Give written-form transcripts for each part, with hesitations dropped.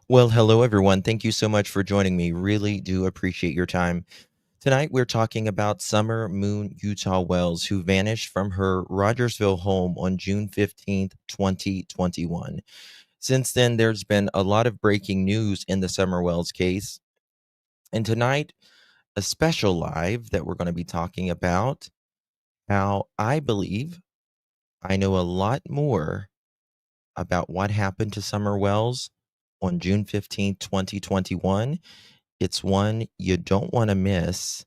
Well, hello, everyone. Thank you so much for joining me. Really do appreciate your time. Tonight, we're talking about Summer Moon Utah Wells, who vanished from her Rogersville home on June 15th, 2021. Since then, there's been a lot of breaking news in the Summer Wells case. And tonight, a special live that we're going to be talking about how I believe I know a lot more about what happened to Summer Wells on June 15th, 2021. It's one you don't want to miss,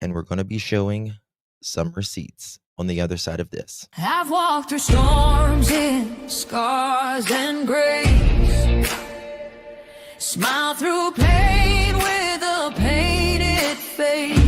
and we're going to be showing some receipts on the other side of this. I've walked through storms in scars and grace, smiled through pain with a painted face.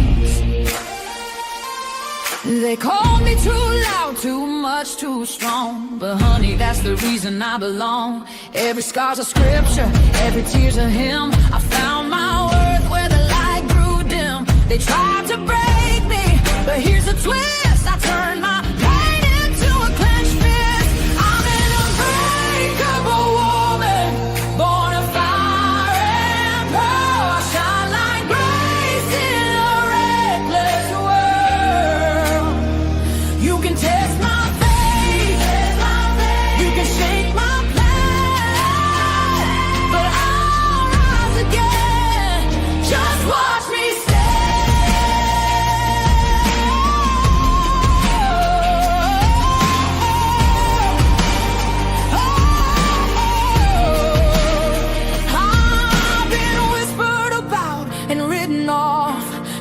They called me too loud, too much, too strong, but honey, that's the reason I belong. Every scar's a scripture, every tear's a hymn. I found my worth where the light grew dim. They tried to break me, but here's the twist. I turned my pain into a clenched fist. I'm an unbreakable woman, born of fire and pearl. I shine like grace in a reckless world. You can test my faith, you can shake my plan, but I'll rise again. Just watch me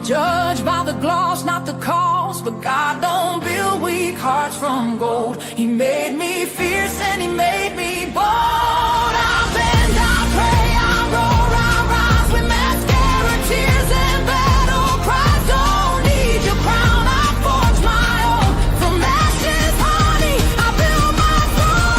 judged by the gloss, not the cause. But God don't build weak hearts from gold. He made me fierce and he made me bold. I bend, I pray, I roar, I rise with mascara, tears and battle cries. Don't need your crown, I forge my own. From ashes, honey, I build my throne.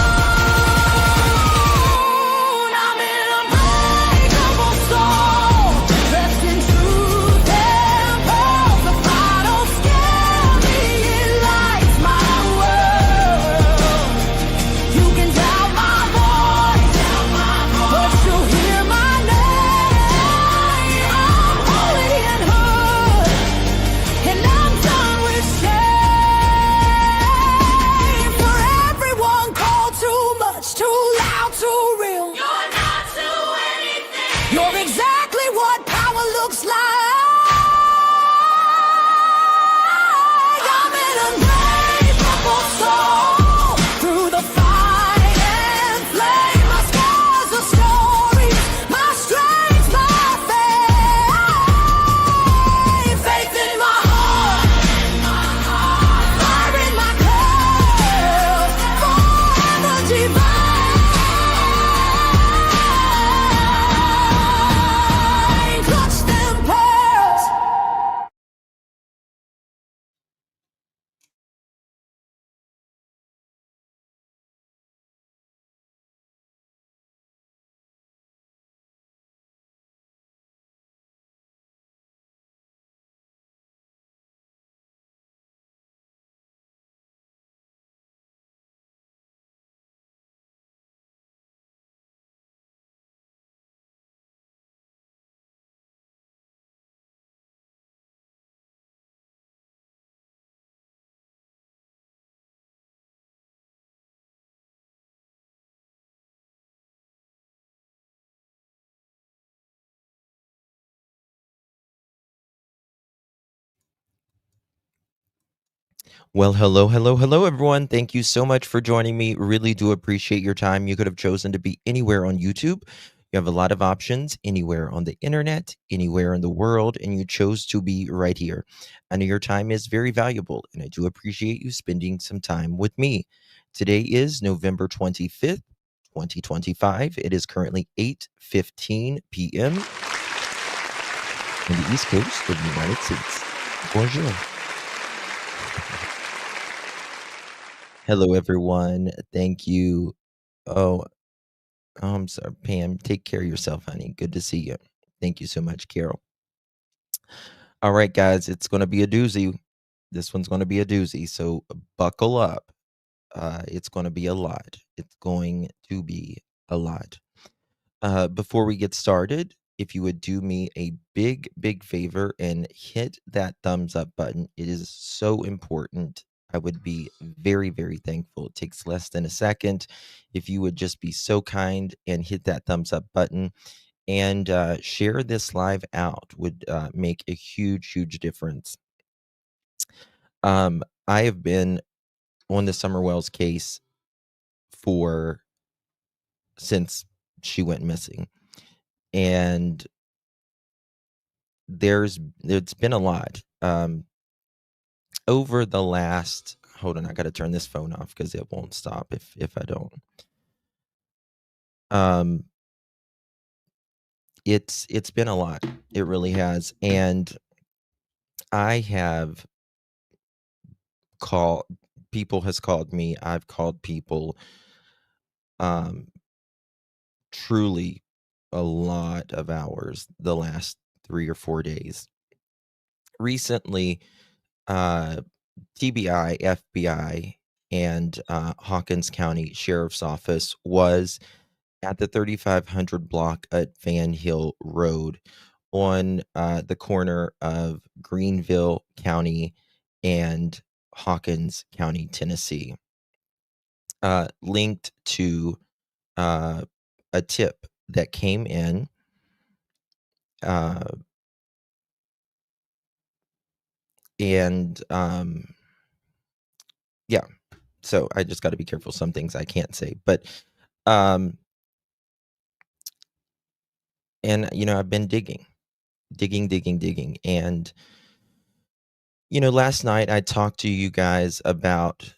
I'm an unbreakable soul, dressed in truth and pearls. The fire don't scare me, it lights my world. You can doubt my voice, but you'll hear my name. I'm holy and hood, and I'm done with shame. For everyone called too much, too loud, too real. You're not to anything. You're exactly what power looks like. I'm an unbreakable soul, through the fight and flame. My scars are stories, my strength, my faith. Faith in my heart, fire in my curls, forever divine. Clutch them pearls. Well, hello, everyone. Thank you so much for joining me. Really do appreciate your time. You could have chosen to be anywhere on YouTube. You have a lot of options anywhere on the internet, anywhere in the world, and you chose to be right here. I know your time is very valuable, and I do appreciate you spending some time with me. Today is November 25th, 2025. It is currently 8:15 p.m. on the East Coast of the United States. Bonjour. Hello, everyone. Thank you. Oh, I'm sorry, Pam. Take care of yourself, honey. Good to see you. Thank you so much, Carol. All right, guys, it's going to be a doozy. This one's going to be a doozy, so buckle up. It's going to be a lot. It's going to be a lot. Before we get started, if you would do me a big, big favor and hit that thumbs up button, it is so important. I would be very, very thankful. It takes less than a second. If you would just be so kind and hit that thumbs up button and share this live out would make a huge, huge difference. I have been on the Summer Wells case since she went missing. And it's been a lot. Over the last, hold on, I got to turn this phone off because it won't stop if I don't. It's been a lot. It really has. And I have people has called me. I've called people, truly a lot of hours the last 3 or 4 days. Recently, TBI, FBI, and Hawkins County Sheriff's Office was at the 3500 block at Van Hill Road on the corner of Greenville County and Hawkins County, Tennessee, linked to a tip that came in. Yeah, so I just got to be careful. Some things I can't say, but and I've been digging, and last night I talked to you guys about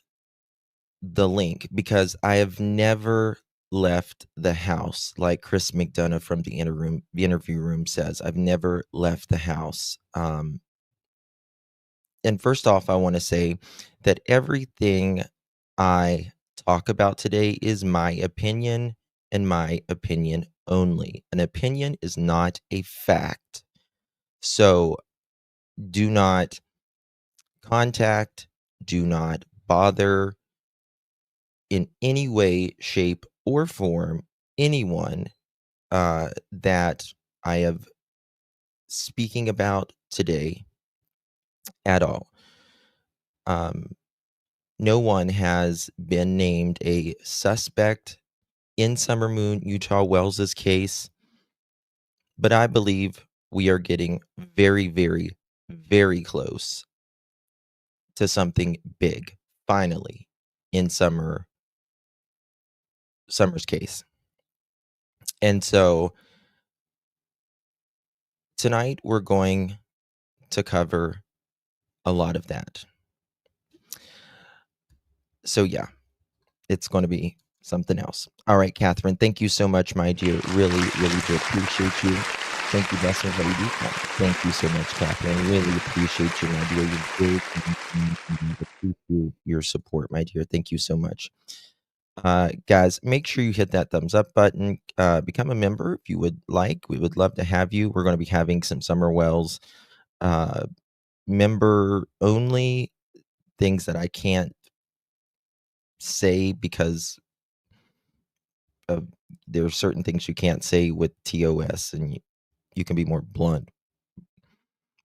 the link because I have never left the house, like Chris McDonough from the interview room says. I've never left the house. And first off, I want to say that everything I talk about today is my opinion and my opinion only. An opinion is not a fact. So do not contact, do not bother in any way, shape, or form anyone that I have speaking about today at all. No one has been named a suspect in Summer Moon Utah Wells's case, but I believe we are getting very, very, very close to something big, finally, in Summer's case. And so tonight we're going to cover a lot of that. So yeah, it's going to be something else. All right, Catherine, thank you so much, my dear. Really, really do appreciate you. Thank you, best of lady. Thank you so much, Catherine. Really appreciate you, my dear. You very appreciate your support, my dear. Thank you so much. Guys, make sure you hit that thumbs up button. Become a member if you would like. We would love to have you. We're going to be having some Summer Wells member only things that I can't say because there are certain things you can't say with TOS, and you can be more blunt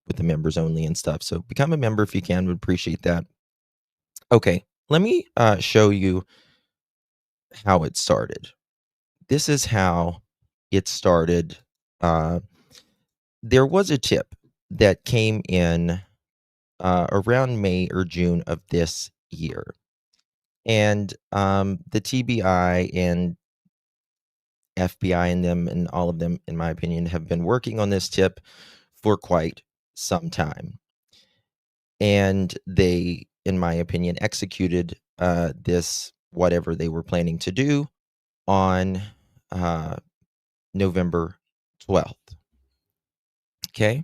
with the members only and stuff. So become a member if you can. Would appreciate that. Okay, let me show you how it started. This is how it started. There was a tip that came in around May or June of this year. And the TBI and FBI and them and all of them, in my opinion, have been working on this tip for quite some time. And they, in my opinion, executed this, whatever they were planning to do, on November 12th. Okay?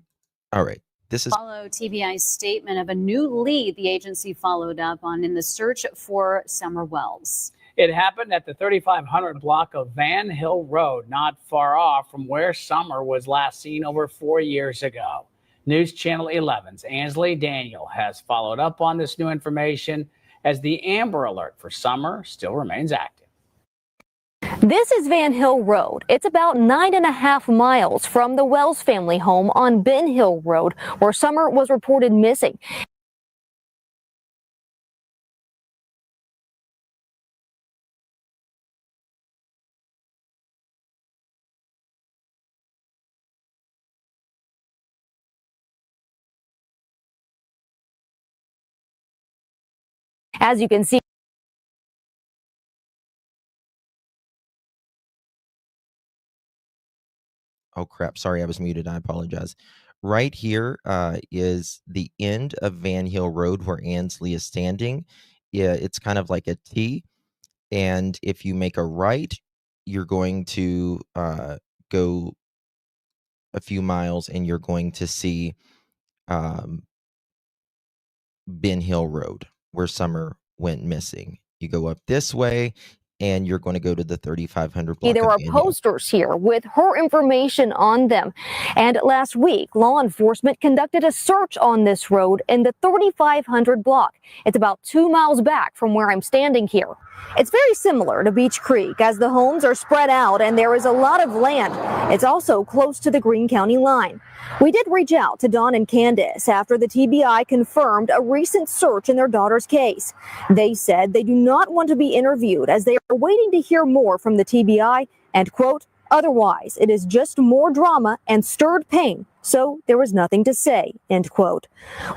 All right. This is follow TBI's statement of a new lead the agency followed up on in the search for Summer Wells. It happened at the 3500 block of Van Hill Road, not far off from where Summer was last seen over 4 years ago. News Channel 11's Ansley Daniel has followed up on this new information as the Amber Alert for Summer still remains active. This is Van Hill Road. It's about 9.5 miles from the Wells family home on Ben Hill Road, where Summer was reported missing. As you can see, Oh crap, sorry, I was muted. I apologize. Right here is the end of Van Hill Road where Ansley is standing. Yeah, it's kind of like a T. And if you make a right, you're going to go a few miles and you're going to see um, Ben Hill Road, where Summer went missing. You go up this way, and you're going to go to the 3500 block there of are Ben Hill. posters here with her information on them. And last week, law enforcement conducted a search on this road in the 3500 block. It's about 2 miles back from where I'm standing here. It's very similar to Beech Creek, as the homes are spread out and there is a lot of land. It's also close to the Greene County line. We did reach out to Don and Candace after the TBI confirmed a recent search in their daughter's case. They said they do not want to be interviewed as they are waiting to hear more from the TBI and, quote, otherwise it is just more drama and stirred pain, so there was nothing to say, end quote.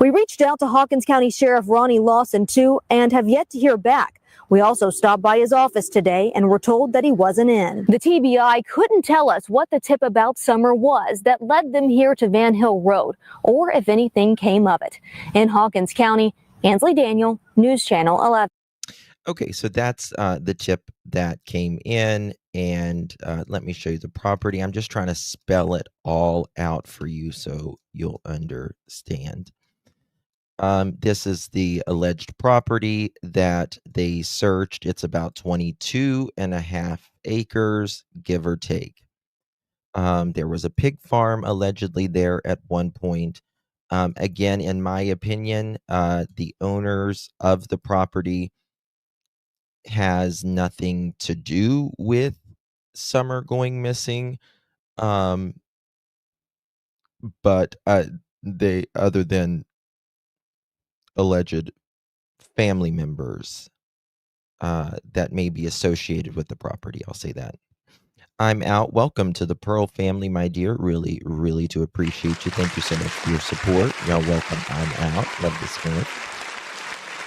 We reached out to Hawkins County Sheriff Ronnie Lawson too and have yet to hear back. We also stopped by his office today and were told that he wasn't in. The TBI couldn't tell us what the tip about Summer was that led them here to Van Hill Road, or if anything came of it. In Hawkins County, Ansley Daniel, News Channel 11. Okay, so that's the tip that came in, and let me show you the property. I'm just trying to spell it all out for you so you'll understand. This is the alleged property that they searched. It's about 22.5 acres, give or take. There was a pig farm allegedly there at one point. Again, in my opinion, the owners of the property has nothing to do with Summer going missing. But they, other than alleged family members that may be associated with the property. I'll say that. I'm out. Welcome to the Pearl family, my dear. Really, really do appreciate you. Thank you so much for your support. Y'all welcome. I'm out. Love this spirit.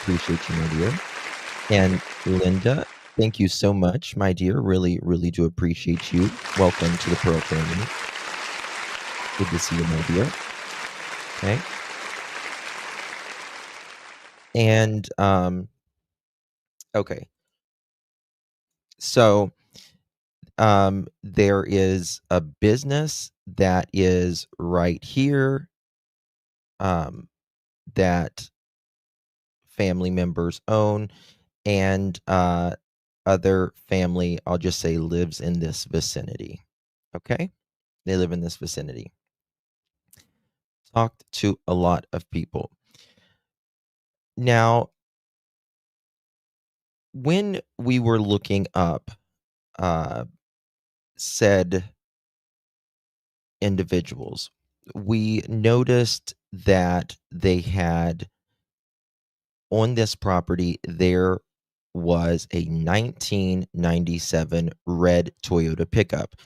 Appreciate you, my dear. And Linda, thank you so much, my dear. Really, really do appreciate you. Welcome to the Pearl family. Good to see you, my dear. Okay. And okay. So there is a business that is right here that family members own, and other family, I'll just say, lives in this vicinity. Okay? They live in this vicinity. Talked to a lot of people. Now, when we were looking up said individuals, we noticed that they had on this property, there was a 1997 red Toyota pickup.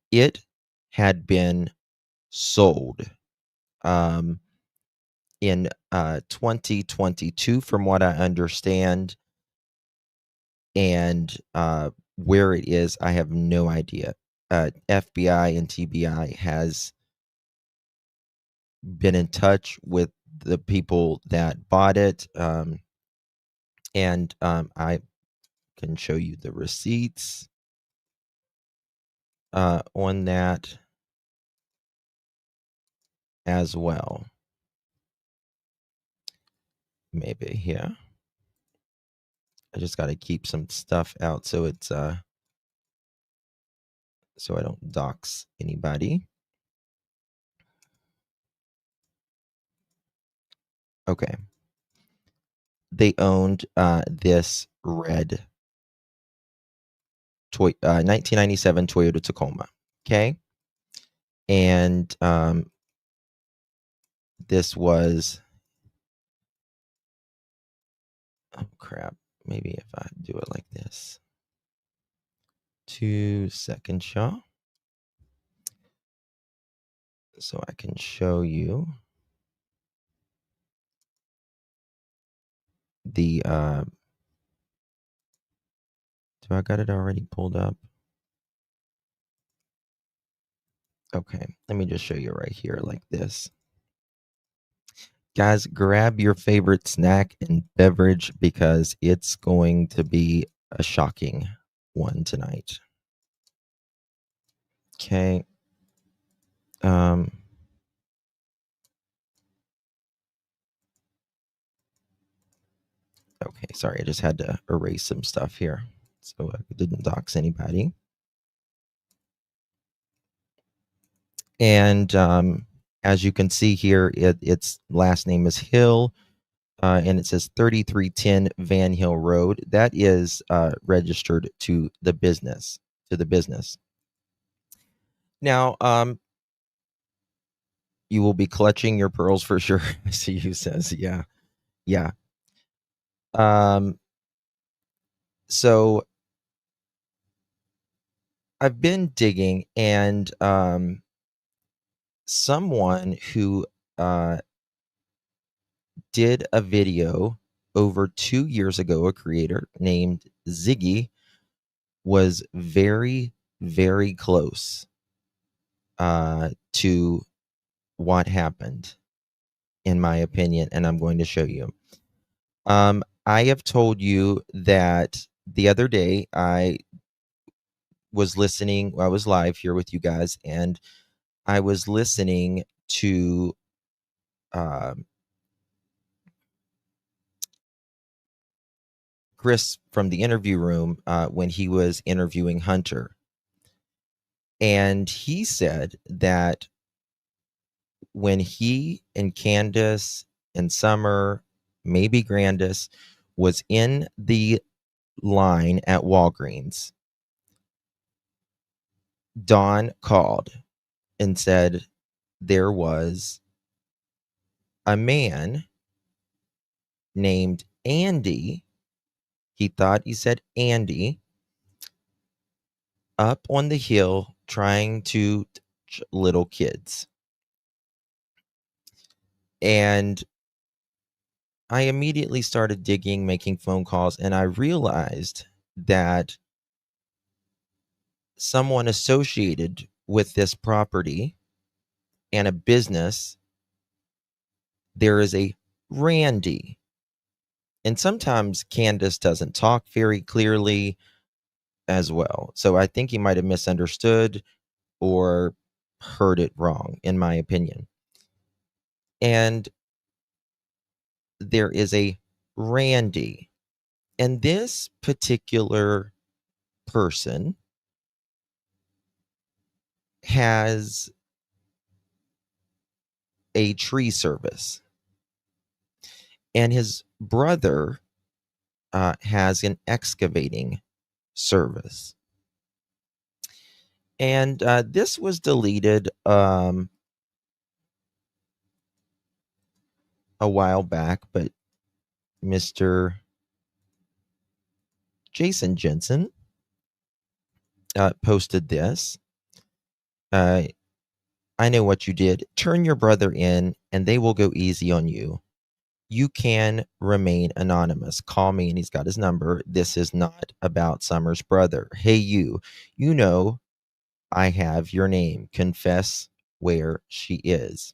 It had been sold in 2022, from what I understand. And where it is, I have no idea. FBI and TBI has been in touch with the people that bought it. And I can show you the receipts on that as well. Maybe here. I just got to keep some stuff out so it's so I don't dox anybody. Okay. They owned this red 1997 Toyota Tacoma. Okay. And this was, oh crap, maybe if I do it like this. 2 seconds, Shaw. So I can show you the, do I got it already pulled up? Okay, let me just show you right here like this. Guys, grab your favorite snack and beverage because it's going to be a shocking one tonight. Okay. Okay, sorry, I just had to erase some stuff here so I didn't dox anybody. And as you can see here, its last name is Hill, and it says 3310 Van Hill Road. That is registered to the business. Now, you will be clutching your pearls for sure. I see you says, yeah. So I've been digging, and someone who did a video over 2 years ago, a creator named Ziggy, was very, very close to what happened, in my opinion, and I'm going to show you. I have told you that the other day I was listening, I was live here with you guys, and I was listening to Chris from the interview room when he was interviewing Hunter. And he said that when he and Candace and Summer, maybe Grandis, was in the line at Walgreens, Dawn called and said there was a man named Andy. He thought he said Andy, up on the hill trying to touch little kids. And I immediately started digging, making phone calls, and I realized that someone associated with this property and a business, there is a Randy. And sometimes Candace doesn't talk very clearly as well. So I think he might have misunderstood or heard it wrong, in my opinion. And there is a Randy. And this particular person has a tree service. And his brother has an excavating service. And this was deleted a while back, but Mr. Jason Jensen posted this. I know what you did. Turn your brother in and they will go easy on you. You can remain anonymous. Call me, and he's got his number. This is not about Summer's brother. Hey, you know I have your name. Confess where she is.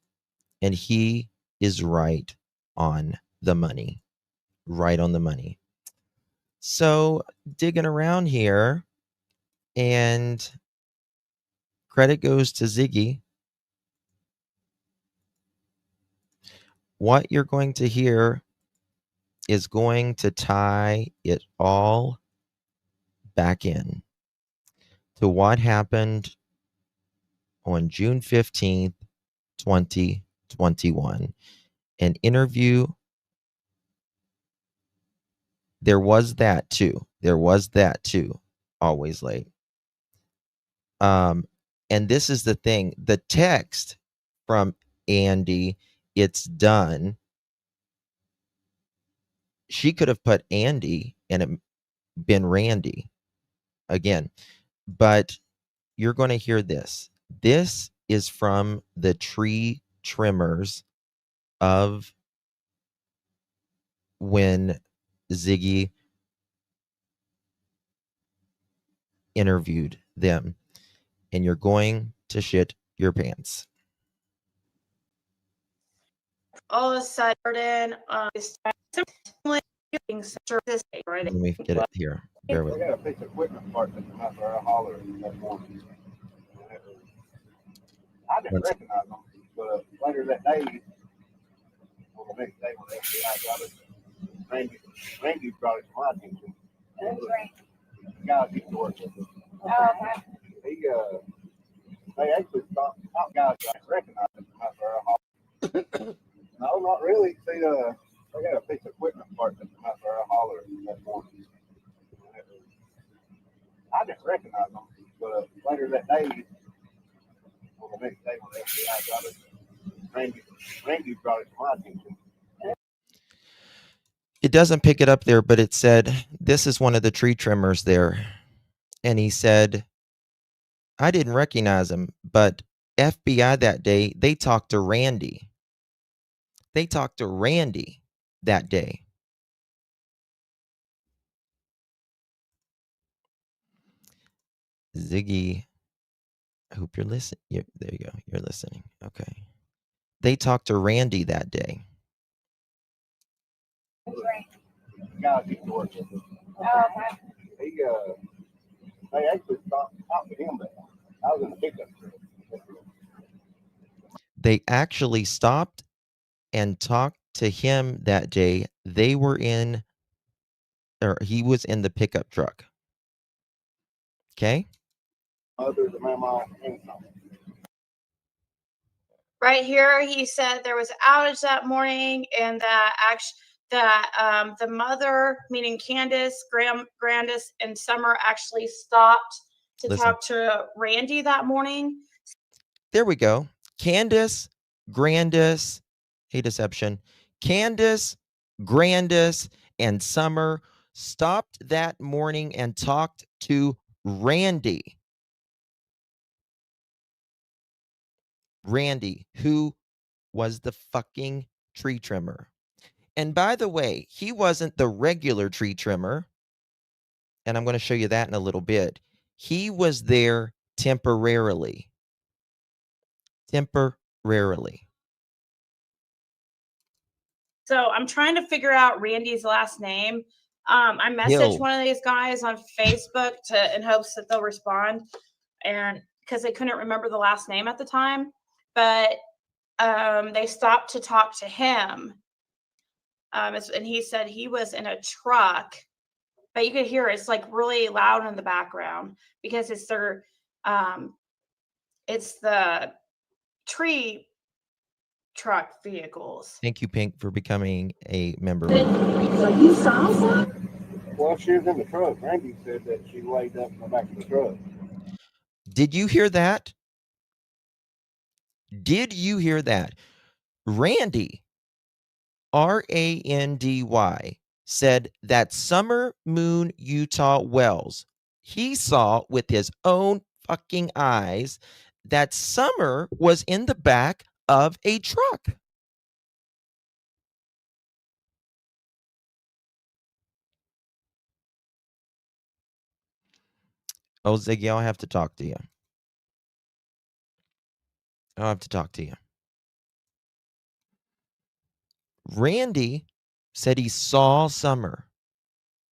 And he is right on the money. Right on the money. So digging around here, and credit goes to Ziggy. What you're going to hear is going to tie it all back in to what happened on June 15th, 2021. An interview. There was that too. always late. And this is the thing, the text from Andy, it's done. She could have put Andy and it been Randy again, but you're going to hear this. This is from the tree trimmers of when Ziggy interviewed them, and you're going to shit your pants. All of a sudden, Let me get it here. Bear with We me. got a piece of equipment part that come out there, a holler that morning. I didn't One second. recognize them, but later that day, or the next day when the FBI got it, Randy brought it to my attention. The guys used to work with us. They actually stopped guys that I didn't recognize them come out there, a holler. No, not really. See, they got a piece of equipment part that come out there, a holler that morning. I didn't recognize them, but later that day, or the next day when the FBI got it, Randy brought it to my attention. It doesn't pick it up there, but it said, this is one of the tree trimmers there. And he said, I didn't recognize him, but FBI that day, they talked to Randy. They talked to Randy that day. Ziggy, I hope you're listening. There you go. You're listening. Okay. They talked to Randy that day. Guys used to work with us. They actually stopped to him there. I was in the pickup truck. They actually stopped and talked to him that day. They were in, or he was in the pickup truck. Okay. Others, the mama, and something. right here, he said there was an outage that morning, and that the mother, meaning Candace, Grandis, and Summer, actually stopped to Listen. talk to Randy that morning. There we go. Candace, Grandis, hey, deception. Candace, Grandis, and Summer stopped that morning and talked to Randy. Randy, who was the fucking tree trimmer. And by the way, he wasn't the regular tree trimmer. And I'm going to show you that in a little bit. He was there temporarily. Temporarily. So I'm trying to figure out Randy's last name. I messaged Hill. one of these guys on Facebook in hopes that they'll respond, and because they couldn't remember the last name at the time, but they stopped to talk to him. And he said he was in a truck, but you could hear it's like really loud in the background because it's the tree truck vehicles. Thank you, Pink, for becoming a member. So you saw some? Well, she was in the truck. Randy said that she laid up in the back of the truck. Did you hear that? Did you hear that? Randy, Randy, said that Summer Moon Utah Wells, he saw with his own fucking eyes that Summer was in the back of a truck. Oh, Ziggy, I'll have to talk to you. I'll have to talk to you. Randy said he saw Summer.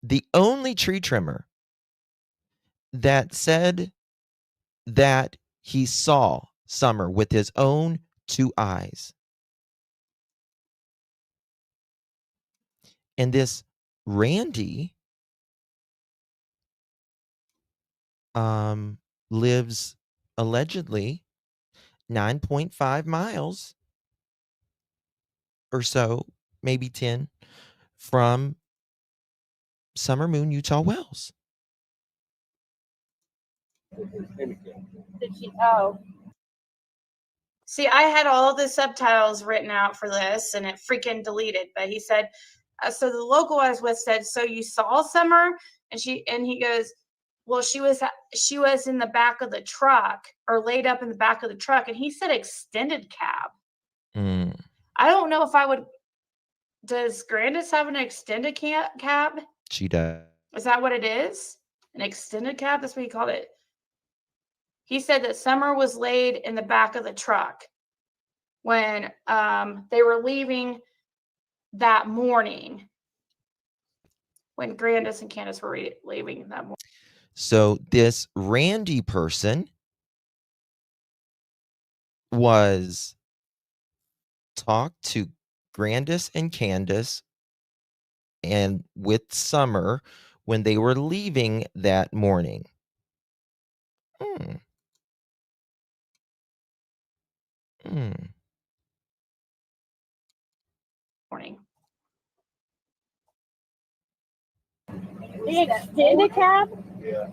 The only tree trimmer that said that he saw Summer with his own two eyes. And this Randy lives allegedly 9.5 miles or so, maybe 10, from Summer Moon Utah Wells. Did she? Oh. See, I had all the subtitles written out for this, and it freaking deleted. But he said, so the local I was with said, "So you saw Summer?" And he goes, "Well, she was in the back of the truck, or laid up in the back of the truck." And he said extended cab. Mm. I don't know if I would. Does Grandis have an extended cab? She does. Is that what it is? An extended cab? That's what he called it. He said that Summer was laid in the back of the truck when they were leaving that morning, when Grandis and Candace were leaving that morning. So this Randy person was talked to Grandis and Candace and with Summer when they were leaving that morning. Hmm. Hmm. Morning. The extended cab? Yeah,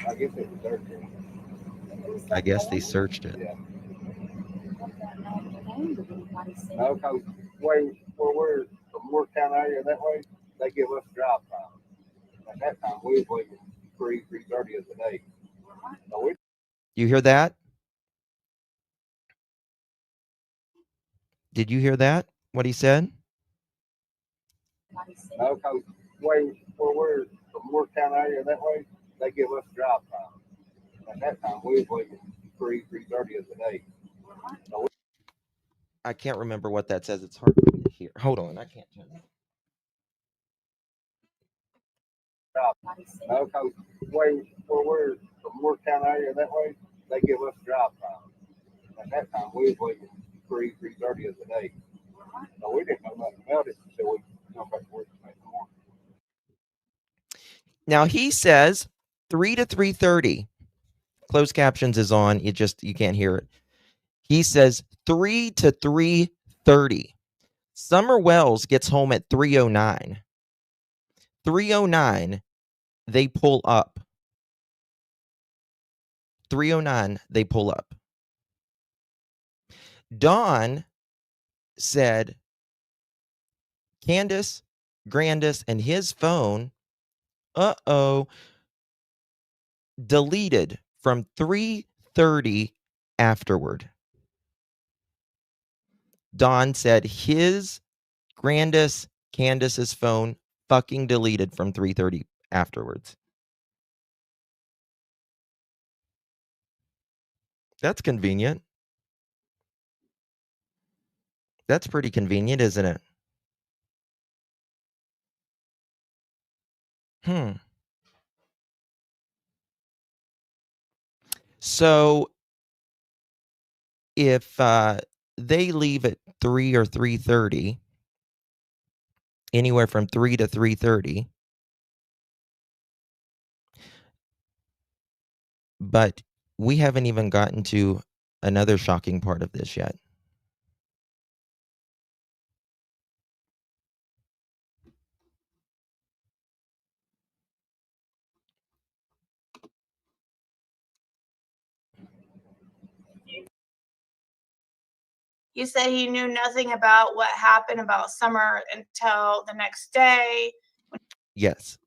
I guess it was their thing. I guess they searched it. Yeah. No, because where we're from Moortown area that way, they give us drive time. At that time, we was leaving 3:30 of the day. So we You hear that? Did you hear that? What he said? no, because where we're from Moortown area that way, they give us drive time. At that time, we was leaving 3:30 of the day. So we, I can't remember what that says. It's hard for me to hear. Hold on, I can't turn it. no, because where we're from Moortown area that way, they give us drive time. At that time, we was leaving 3:30 of the day. So we didn't know nothing about it until we come back to work the next morning. Now he says 3 to 3:30. Closed captions is on. You can't hear it. He says 3 to 3:30. Summer Wells gets home at 3:09. 3:09, they pull up. 3:09, they pull up. Dawn said Candace, Grandis, and his phone, deleted from 3:30 afterward. Dawn said his, Grandis, Candace's phone fucking deleted from 3:30 afterwards. That's convenient. That's pretty convenient, isn't it? So if they leave at 3 or 3:30, anywhere from 3 to 3:30, but we haven't even gotten to another shocking part of this yet. He said he knew nothing about what happened about Summer until the next day. Yes.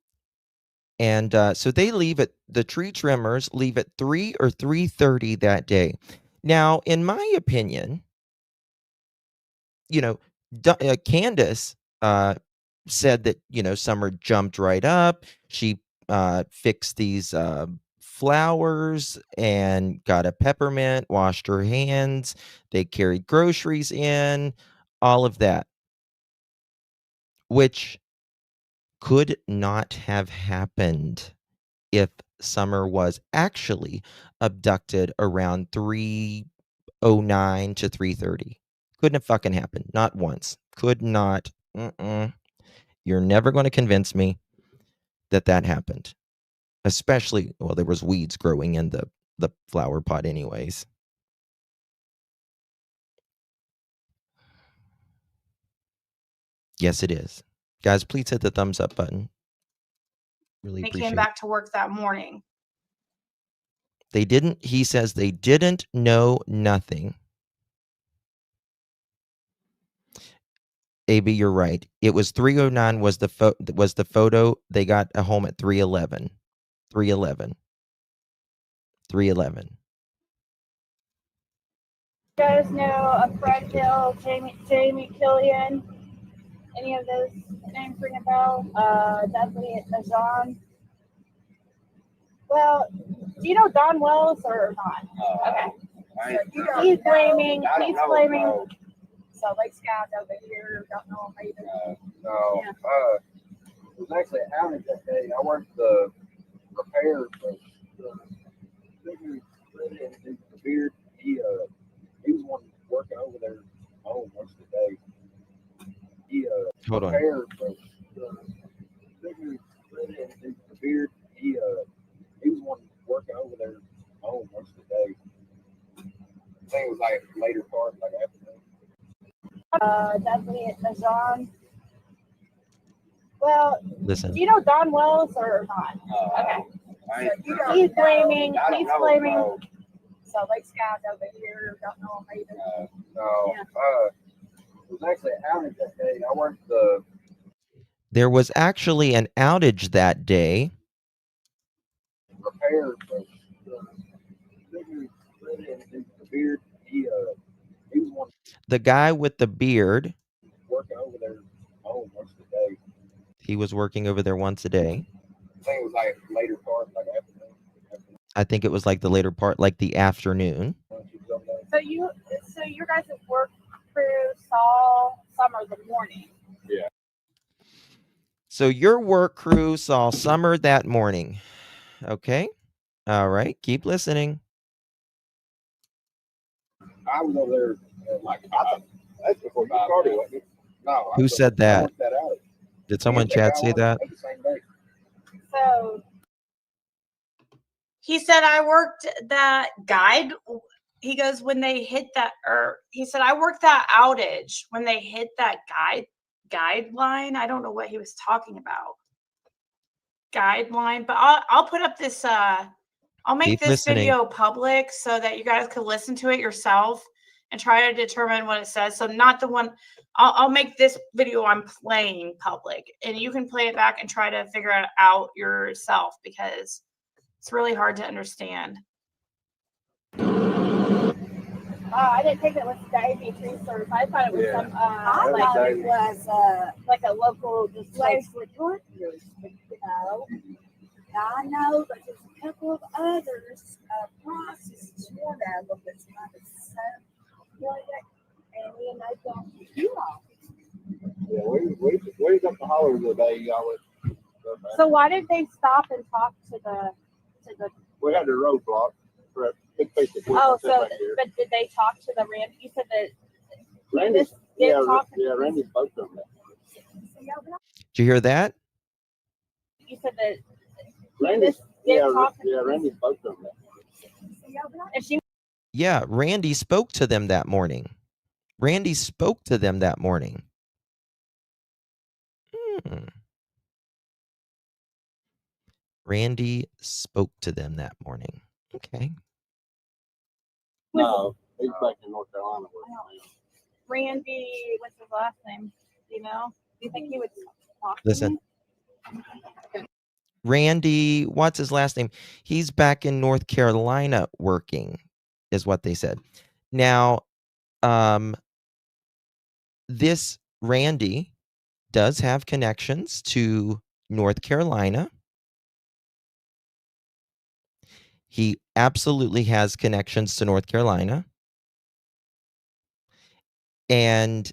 And so they leave at the tree trimmers leave at 3 or 3:30 that day. Now, in my opinion, Candace said that Summer jumped right up. She fixed these flowers and got a peppermint, washed her hands. They carried groceries in, all of that, which could not have happened if Summer was actually abducted around 3:09 to 3:30. Couldn't have fucking happened. Not once. Could not. You're never going to convince me that happened. Especially, well, there was weeds growing in the flower pot anyways. Yes, it is. Guys, please hit the thumbs up button. Really He appreciate came back to work that morning. He says they didn't know nothing. AB, you're right. It was 309 was the photo. They got a home at 311. 311. 311. You guys know a Fred Hill, Jamie Killian? Any of those names ring a bell? Dudley Ajon. Well, do you know Don Wells or not? Okay. He's blaming. So Lake's guys over here don't know him either. No. Yeah. It was actually an outage that day. I worked the repairs of the beard. He was one working over there home once a day. He Hold on. repaired the beard. He was one working over there home once a day. I think it was like later part, like afternoon. Dudley Ajon. Well, Listen. do you know Don Wells or not? Okay. He's blaming. So Lake's guys over here don't know him either. No. Yeah. It was actually an outage that day. I worked There was actually an outage that day. repairs of the beard. He was one The guy with the beard, working over there home once a day. he was working over there once a day. I think it was like later part, like afternoon. I think it was like the later part, like the afternoon. So your guys' work crew saw Summer the morning. So your work crew saw Summer that morning. Okay. All right. Keep listening. I was over there like that's before you started, wasn't it? No. Who said that? I worked that out. Did someone in chat say that? The same day. So He said I worked that guide. He goes, when they hit that, or he said I worked that outage when they hit that guideline. I don't know what he was talking about. Guideline, but I'll put up this. I'll make Keep this listening. video public so that you guys can listen to it yourself and try to determine what it says. So not the one. I'll make this video I'm playing public, and you can play it back and try to figure it out yourself because it's really hard to understand. I didn't think it was Davy Tree Service. I thought it was some. I was thought it Davy. was like a local display. No, I know, but there's a couple of others. Process one of them that's kind of and then they don't do all. Yeah, we got the holler the day y'all was. So why did they stop and talk to the? We had the roadblock for a big piece of equipment. Oh, sitting so back here. but did they talk to the Randy? You said that. Randy, did talk to Randy spoke to him. Did you hear that? You said that. Randy, talk to Randy spoke to him. And she. Yeah, Randy spoke to them that morning. Randy spoke to them that morning. Randy spoke to them that morning. Okay. No, he's back in North Carolina. Randy, what's his last name? Do you know? Do you think he would talk Listen. to me? Randy, what's his last name? He's back in North Carolina working, is what they said. Now, this Randy does have connections to North Carolina. He absolutely has connections to North Carolina. And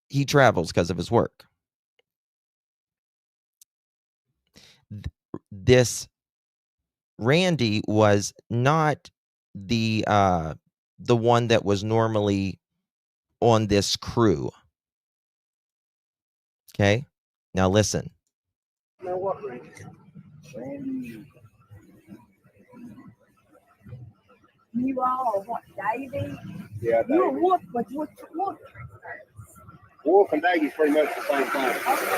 he travels because of his work. This Randy was not the one that was normally on this crew. Okay? Now listen. You know what, Randy? You all what, Davey? Yeah, You Davey. what? What? Wolf and Davy's pretty much the same thing. Okay,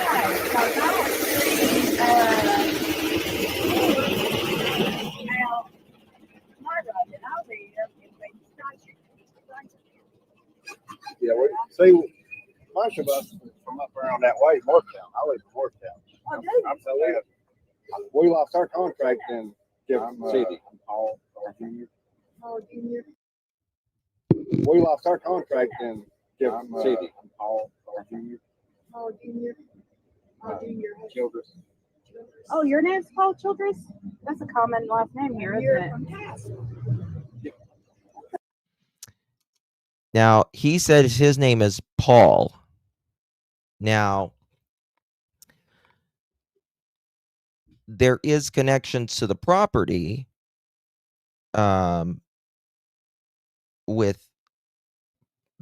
so Yeah, we see most of us from up around that way, Moretown. I live in Moretown. I'm so we lost our contract in Jefferson City. Paul Jr. We lost our contract in Jefferson City. Paul Jr. Childress. Oh, your name's Paul Childress? That's a common last name here, isn't it? Now, he said his name is Paul. Now, there is connections to the property with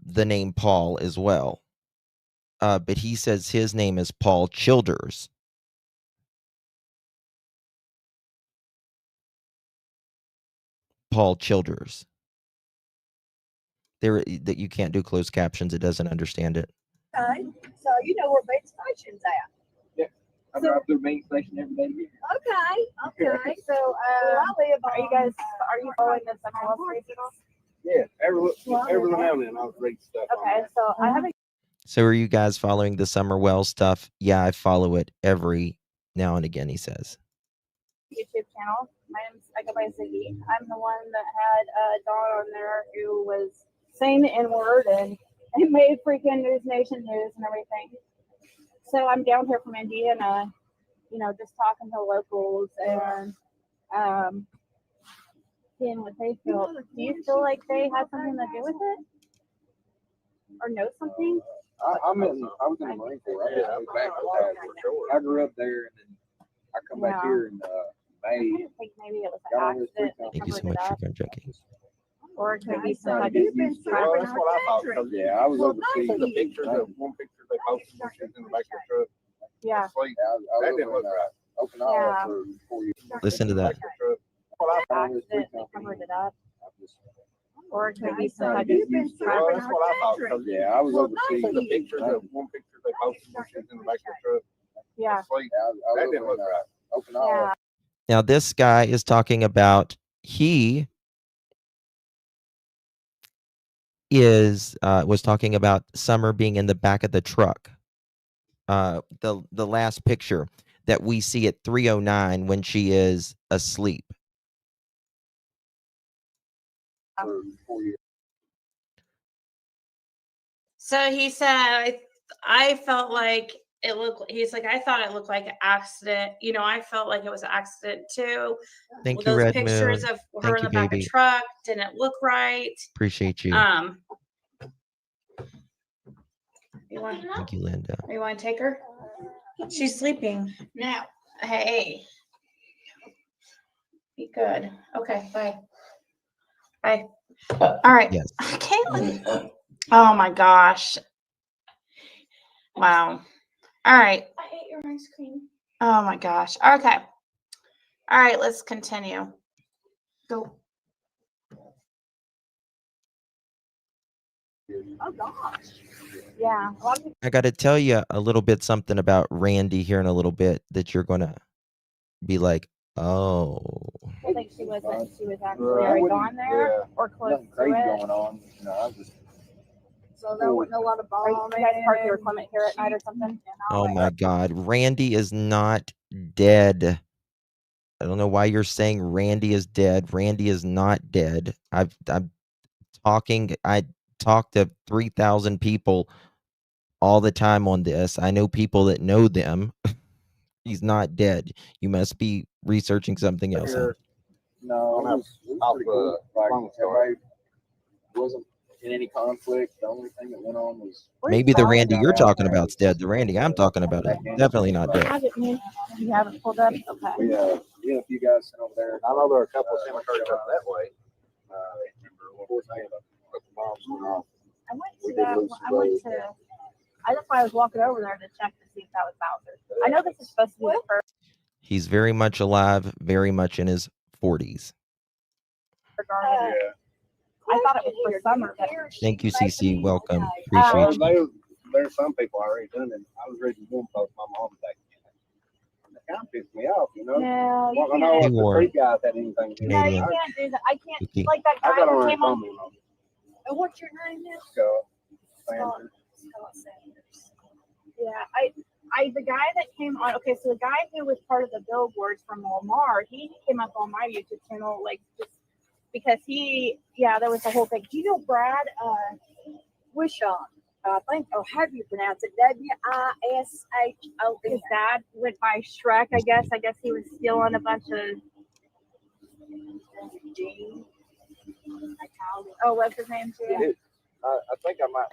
the name Paul as well. But he says his name is Paul Childers. Paul Childers. There, that you can't do closed captions. It doesn't understand it. Okay, so you know where Beech Station's at. Yeah, I drive through Beech Station every day here. Okay. So, are you following the Summer Wells race at all? Yeah, every now and then I'll read stuff. Okay, so I have a So are you guys following the Summer Wells stuff? Yeah, I follow it every now and again, he says. YouTube channel. I go by Ziggy. I'm the one that had Dawn on there who was saying the N-word and made freaking News Nation news and everything. So I'm down here from Indiana, just talking to locals and seeing what they feel. Do you feel like they had something to do with it? Or know something? I was in the Marine Corps. I grew up there, and then I come back here in May. I think maybe it was an accident. Thank you so much for checking. Or it could be somebody who's Well, trapping that's what I thought. 'Cause, yeah, I was overseas. The pictures, one picture they posted when she was in the back of the truck. Yeah. Asleep. That didn't look right. Yeah. For 4 years. Listen to that. Accident, they covered it up. Or it could be somebody who's Well, trapping that's what I thought. 'Cause, yeah, I was overseas. The pictures, one picture they posted when she was in the back of the truck. Yeah. Asleep. That didn't look right. Yeah. Now, this guy is talking about was talking about Summer being in the back of the truck. The last picture that we see at 3:09 when she is asleep. For 4 years. So he said, I felt like it looked, he's like, I thought it looked like an accident. I felt like it was an accident too. Thank you, Those Red pictures Moon. of her Thank in you, the back baby. of the truck didn't look right. Appreciate you. Thank you, Linda. You want to take her? She's sleeping now. Hey. Be good. Okay, bye. Bye. All right. Yes. Caitlin. Oh my gosh. Wow. All right. I ate your ice cream. Oh my gosh. Okay. All right, let's continue. Go. Oh gosh. Yeah. I got to tell you a little bit something about Randy here in a little bit that you're going to be like, oh. I think she was actually already gone there or close Nothing crazy to it. going on. I was just. So there wasn't a lot of bombing. You guys park your equipment here at night or something? Oh my God. Randy is not dead. I don't know why you're saying Randy is dead. Randy is not dead. I talk to 3,000 people all the time on this. I know people that know them. He's not dead. You must be researching something else. Huh? No, everybody wasn't in any conflict. The only thing that went on was Maybe the Randy you're talking about is dead. The Randy I'm talking about is definitely not dead. You haven't pulled up? Okay. Yeah, if you guys sent over there. I know there are a couple of cemeteries out that way. That's why I was walking over there to check to see if that was Bowser. I know this is supposed to be the first. He's very much alive, very much in his 40s. I thought it was for summer. But Thank you, CC. Welcome. Appreciate you. There's some people already done it. I was reading one post my mom back kind of pissed me off, you know. No, you Well, I know can't. if the street guys had anything to do with No, it. you Canadian can't do that. I can't. cookie. Like that I guy got who on came her on. phone. What's your name now? Scott Scott. Sanders. Scott Sanders. Yeah, the guy that came on. Okay, so the guy who was part of the billboards from Walmart, he came up on my YouTube channel, like just because there was the whole thing. Do you know Brad? Wishon. I think, how do you pronounce it? Wishon. His dad went by Shrek, I guess. I guess he was stealing a bunch of. Oh, what's his name? Gene? I think I might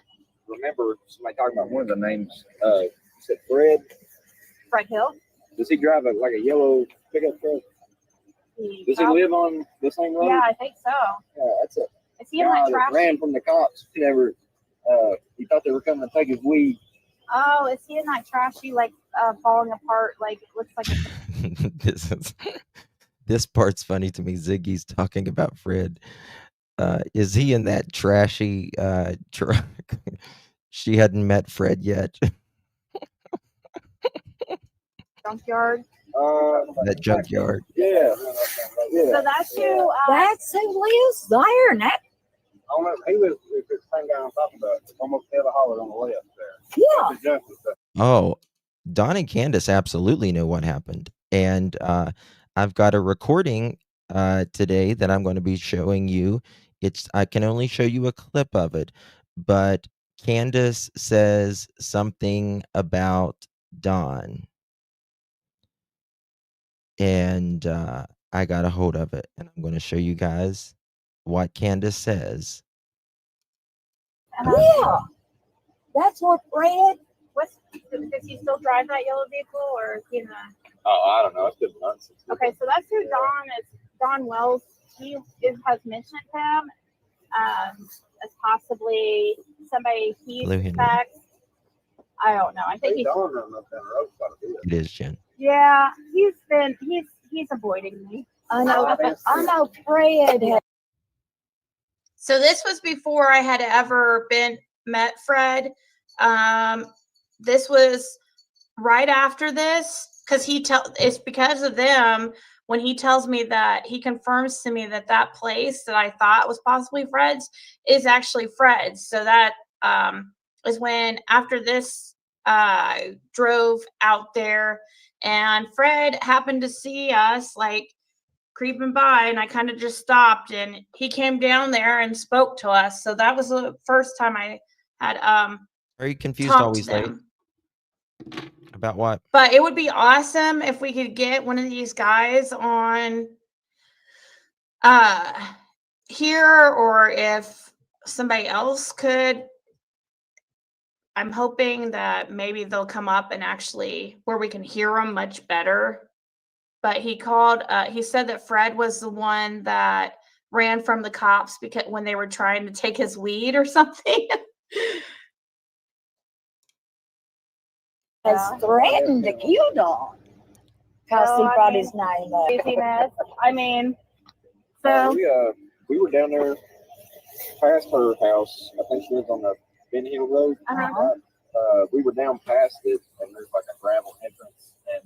remember somebody talking about one of the names. You said Fred. Fred Hill. Does he drive like a yellow pickup truck? Does he live on the same road? Yeah, I think so. Yeah, that's it. Is he in that trash? Ran from the cops. He thought they were coming to take his weed. Oh, is he in that trashy, like falling apart? Like it looks like. This part's funny to me. Ziggy's talking about Fred. Is he in that trashy truck? She hadn't met Fred yet. Junkyard. That junkyard. Yeah. So that's who. That's who lives there. And that, He was the same guy I'm talking about. Almost Taylor Holler on the left there. yeah. That's the justice. Oh, Don and Candace absolutely know what happened. And I've got a recording today that I'm going to be showing you. I can only show you a clip of it, but Candace says something about Don. And I got a hold of it, and I'm going to show you guys what Candace says. Yeah. That's what Fred. Does he still drive that yellow vehicle, or Oh, I don't know. It's been months. Okay, so that's who Don is. Don Wells. He has mentioned him as possibly somebody he Hello, Henry. suspects. I don't know. I think he's. Don running up down the road. Gotta do it. It is, Jen. Yeah, he's avoiding me. I know Fred had. So this was before I had ever met Fred. This was right after this, because it's because of them when he tells me that he confirms to me that place that I thought was possibly Fred's is actually Fred's. So that is when after this I drove out there, and Fred happened to see us like creeping by, and I kind of just stopped, and he came down there and spoke to us. So that was the first time I had Are you confused talked always to late? them. About what? But it would be awesome if we could get one of these guys on here, or if somebody else could. I'm hoping that maybe they'll come up and actually where we can hear them much better. But he said that Fred was the one that ran from the cops because when they were trying to take his weed or something. Has threatened to kill Don because he brought his name up. Craziness. I mean, so we were down there past her house. I think she lives on the Ben Hill Road. We were down past it, and there's like a gravel entrance, and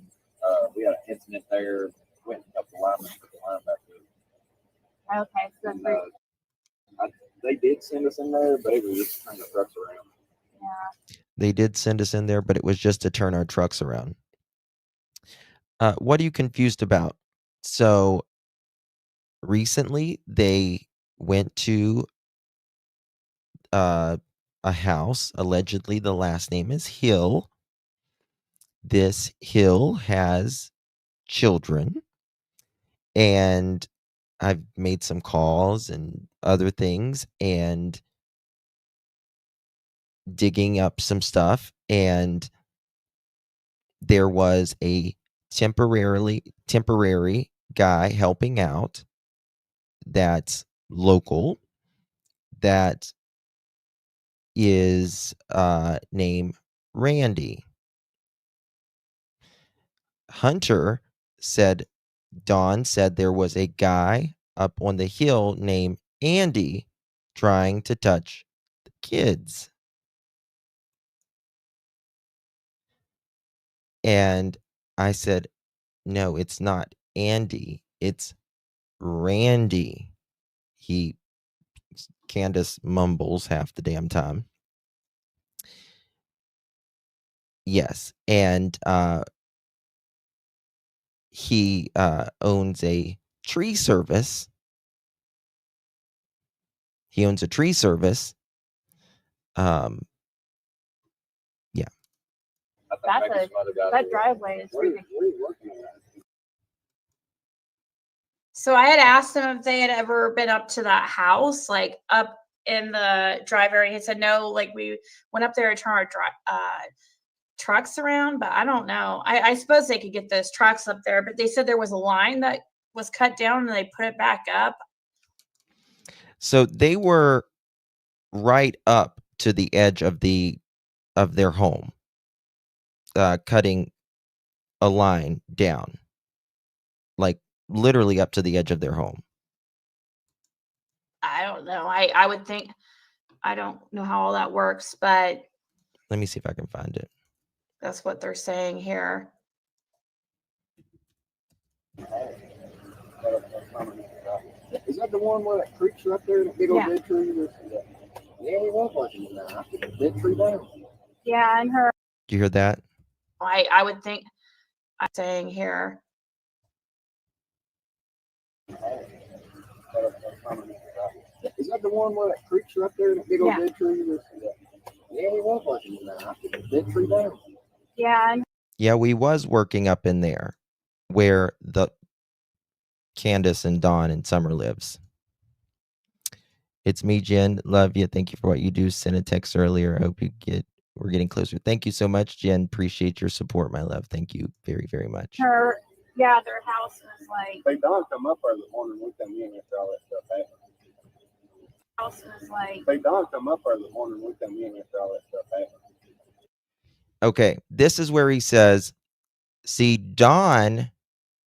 we had an incident there. Went up the line and put the line back there. okay, so And, they did send us in there, but it was just turning the trucks around. yeah. They did send us in there, but it was just to turn our trucks around. What are you confused about? So recently they went to a house. Allegedly, the last name is Hill. This Hill has children, and I've made some calls and other things and digging up some stuff, and there was a temporary guy helping out that's local that is named Randy. Don said there was a guy up on the hill named Andy trying to touch the kids. And I said, No, it's not Andy. It's Randy. Candace mumbles half the damn time. Yes, and he owns a tree service. He owns a tree service. Yeah. That driveway is ridiculous. So I had asked him if they had ever been up to that house, like up in the drive area. He said no, like we went up there to turn our trucks around, but I don't know. I suppose they could get those trucks up there, but they said there was a line that was cut down and they put it back up. So they were right up to the edge of their home, cutting a line down, like literally up to the edge of their home. I don't know. I would think, I don't know how all that works, but Let me see if I can find it. that's what they're saying here. Is that the one where that creek's right there, that big old dead tree? Yeah, we was working in that. I took a dead tree down. Yeah, and her. Do you hear that? I would think, I'm saying here. Is that the one where that creek's right there, that big old dead tree? Yeah, we was working in that. I took a dead tree down. Yeah, and Yeah, we was working up in there where the Candace and Dawn and Summer lives. It's me, Jen. Love you. Thank you for what you do. Send a text earlier. I hope we're getting closer. Thank you so much, Jen. Appreciate your support, my love. Thank you very, very much. their house was like. Hey, Don come up early morning. We come in after all that stuff happened. House was like. Hey, Don come up early morning. We come in after all that stuff happened. Okay, this is where he says, see, Dawn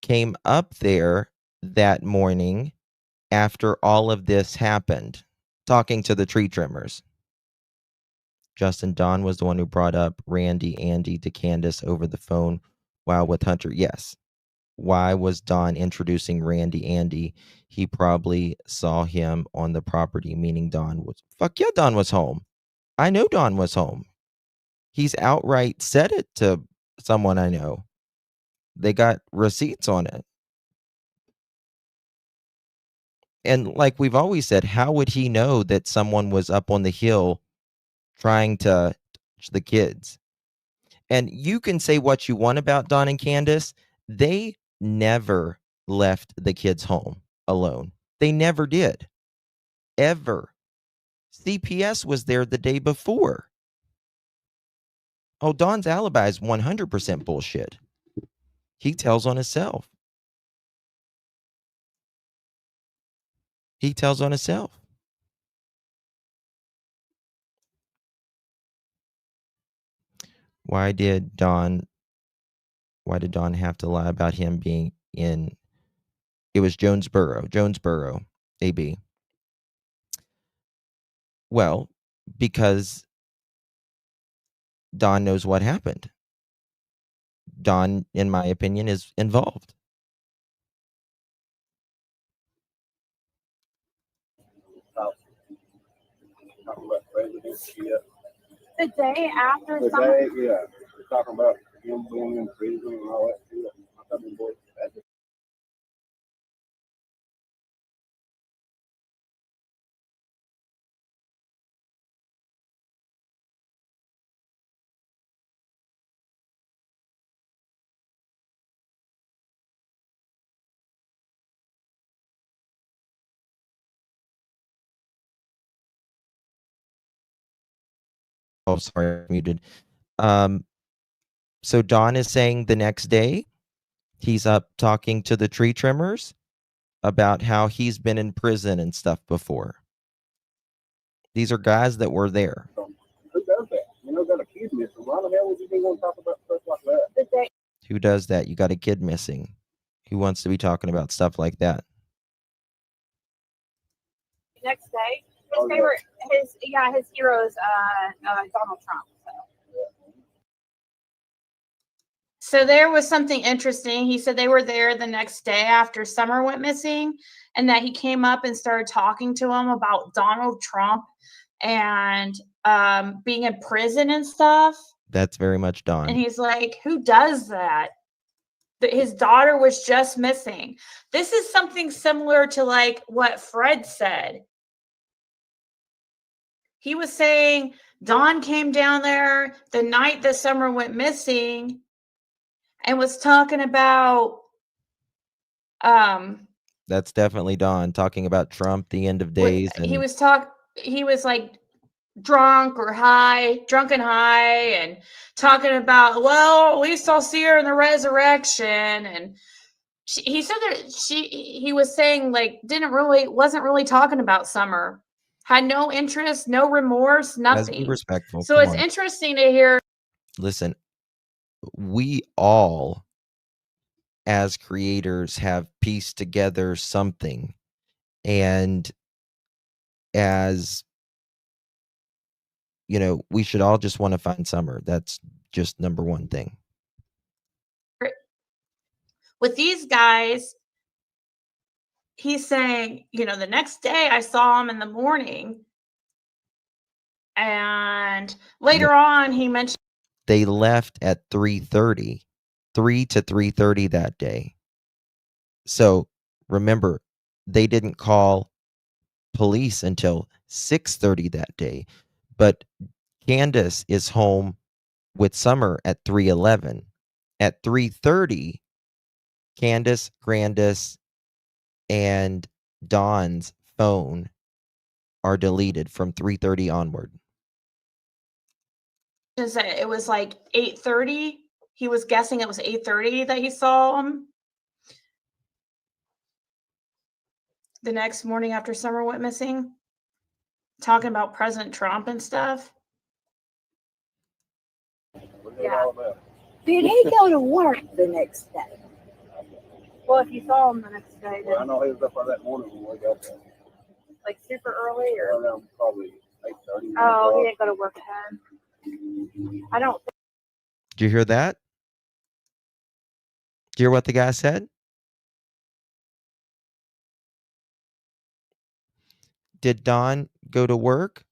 came up there that morning after all of this happened, talking to the tree trimmers. Justin, Dawn was the one who brought up Andy to Candace over the phone while with Hunter. Yes. Why was Dawn introducing Andy? He probably saw him on the property, meaning Dawn was. Fuck yeah, Dawn was home. I know Dawn was home. He's outright said it to someone I know. They got receipts on it. And like we've always said, how would he know that someone was up on the hill trying to touch the kids? And you can say what you want about Dawn and Candace. They never left the kids home alone. They never did. Ever. CPS was there the day before. Oh, Dawn's alibi is 100% bullshit. He tells on himself. He tells on himself. Why did Dawn have to lie about him being in? It was Jonesboro, AB. Well, because Dawn knows what happened. Dawn, in my opinion, is involved. The day after The summer. day, yeah. We're talking about him being in prison and all that shit. I mean, boy, that's Oh, sorry, I muted. So Dawn is saying the next day he's up talking to the tree trimmers about how he's been in prison and stuff before. These are guys that were there. who does that? You know, got a kid missing. Why the hell would you be going to talk about stuff like that? The day. Who does that? You got a kid missing. Who wants to be talking about stuff like that? Next day. His favorite, his hero is Donald Trump. So there was something interesting. He said they were there the next day after Summer went missing, and that he came up and started talking to him about Donald Trump and being in prison and stuff. That's very much Don. And he's like, who does that? His daughter was just missing. This is something similar to like what Fred said. He was saying Don came down there the night that Summer went missing and was talking about That's definitely Don talking about Trump, the end of days. And he was like drunk and high, and talking about, well, at least I'll see her in the resurrection. And he said that he was saying like wasn't really talking about Summer, had no interest, no remorse, let's be nothing. respectful. So Come it's on. interesting to hear. Listen, we all as creators have pieced together something, and as you know, we should all just want to find Summer. That's just number one thing. With these guys, he's saying, the next day I saw him in the morning, and later on he mentioned they left at 3:30, 3 to 3:30 that day. So remember, they didn't call police until 6:30 that day. But Candace is home with Summer at 3:11. At 3:30, Candace, Grandis, and Dawn's phone are deleted from 3:30 onward. It was like 8:30. He was guessing it was 8:30 that he saw him the next morning after Summer went missing, talking about President Trump and stuff. Yeah. Did he go to work the next day? Well, if you saw him the next day, Well, I know he was up by that morning when we got there. like super early, or Around probably 8:30. oh, he didn't go to work ahead. I don't. Did you hear that? Did you hear what the guy said? Did Dawn go to work?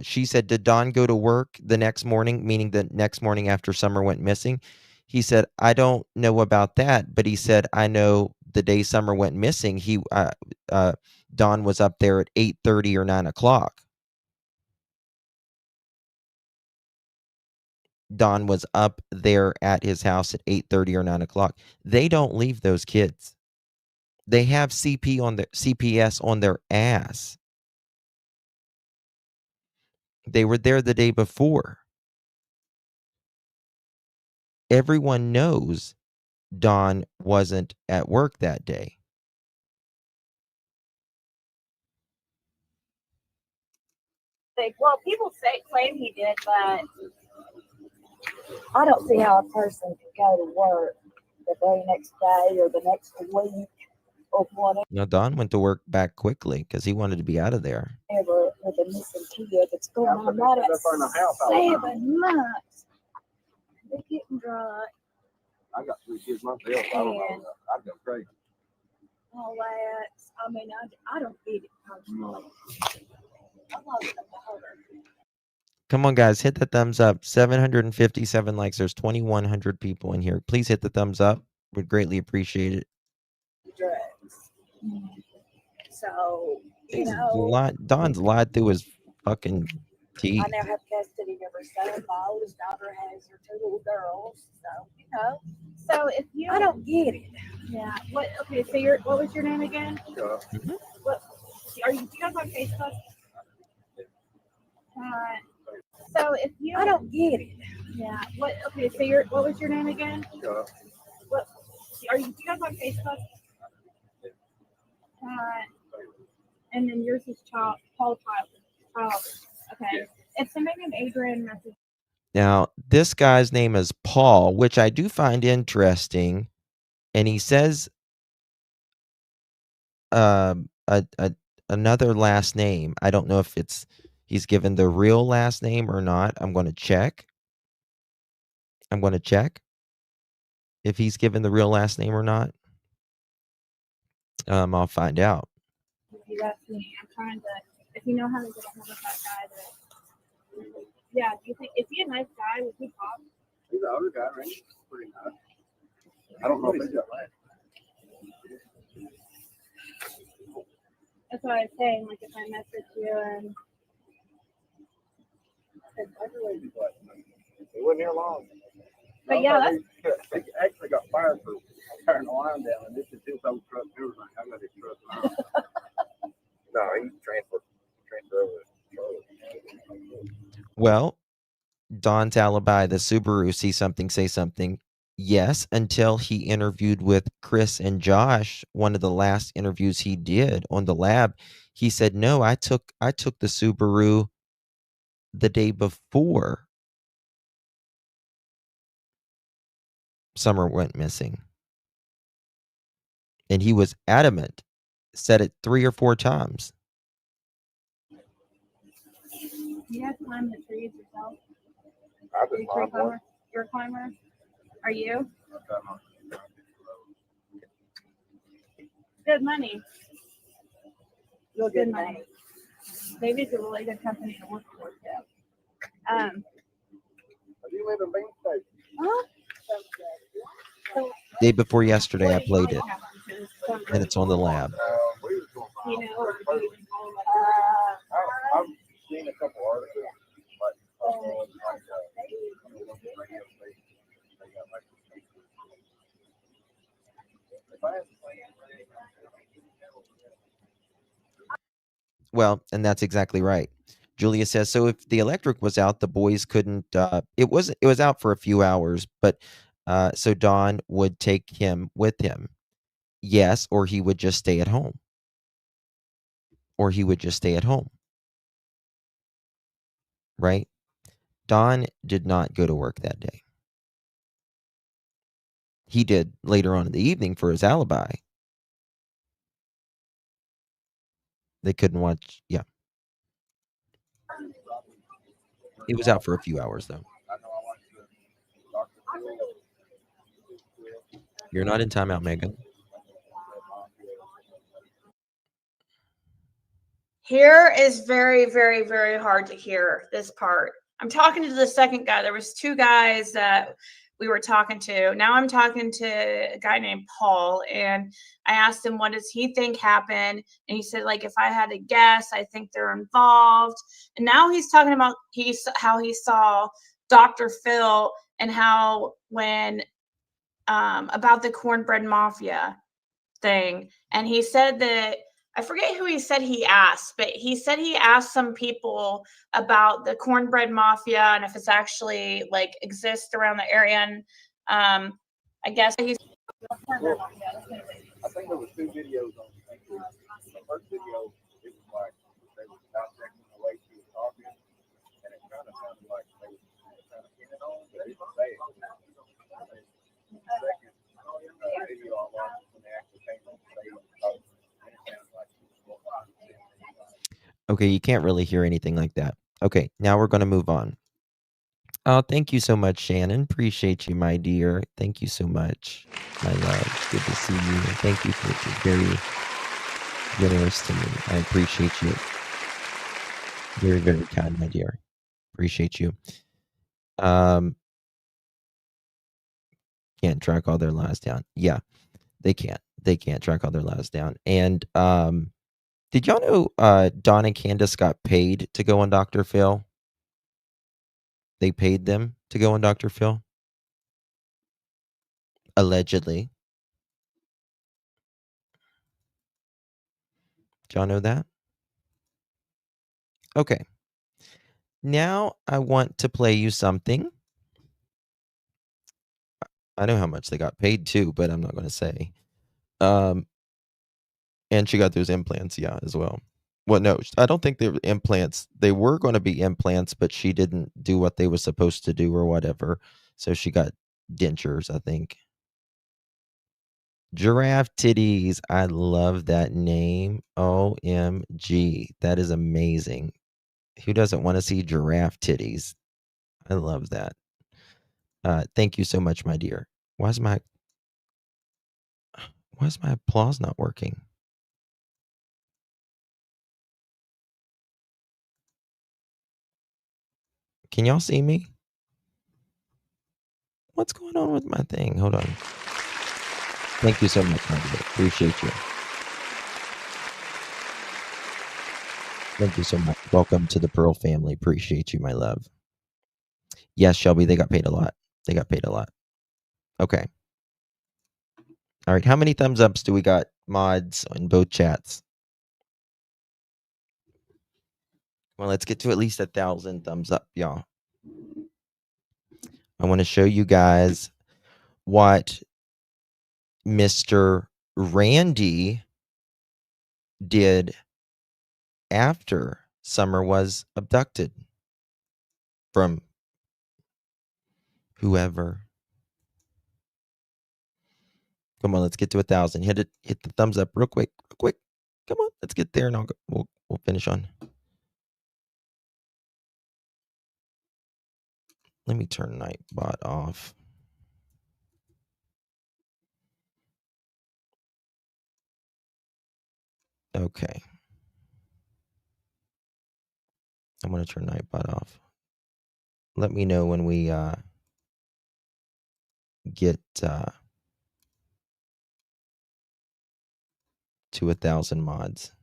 She said, did Dawn go to work the next morning, meaning the next morning after Summer went missing? He said, I don't know about that, but he said, I know the day Summer went missing, Dawn was up there at 8:30 or 9 o'clock. Dawn was up there at his house at 8:30 or 9 o'clock. They don't leave those kids. They have CPS on their ass. They were there the day before. Everyone knows Dawn wasn't at work that day. Well, people claim he did, but I don't see how a person could go to work the very next day or the next week or whatever No, Don went to work back quickly because he wanted to be out of there. with a missing kid that's going on right at 7 months. They're getting dry. I got 3 kids myself. I don't know. I'd go crazy. All that. I mean, I don't get it personally. I love the daughter. Come on, guys, hit the thumbs up. 757 likes. There's 2,100 people in here. Please hit the thumbs up. Would greatly appreciate it. Drugs. So, Don's lied through his fucking teeth. I now have custody of her son. My oldest daughter has her 2 little girls. So, so if you, I don't get it. yeah. What? Okay. So what was your name again? Mm-hmm. What? Do you guys on Facebook? So if you, I don't get it. yeah. What? Okay. So what was your name again? What? Do you guys on Facebook? And then yours is Paul Tyler. Okay. If somebody named Adrian message. Now, this guy's name is Paul, which I do find interesting. And he says another last name. I don't know if he's given the real last name or not. I'm going to check. if he's given the real last name or not. I'll find out. That's me. I'm trying to. If you know how to get a hold of that guy, yeah. Do you think is he a nice guy? Would he talk? He's the other guy, right? Pretty nice. I don't know if he's got last. That's what I was saying. Like if I message you and. He wasn't here long. But yeah, that's. He actually got fired for tearing the line down, and this is his old truck and everything. I got his truck now. No, he transferred over. Well, Don's alibi, the Subaru, see something, say something. Yes, until he interviewed with Chris and Josh, one of the last interviews he did on the lab. He said, no, I took the Subaru the day before Summer went missing. And he was adamant, said it 3 or 4 times. You guys climb the trees yourself? I've Are been you a tree climbing. climber? You're a climber? Are you? Good money. Good money. David's a really good company to work for too. You live in Beech Creek. Huh? Day before yesterday, I played it, and it's on the lab. You know, I've seen a couple articles. Well, and that's exactly right. Julia says, so if the electric was out, the boys couldn't, it was out for a few hours, but so Don would take him with him. Yes, or he would just stay at home. Right? Don did not go to work that day. He did later on in the evening for his alibi. They couldn't watch. Yeah. He was out for a few hours, though. You're not in timeout, Megan. Here is very, very, very hard to hear this part. I'm talking to the second guy. There was 2 guys that we were talking to. Now I'm talking to a guy named Paul, and I asked him, what does he think happened? And he said, like, if I had to guess, I think they're involved. And now he's talking about how he saw Dr. Phil and how when about the cornbread mafia thing. And he said that, I forget who he said he asked, but he said he asked some people about the cornbread mafia and if it's actually like exists around the area. And I guess he's. I think there was 2 videos on YouTube. The first video, it was like they were dissecting the way she was talking, and it kind of sounded like they were kind of pinning on, but it was bad. The second video I watched when they actually came on stage, and it sounded like she was Okay, you can't really hear anything like that. Okay, now we're going to move on. Oh, thank you so much, Shannon. Appreciate you, my dear. Thank you so much, my love. Good to see you. Thank you for being very generous to me. I appreciate you. Very, very kind, my dear. Appreciate you. Can't track all their lives down. Yeah, they can't. They can't track all their lives down. And did y'all know Don and Candace got paid to go on Dr. Phil? They paid them to go on Dr. Phil? Allegedly. Did y'all know that? Okay. Now I want to play you something. I know how much they got paid too, but I'm not going to say. And she got those implants, yeah, as well. Well, no, I don't think they were implants. They were going to be implants, but she didn't do what they were supposed to do or whatever. So she got dentures, I think. Giraffe Titties. I love that name. OMG. That is amazing. Who doesn't want to see giraffe titties? I love that. Thank you so much, my dear. Why is my Why is my applause not working? Can y'all see me? What's going on with my thing? Hold on. Thank you so much, Margaret. Appreciate you. Thank you so much. Welcome to the Pearl family. Appreciate you, my love. Yes, Shelby, they got paid a lot. They got paid a lot. Okay. All right. How many thumbs ups do we got, mods, in both chats? Well, let's get to at least 1,000 thumbs up, y'all. I want to show you guys what Mr. Randy did after Summer was abducted from whoever. Come on, let's get to 1,000. Hit it. Hit the thumbs up real quick. Real quick. Come on, let's get there, and we'll finish on. Let me turn Nightbot off. Okay. I'm going to turn Nightbot off. Let me know when we get to 1,000 mods.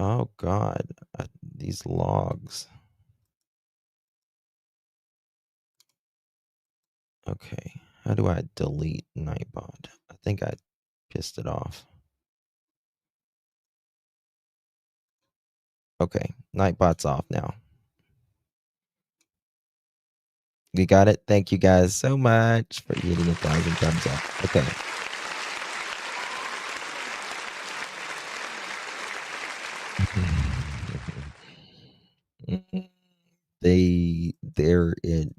Oh God, these logs. Okay, how do I delete Nightbot? I think I pissed it off. Okay, Nightbot's off now. We got it. Thank you guys so much for getting 1,000 thumbs up. Okay.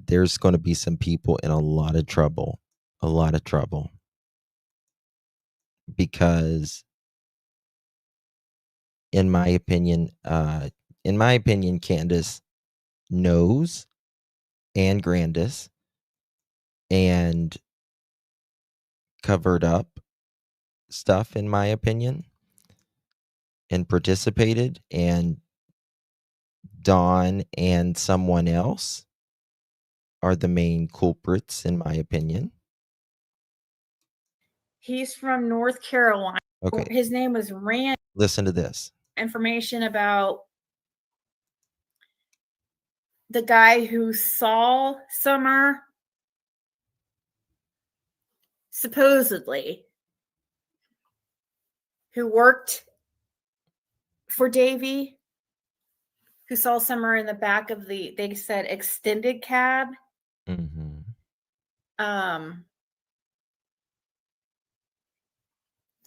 There's going to be some people in a lot of trouble, because in my opinion, Candace knows and Grandis and covered up stuff, in my opinion, and participated, and Dawn and someone else are the main culprits, in my opinion. He's from North Carolina. Okay. His name was Rand. Listen to this. Information about the guy who saw Summer, supposedly, who worked for Davy, who saw Summer in the back of the, they said, extended cab. Mm-hmm.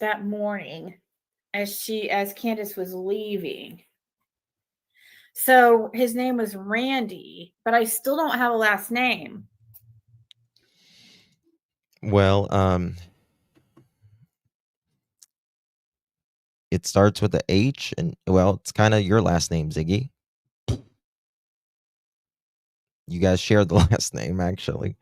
That morning as Candace was leaving. So his name was Randy, but I still don't have a last name. Well, it starts with a H, and well, it's kind of your last name, Ziggy. You guys share the last name, actually.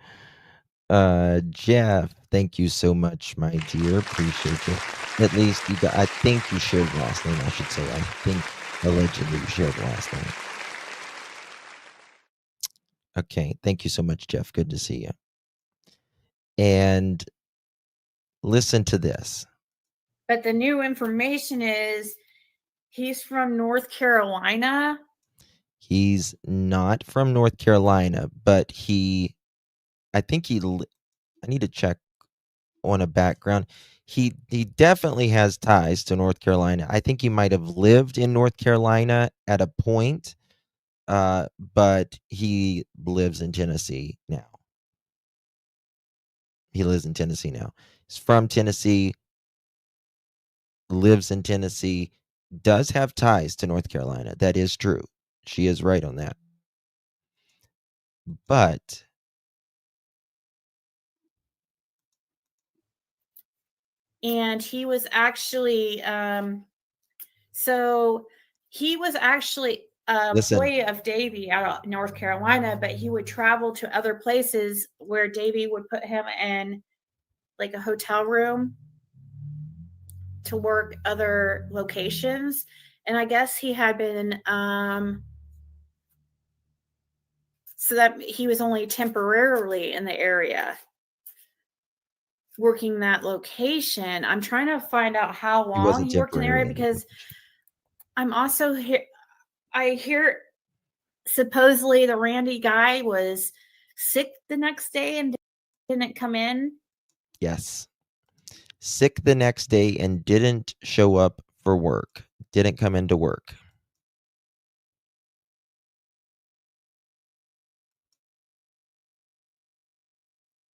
Jeff, thank you so much, my dear. Appreciate you. At least you got, I think you shared the last name, I should say. I think allegedly you shared the last name. Okay, thank you so much, Jeff. Good to see you. And listen to this. But the new information is he's from North Carolina. He's not from North Carolina, but I need to check on a background. He definitely has ties to North Carolina. I think he might have lived in North Carolina at a point, but he lives in Tennessee now. He's from Tennessee, lives in Tennessee, does have ties to North Carolina. That is true. She is right on that. But and he was actually Listen, employee of Davy out of North Carolina, but he would travel to other places where Davy would put him in like a hotel room to work other locations. And I guess he had been so that he was only temporarily in the area working that location. I'm trying to find out how he long wasn't he worked in the area temporary in the because location. I'm also here. I hear supposedly the Randy guy was sick the next day and didn't come in. Yes. Sick the next day and didn't show up for work. Didn't come into work.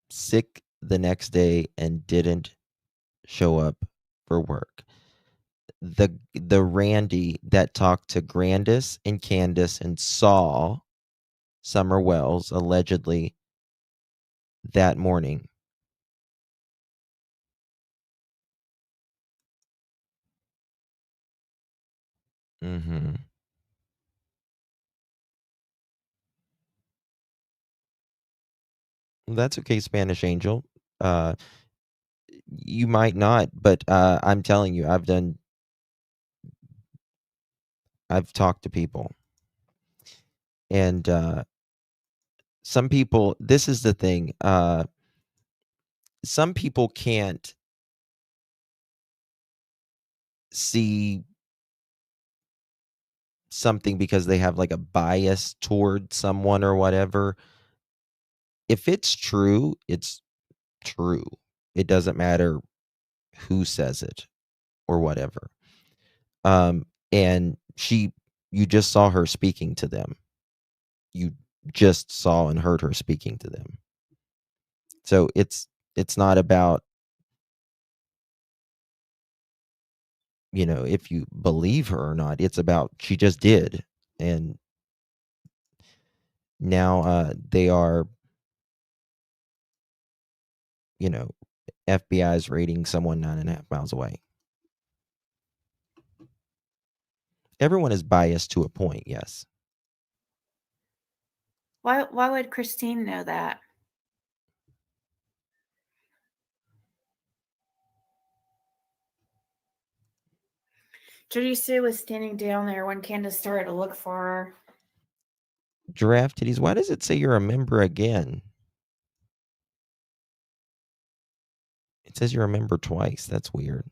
Sick the next day and didn't show up for work. The Randy that talked to Grandis and Candace and saw Summer Wells allegedly that morning. Mm-hmm. That's okay, Spanish Angel. Uh, you might not, but I'm telling you, I've talked to people, and some people. This is the thing. Some people can't see something because they have like a bias toward someone or whatever. If it's true, it's true. It doesn't matter who says it or whatever. And you just saw her speaking to them. You just saw and heard her speaking to them. So it's not about, if you believe her or not. It's about she just did. And now they are, FBI's raiding someone 9.5 miles away. Everyone is biased to a point, yes. Why would Christine know that? Judy Sue was standing down there when Candace started to look for her. Giraffe Titties, why does it say you're a member again? It says you're a member twice. That's weird.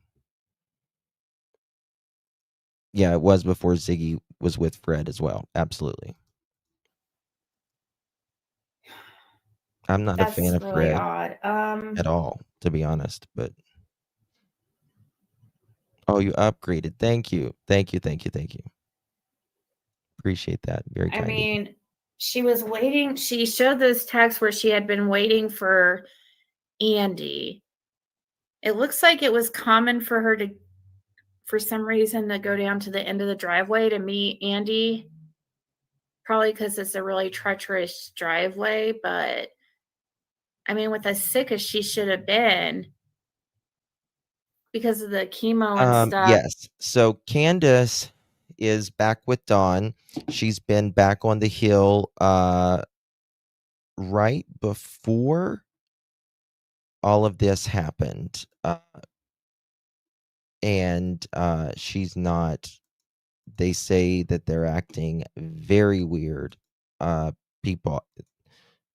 Yeah, it was before Ziggy was with Fred as well. Absolutely. I'm not a fan That's of really Fred odd. at all, to be honest, but oh, you upgraded. Thank you. Thank you. Thank you. Thank you. Appreciate that. Very I kind of you. mean, she was waiting. She showed those texts where she had been waiting for Andy. It looks like it was common for her to, for some reason, to go down to the end of the driveway to meet Andy. Probably because it's a really treacherous driveway, but I mean, with as sick as she should have been because of the chemo and stuff. Yes. So Candace is back with Dawn. She's been back on the hill right before all of this happened. And she's not. They say that they're acting very weird. People,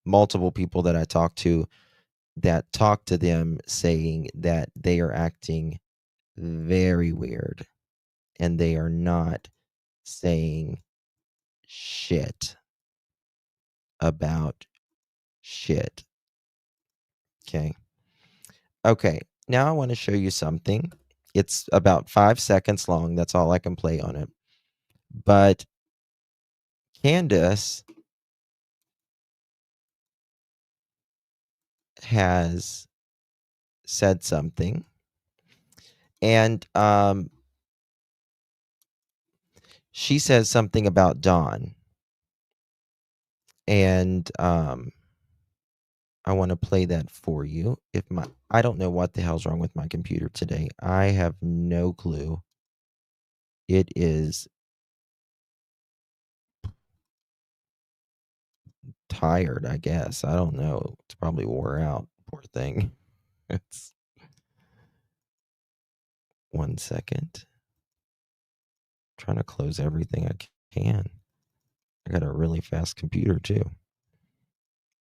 multiple people that I talked to that talk to them saying that they are acting very weird and they are not saying shit about shit. Okay. Okay. Now I want to show you something. It's about 5 seconds long. That's all I can play on it. But Candace has said something. And she says something about Dawn. And I want to play that for you. I don't know what the hell's wrong with my computer today. I have no clue. It is tired, I guess. I don't know. It's probably wore out. Poor thing. It's 1 second. Trying to close everything I can. I got a really fast computer too,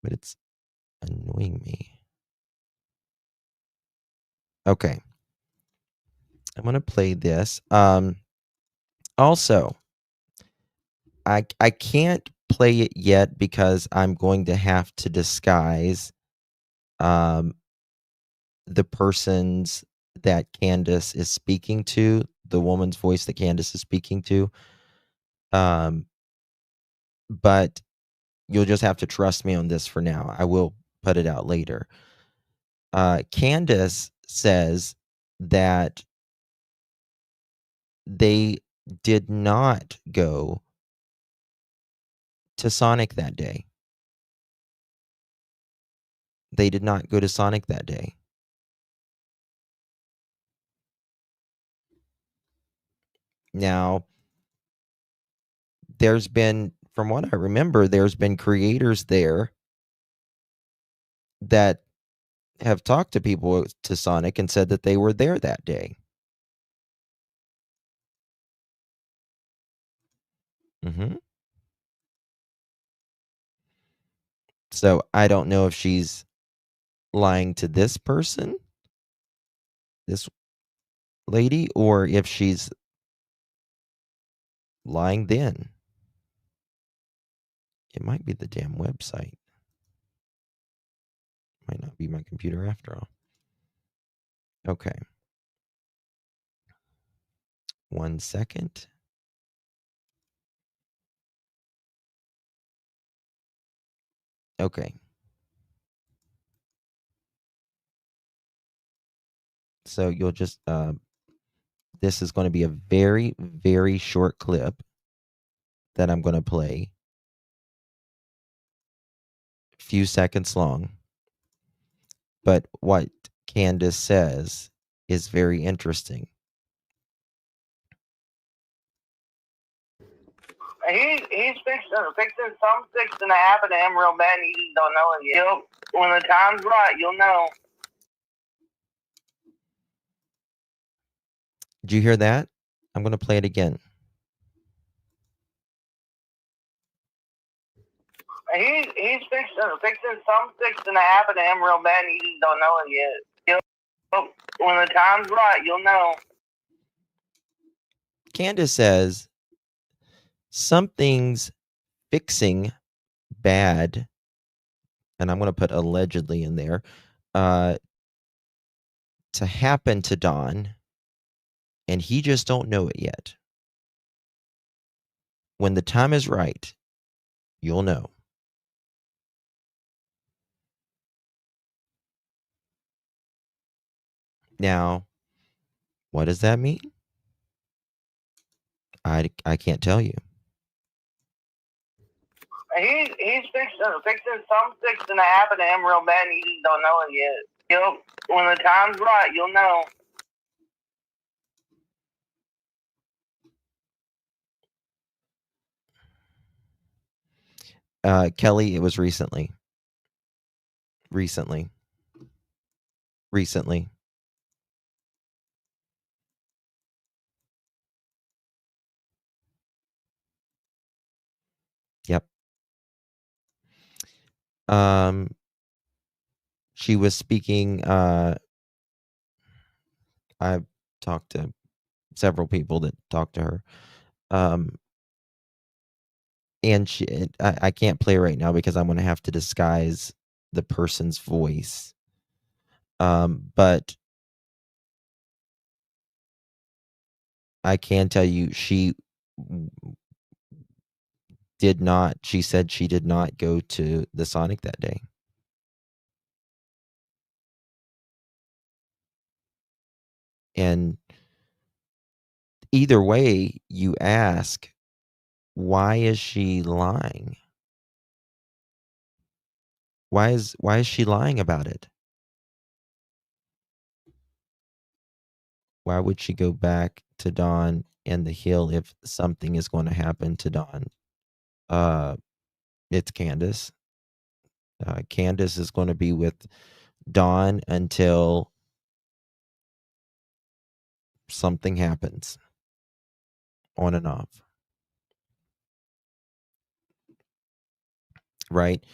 but it's annoying me. Okay. I'm going to play this. Also, I can't play it yet because I'm going to have to disguise the persons that Candace is speaking to, the woman's voice that Candace is speaking to. But you'll just have to trust me on this for now. I will put it out later. Candace says that they did not go to Sonic that day. They did not go to Sonic that day. Now, there's been, from what I remember, there's been creators there that have talked to people to Sonic and said that they were there that day. So I don't know if she's lying to this person, this lady, or if she's lying then. It might be the damn website. Might not be my computer after all. Okay. 1 second. Okay. So you'll just, this is going to be a very, very short clip that I'm going to play. A few seconds long. But what Candace says is very interesting. He's something's fixing to happen to him real bad, and he just don't know it yet. Yep. When the time's right, you'll know. Did you hear that? I'm going to play it again. He's something's fixing to happen to him real bad, and he just don't know it yet. Yep. When the time's right, you'll know. Candace says something's fixing bad, and I'm going to put allegedly in there, to happen to Don, and he just don't know it yet. When the time is right, you'll know. Now, what does that mean? I can't tell you. He's something's fixing to happen to him real bad, and he just don't know it yet. Yep. When the time's right, you'll know. Kelly, it was recently. Recently. Yep. She was speaking, I've talked to several people that talked to her. And I can't play right now because I'm going to have to disguise the person's voice. But I can tell you she said she did not go to the Sonic that day. And either way you ask, why is she lying? Why is she lying about it? Why would she go back to Don and the hill if something is going to happen to Don? It's Candace. Candace is going to be with Dawn until something happens, on and off. Right?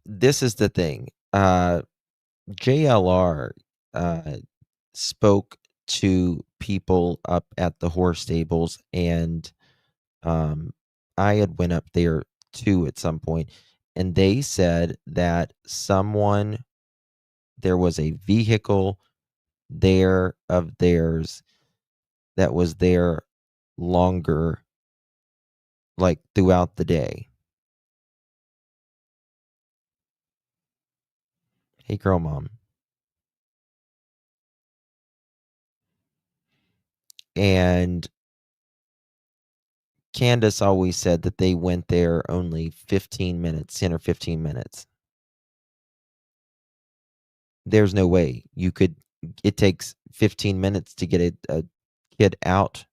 This is the thing. JLR spoke to people up at the horse stables, and I had went up there too at some point, and they said that there was a vehicle there of theirs that was there longer, like throughout the day. Hey, girl, mom. And Candace always said that they went there only 15 minutes, 10 or 15 minutes. There's no way it takes 15 minutes to get a kid out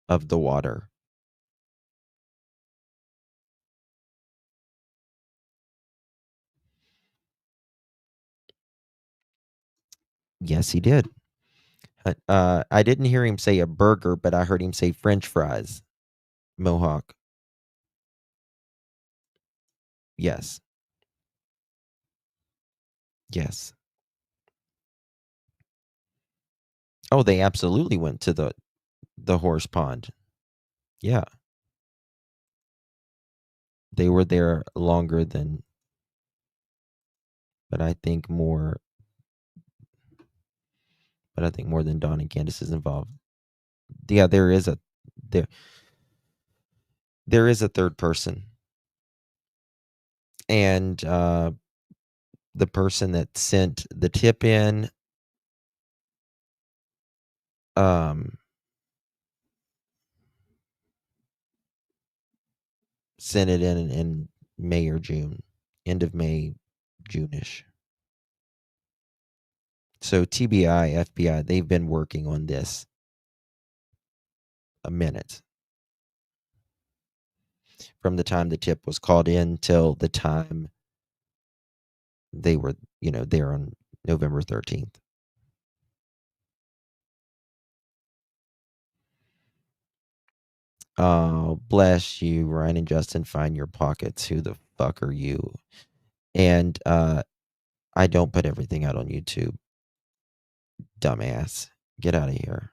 of the water. Yes, he did. I didn't hear him say a burger, but I heard him say French fries. Mohawk. Yes. Yes. Oh, they absolutely went to the horse pond. Yeah. They were there longer than, but I think more than Dawn and Candace is involved. Yeah, there is a third person. And the person that sent the tip in sent it in May or June, end of May, June-ish. So TBI, FBI, they've been working on this a minute. From the time the tip was called in till the time they were, there on November 13th. Oh, bless you, Ryan and Justin. Find your pockets. Who the fuck are you? And I don't put everything out on YouTube. Dumbass. Get out of here.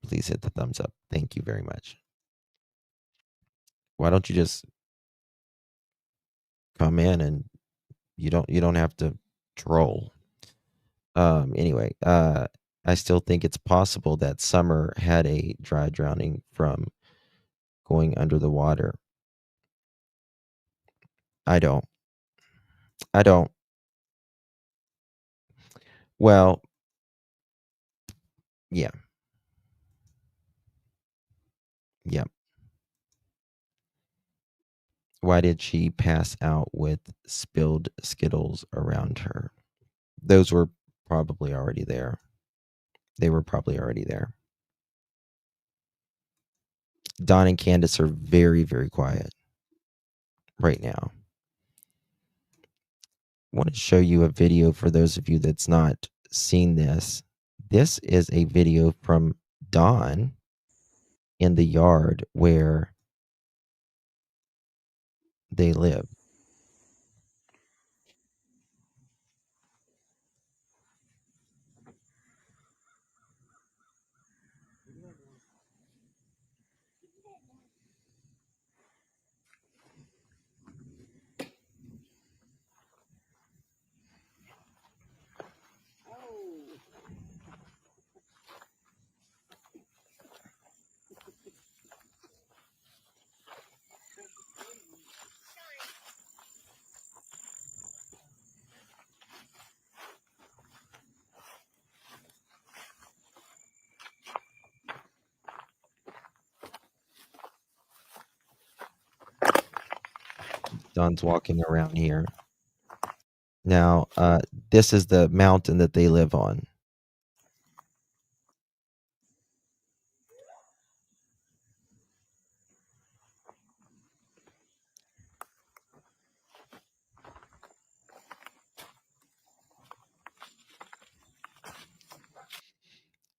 Please hit the thumbs up. Thank you very much. Why don't you just come in and you don't have to troll. Anyway, I still think it's possible that Summer had a dry drowning from going under the water. I don't. Well, yeah. Yeah. Why did she pass out with spilled Skittles around her? Those were probably already there. They were probably already there. Dawn and Candace are very, very quiet right now. I want to show you a video for those of you that's not seen this. This is a video from Dawn in the yard where they live. Dawn's walking around here. Now, this is the mountain that they live on.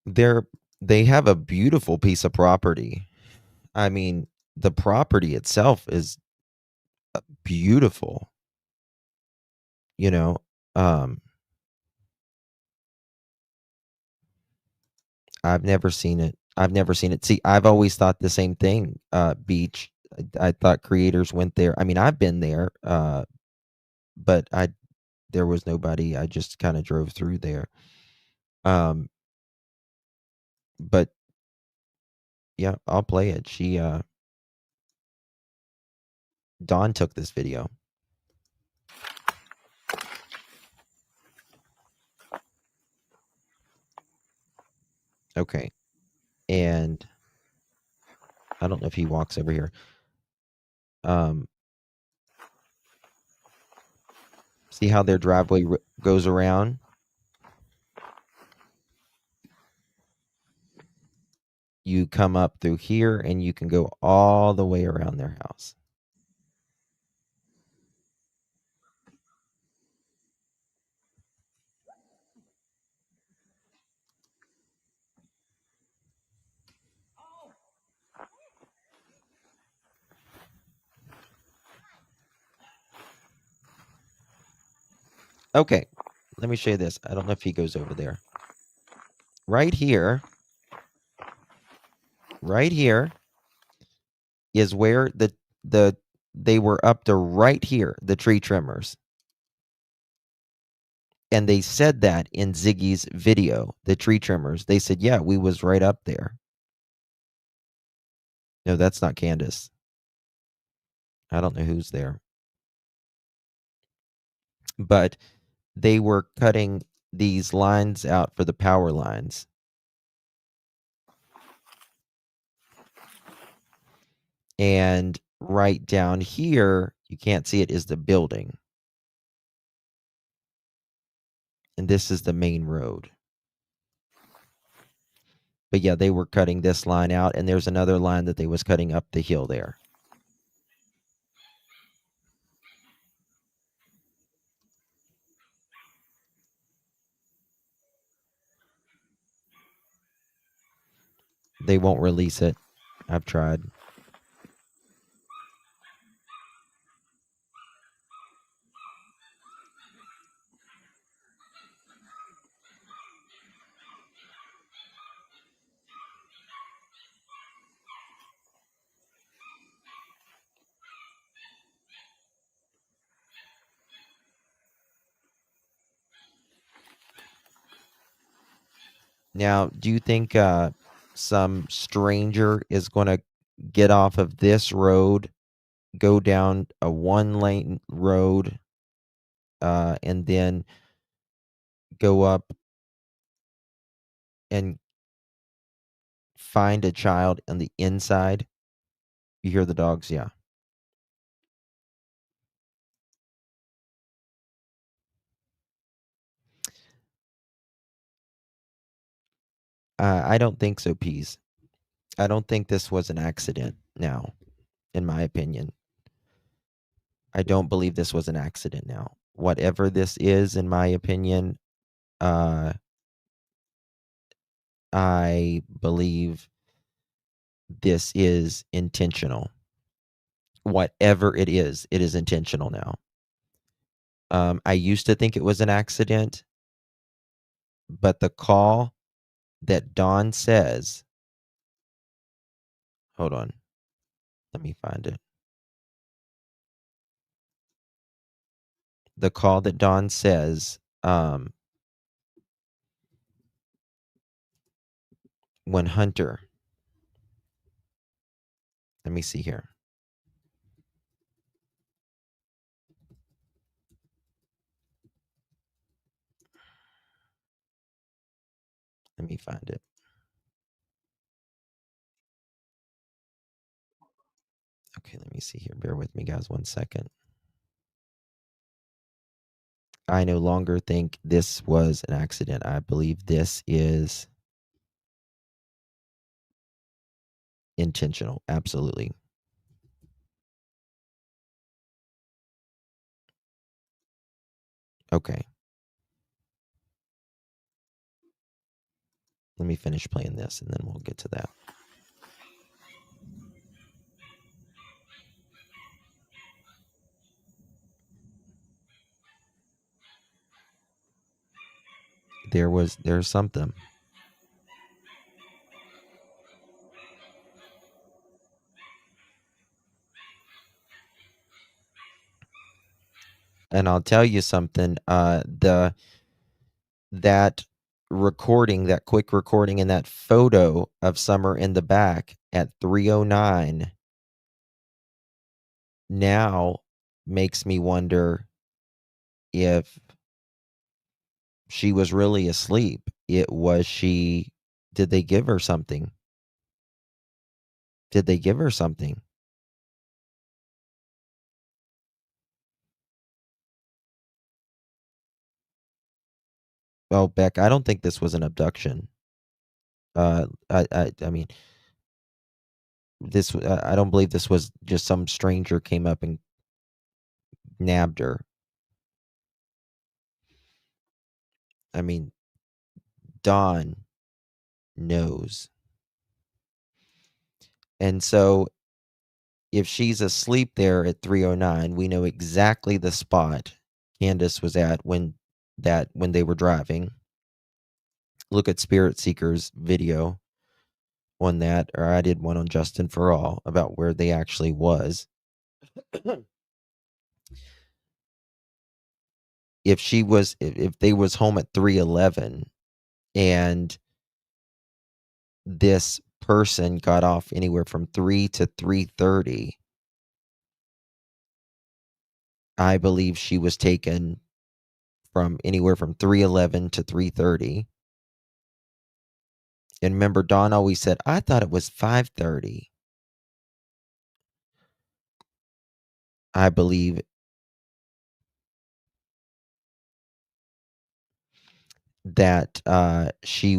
they have a beautiful piece of property. I mean, the property itself is beautiful. You know, I've never seen it. I've never seen it. See, I've always thought the same thing, Beach. I thought creators went there. I mean, I've been there, but there was nobody. I just kind of drove through there. But yeah, I'll play it. Dawn took this video. Okay. And I don't know if he walks over here. See how their driveway goes around? You come up through here and you can go all the way around their house. Okay, let me show you this. I don't know if he goes over there. Right here is where they were up to right here, the tree trimmers. And they said that in Ziggy's video, the tree trimmers. They said, yeah, we was right up there. No, that's not Candace. I don't know who's there. But they were cutting these lines out for the power lines. And right down here, you can't see it, is the building. And this is the main road. But yeah, they were cutting this line out, and there's another line that they was cutting up the hill there. They won't release it. I've tried. Now, do you think some stranger is going to get off of this road, go down a one-lane road, and then go up and find a child on the inside? You hear the dogs? Yeah. I don't think so, Peas. I don't think this was an accident now, in my opinion. I don't believe this was an accident now. Whatever this is, in my opinion, I believe this is intentional. Whatever it is intentional now. I used to think it was an accident, but the call that Dawn says, hold on, let me find it. The call that Dawn says, when Hunter, let me see here. Let me find it. Okay, let me see here. Bear with me, guys, 1 second. I no longer think this was an accident. I believe this is intentional. Absolutely. Okay. Let me finish playing this, and then we'll get to that. There's something. And I'll tell you something, that recording, that quick recording and that photo of Summer in the back at 3:09 now makes me wonder if she was really asleep. Did they give her something? Did they give her something? Well, Beck, I don't think this was an abduction. I mean, I don't believe this was just some stranger came up and nabbed her. I mean, Dawn knows. And so if she's asleep there at 3:09, we know exactly the spot Candace was at when they were driving. Look at Spirit Seeker's video on that, or I did one on Justin for All about where they actually was. If they was home at 3:11 and this person got off anywhere from 3 to 3:30, I believe she was taken from anywhere from 3:11 to 3:30. And remember, Dawn always said, I thought it was 5:30. I believe that she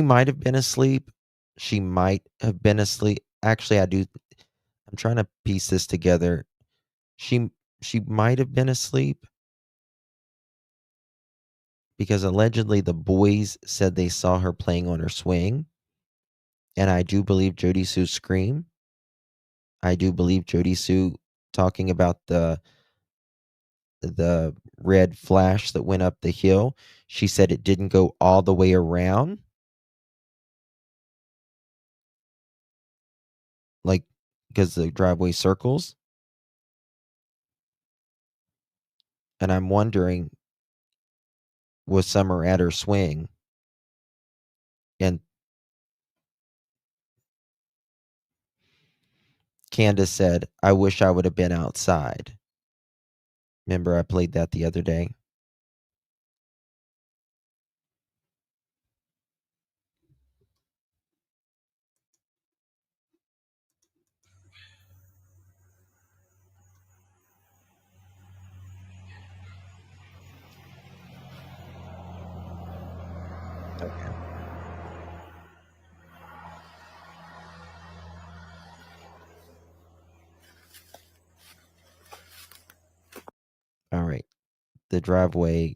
might have been asleep. She might have been asleep. Actually, I'm trying to piece this together. She might have been asleep because allegedly the boys said they saw her playing on her swing. And I do believe Jody Sue scream. I do believe Jody Sue talking about the red flash that went up the hill. She said it didn't go all the way around. Like, because the driveway circles. And I'm wondering, was Summer at her swing? And Candace said, I wish I would have been outside. Remember, I played that the other day. Okay. All right. The driveway,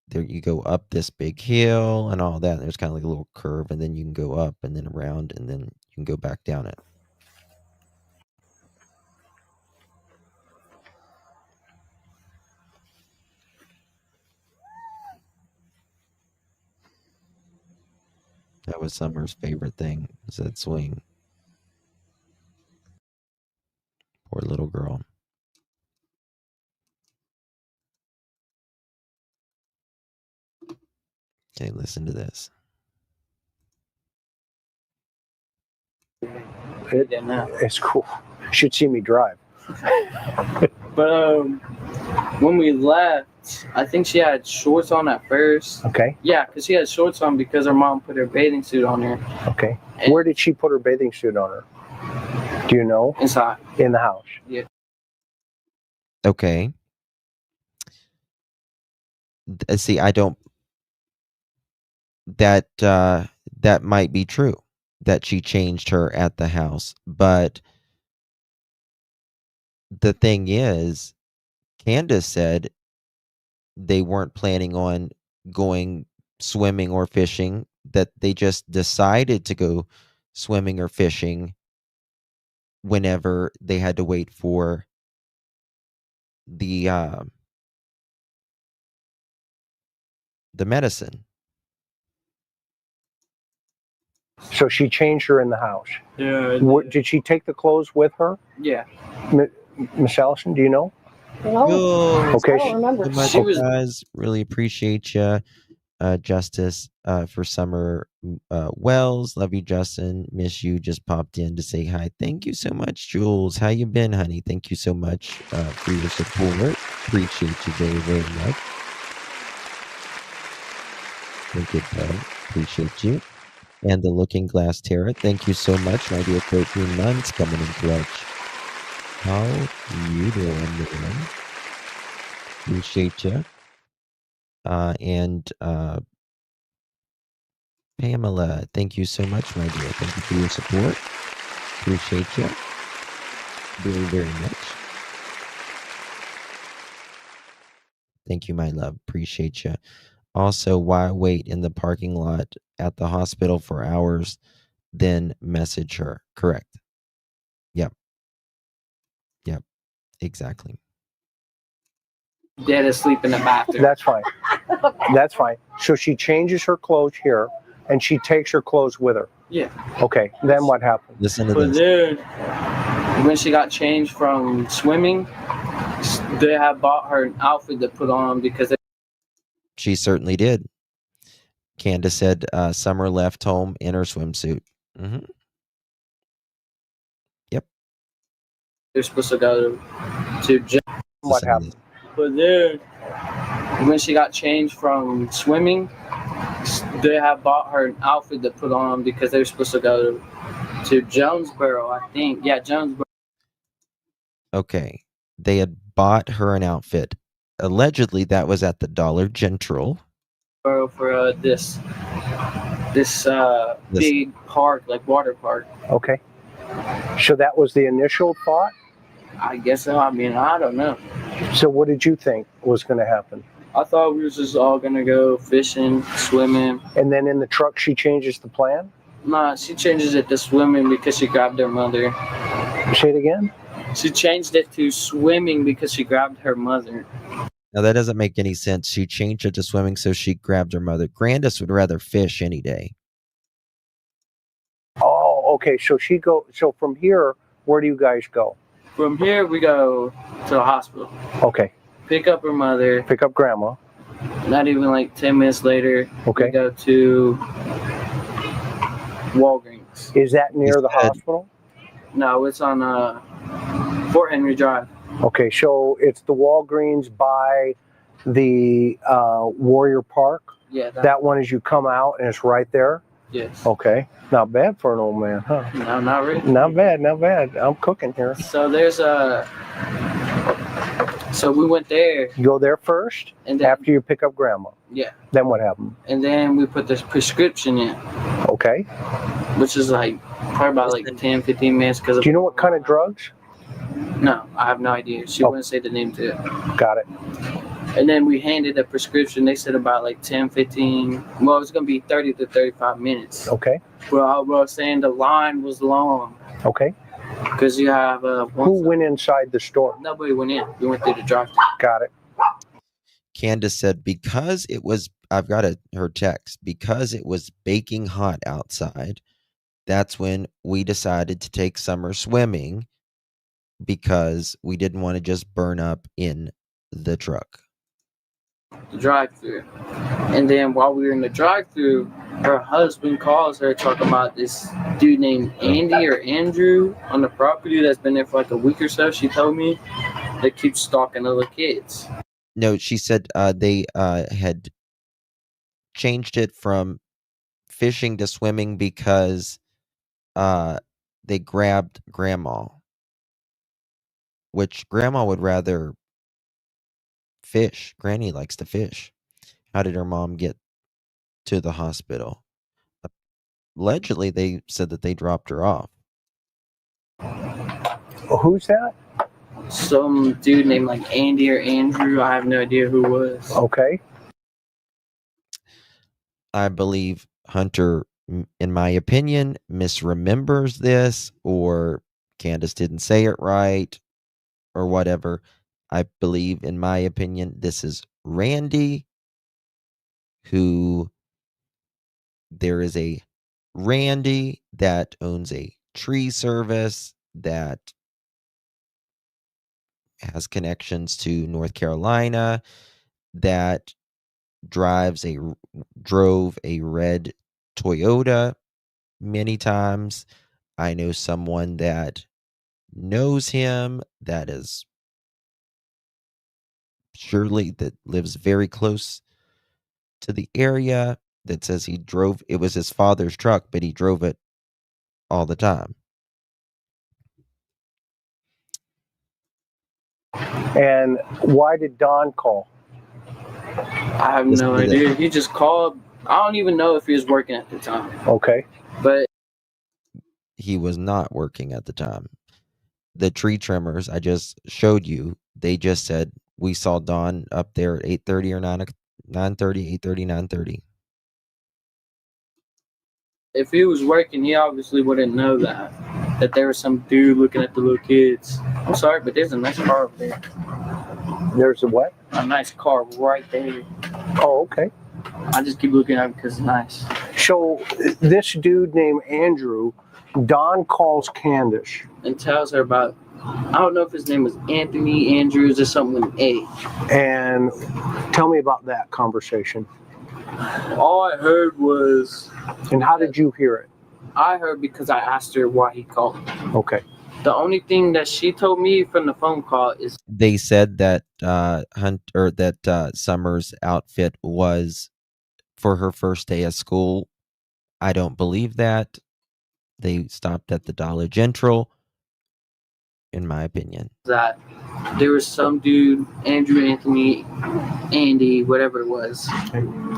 there you go up this big hill and all that. And there's kind of like a little curve, and then you can go up and then around, and then you can go back down it. That was Summer's favorite thing, was that swing. Poor little girl. Okay, listen to this. It's cool. Should see me drive. But when we left, I think she had shorts on at first. Okay. Yeah, because she had shorts on because her mom put her bathing suit on her. Okay. Where did she put her bathing suit on her? Do you know? Inside. In the house. Yeah. Okay. See, I don't. That might be true, that she changed her at the house, but the thing is, Candace said they weren't planning on going swimming or fishing, that they just decided to go swimming or fishing whenever they had to wait for the medicine. So she changed her in the house. Yeah. Did she take the clothes with her? Yeah. Miss Allison, do you know? No. Okay. I don't remember. So much, She was- guys. Really appreciate you, Justice, for Summer Wells. Love you, Justin. Miss you. Just popped in to say hi. Thank you so much, Jules. How you been, honey? Thank you so much for your support. Appreciate you very, very much. Thank you, bud. Appreciate you. And the Looking Glass Terror. Thank you so much, my dear 13 months coming in clutch. How you doing, man? Appreciate you. And Pamela, thank you so much, my dear. Thank you for your support. Appreciate you very, very much. Thank you, my love. Appreciate you. Also, why wait in the parking lot at the hospital for hours, then message her? Correct. Yep. Yep. Exactly. Dead asleep in the bathroom. That's fine. That's fine. So she changes her clothes here, and she takes her clothes with her. Yeah. Okay. Then what happened? Listen to But this. then, when she got changed from swimming, they had bought her an outfit to put on because She certainly did. Candace said Summer left home in her swimsuit. Mm-hmm. Yep. they're supposed to go to gym. What Listen to happened? this. But then, when she got changed from swimming, they had bought her an outfit to put on because they were supposed to go to Jonesboro, I think. Yeah, Jonesboro. Okay. They had bought her an outfit. Allegedly, that was at the Dollar General. For this big park, like water park. Okay. So that was the initial thought? I guess so. I mean, I don't know. So what did you think was going to happen? I thought we was just all gonna go fishing, swimming. And then in the truck, she changes the plan? Nah, she changes it to swimming because she grabbed her mother. Say it again? She changed it to swimming because she grabbed her mother. Now, that doesn't make any sense. She changed it to swimming, so she grabbed her mother. Grandis would rather fish any day. Oh, okay. So from here, where do you guys go? From here, we go to the hospital. Okay. Pick up her mother. Pick up grandma. Not even like 10 minutes later, Okay. we go to Walgreens. Is that near the hospital? No, it's on Fort Henry Drive. Okay, so it's the Walgreens by the Warrior Park. Yeah. That one as you come out and it's right there. Yes. Okay, not bad for an old man, huh? No, not really. Not bad, not bad. I'm cooking here. So there's so we went there. You go there first, and then, after you pick up grandma. Yeah. Then what happened? And then we put this prescription in. Okay. Which is like probably about like 10, 15 minutes. Do you know what kind of drugs? No, I have no idea. She wouldn't say the name to it. Got it. And then we handed a prescription. They said about like 10, 15. Well, it's going to be 30 to 35 minutes. Okay. Well, I was saying the line was long. Okay. Because you have who went inside the store? Nobody went in. We went through the drive-thru. Got it. Candace said, because it was, I've got her text, because it was baking hot outside, that's when we decided to take Summer swimming because we didn't want to just burn up in the truck. The drive-thru. And then while we were in the drive-thru, her husband calls her talking about this dude named Andy or Andrew on the property that's been there for like a week or so, she told me, that keeps stalking other kids. No, she said they had changed it from fishing to swimming because they grabbed grandma, which grandma would rather fish. Granny likes to fish. How did her mom get to the hospital? Allegedly, they said that they dropped her off. Who's that? some dude named like Andy or Andrew. I have no idea who it was. Okay. I believe Hunter, in my opinion, misremembers this, or Candace didn't say it right, or whatever. I believe, in my opinion, this is Randy, who there is a Randy that owns a tree service that has connections to North Carolina, that drove a red Toyota many times. I know someone that knows him that is surely that lives very close to the area, that says it was his father's truck, but he drove it all the time. And why did Don call? I have no idea. He just called. I don't even know if he was working at the time. Okay. But he was not working at the time. The tree trimmers I just showed you, they just said, we saw Don up there at 8:30 or 9:30, 8:30, 9:30. If he was working, he obviously wouldn't know that there was some dude looking at the little kids. I'm sorry, but there's a nice car up there. There's a what? A nice car right there. Oh, okay. I just keep looking at it because it's nice. So this dude named Andrew, Don calls Candace and tells her about, I don't know if his name was Anthony Andrews or something with an A. And tell me about that conversation. All I heard was... And how did you hear it? I heard because I asked her why he called. Okay. The only thing that she told me from the phone call is... They said that Summer's outfit was for her first day of school. I don't believe that. They stopped at the Dollar General, in my opinion. That there was some dude, Andrew, Anthony, Andy, whatever it was.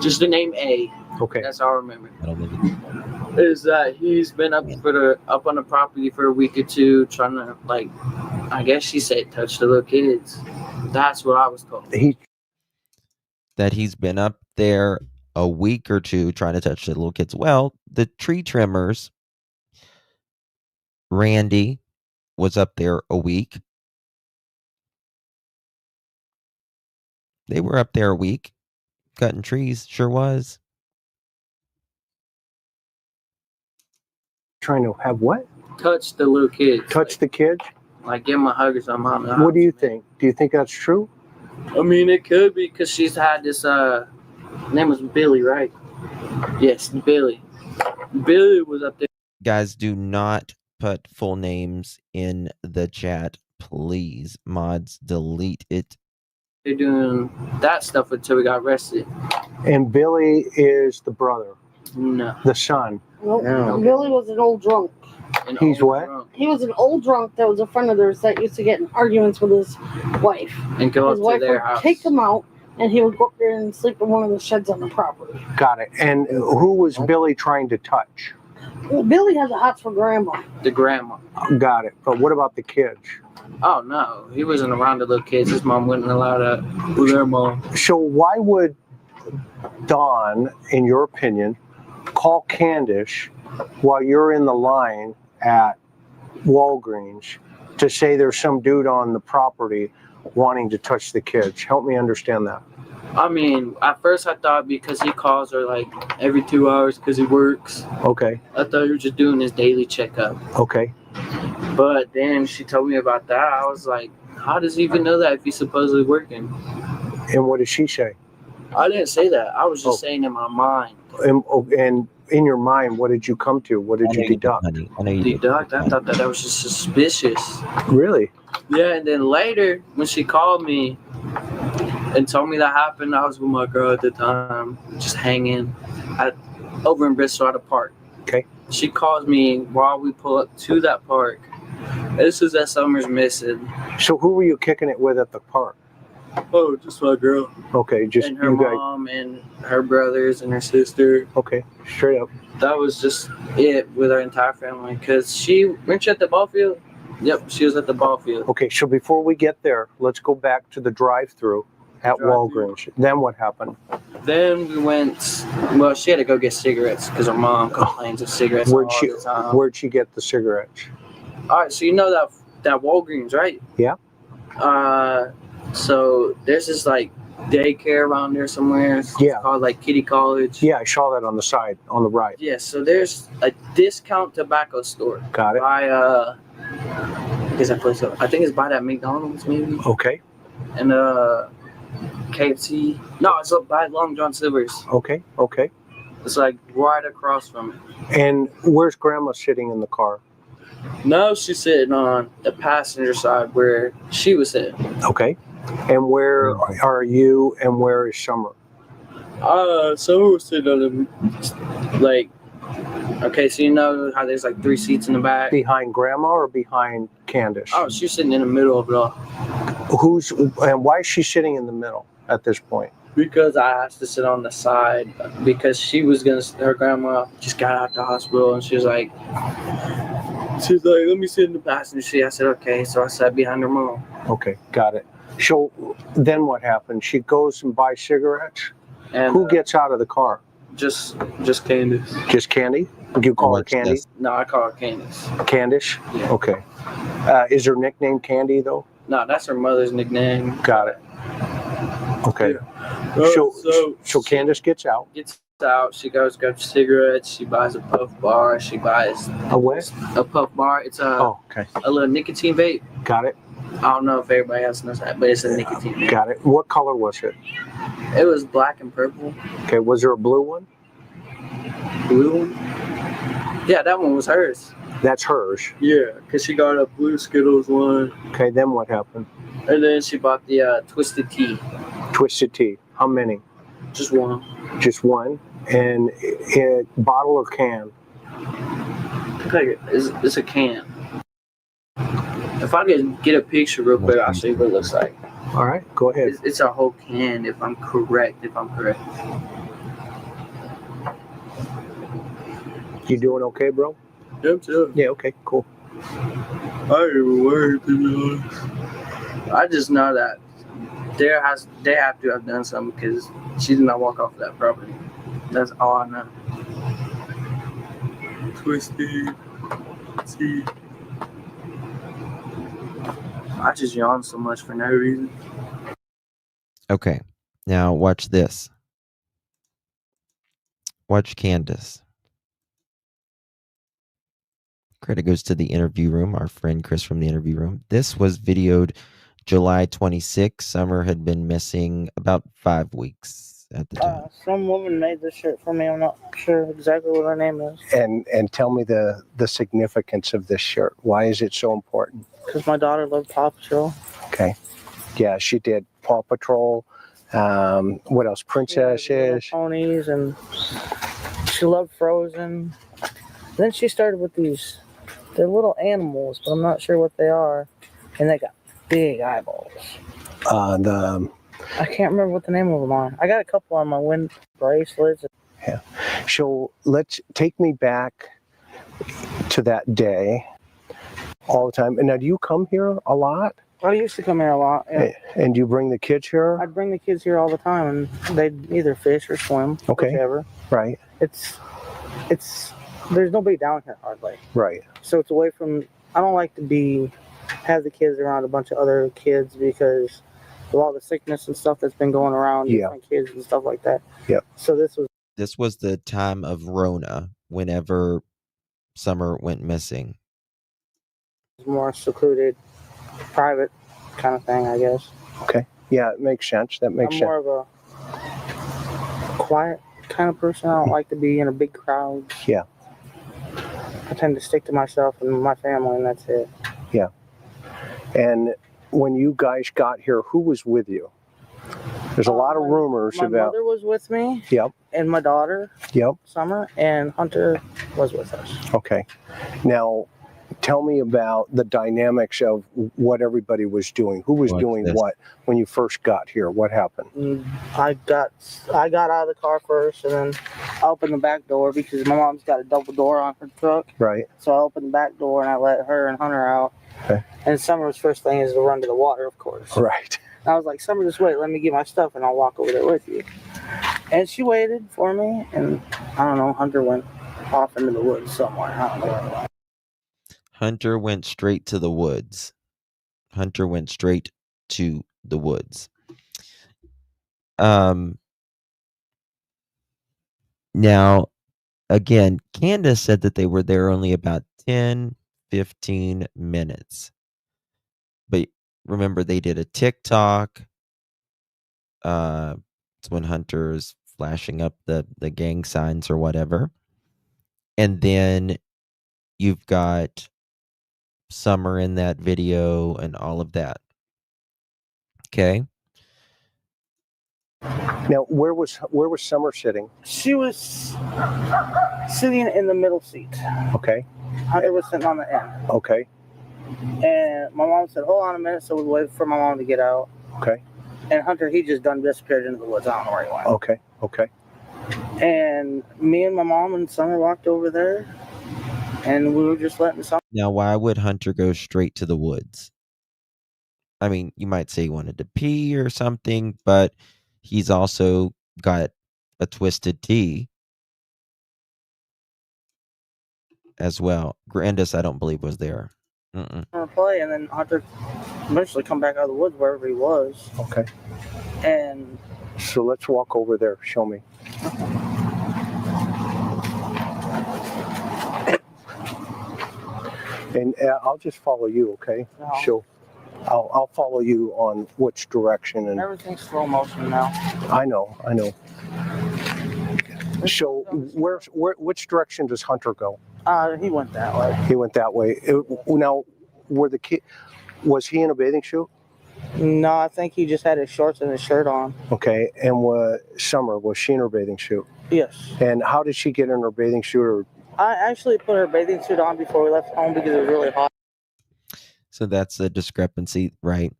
Just the name A. Okay. That's all I remember. I don't know. Is that he's been up on the property for a week or two, trying to, like, I guess she said, touch the little kids. That's what I was told. That he's been up there a week or two trying to touch the little kids. Well, the tree trimmers, Randy was up there a week. They were up there a week cutting trees. Sure was. Trying to have what? Touch the little kids. Touch the kids? Like give them a hug or something. What do you think? Do you think that's true? I mean, it could be because she's had this, name was Billy, right? Yes, Billy. Billy was up there. Guys, do not put full names in the chat, please. Mods, delete it. They're doing that stuff until we got arrested. And Billy is the brother? No. The son? Nope. No. Billy was an old drunk. He's what? Drunk. He was an old drunk that was a friend of theirs that used to get in arguments with his wife. And go his up wife to their would house. take him out, and he would go up there and sleep in one of the sheds on the property. Got it. And who was Billy trying to touch? Well, Billy has a hots for grandma. The grandma. Got it. But what about the kids? Oh, no. He wasn't around the little kids. His mom wouldn't allow that with their mom. So why would Dawn, in your opinion, call Candace while you're in the line at Walgreens to say there's some dude on the property wanting to touch the kids? Help me understand that. I mean, at first I thought because he calls her like every 2 hours because he works. Okay. I thought he was just doing his daily checkup. Okay. But then she told me about that. I was like, how does he even know that if he's supposedly working? And what did she say? I didn't say that. I was just saying in my mind. And in your mind, what did you come to? What did you deduct? I know you deduct? I thought that was just suspicious. Really? Yeah, and then later, when she called me and told me that happened, I was with my girl at the time, just hanging over in Bristol at a park. Okay. She calls me while we pull up to that park. This is that Summer's missing. So who were you kicking it with at the park? Oh, just my girl. Okay, just and her you guys. mom and her brothers and her sister. Okay, straight up. That was just it with our entire family. Cause weren't you at the ball field? Yep, she was at the ball field. Okay, so before we get there, let's go back to the drive-through at Walgreens. Then what happened? Then we went. Well, she had to go get cigarettes because her mom complains of cigarettes all the time. Where'd she get the cigarettes? All right, so you know that Walgreens, right? Yeah. So there's this like daycare around there somewhere. It's called like Kitty College. Yeah, I saw that on the side, on the right. Yeah, so there's a discount tobacco store. Got it. By I think it's by that McDonald's maybe. Okay. And KFC. No, it's up by Long John Silver's. Okay. It's like right across from it. And where's Grandma sitting in the car? No, she's sitting on the passenger side where she was sitting. Okay. And where are you and where is Summer? Summer was sitting on the, okay, so you know how there's like 3 seats in the back? Behind Grandma or behind Candace? Oh, she's sitting in the middle of it all. And why is she sitting in the middle at this point? Because I asked to sit on the side because her grandma just got out the hospital and she was like, let me sit in the passenger seat. I said, okay. So I sat behind her mom. Okay, got it. So then what happened? She goes and buys cigarettes? And who gets out of the car? Just Candace. Just Candy? You call her Candy? No, I call her Candace. Candace? Yeah. Okay. Is her nickname Candy though? No, that's her mother's nickname. Got it. Okay. Yeah. So Candace gets out. She goes grabs cigarettes. She buys a puff bar. She buys a what? A puff bar. It's a little nicotine vape. Got it. I don't know if everybody else knows that, but it's a nicotine vape. Got it. What color was it? It was black and purple. Okay. Was there a blue one? Blue one? Yeah, that one was hers. That's hers. Yeah, because she got a blue Skittles one. Okay. Then what happened? And then she bought the Twisted Tea. Twisted Tea. How many? Just one. Just one. And bottle or can? It's a can. If I could get a picture real quick, I'll show you what it looks like. All right, go ahead. It's a whole can, if I'm correct. You doing okay, bro? Yep, sure. Yeah, okay, cool. I ain't even worried, to be honest. I just know that they have to have done something because she did not walk off of that property. That's all I know. Twisted Tea. I just yawn so much for no reason. Okay, now watch this. Watch Candace. Credit goes to the interview room, our friend Chris from the interview room. This was videoed July 26th. Summer had been missing about 5 weeks at the time. Some woman made this shirt for me. I'm not sure exactly what her name is. And tell me the significance of this shirt. Why is it so important? Because my daughter loved Paw Patrol. Okay. Yeah, she did Paw Patrol. What else? Princesses. Ponies, and she loved Frozen. Then she started with they're little animals, but I'm not sure what they are. And they got big eyeballs. I can't remember what the name of them are. I got a couple on my wind bracelets. Yeah. So take me back to that day all the time. And now, do you come here a lot? I used to come here a lot. Yeah. And you bring the kids here? I'd bring the kids here all the time, and they'd either fish or swim. Okay. Whichever. Right. There's nobody down here hardly. Right. So it's away from. I don't like to have the kids around a bunch of other kids because of all the sickness and stuff that's been going around. Different kids and stuff like that. Yep. So this was the time of Rona whenever Summer went missing. More secluded, private kind of thing, I guess. Okay. Yeah, it makes sense. That makes sense. I'm more of a quiet kind of person. I don't like to be in a big crowd. Yeah. I tend to stick to myself and my family, and that's it. Yeah. And when you guys got here, who was with you? There's a lot of rumors my about. My mother was with me. Yep. And my daughter. Yep. Summer, and Hunter was with us. Okay. Now, tell me about the dynamics of what everybody was doing. Who was doing what when you first got here? What happened? I got out of the car first, and then I opened the back door because my mom's got a double door on her truck. Right. So I opened the back door and I let her and Hunter out. Okay. And Summer's first thing is to run to the water, of course. Right. I was like, Summer, just wait. Let me get my stuff, and I'll walk over there with you. And she waited for me, and I don't know, Hunter went off into the woods somewhere. I don't know where it went. Hunter went straight to the woods. Hunter went straight to the woods. Now, again, Candace said that they were there only about 10, 15 minutes. But remember, they did a TikTok. It's when Hunter's flashing up the gang signs or whatever. And then you've got Summer in that video and all of that. Okay. Now, where was Summer sitting? She was sitting in the middle seat. Okay. Hunter was sitting on the end. Okay. And my mom said, hold on a minute. So we waited for my mom to get out. Okay. And Hunter, he just done disappeared into the woods. I don't know where he went. Okay. Okay. And me and my mom and Summer walked over there. And we were just letting Summer. Now, why would Hunter go straight to the woods? I mean, you might say he wanted to pee or something, but he's also got a Twisted Tea as well. Grandis, I don't believe, was there. Play, and then Hunter eventually come back out of the woods wherever he was. Okay. And so let's walk over there. Show me. And I'll just follow you, okay? No. So I'll follow you on which direction. And everything's slow motion now. I know. So which direction does Hunter go? He went that way. He went that way. Now, was he in a bathing suit? No, I think he just had his shorts and his shirt on. Okay. And Summer, was she in her bathing suit? Yes. And how did she get in her bathing suit? Or I actually put her bathing suit on before we left home because it was really hot. So that's the discrepancy, right?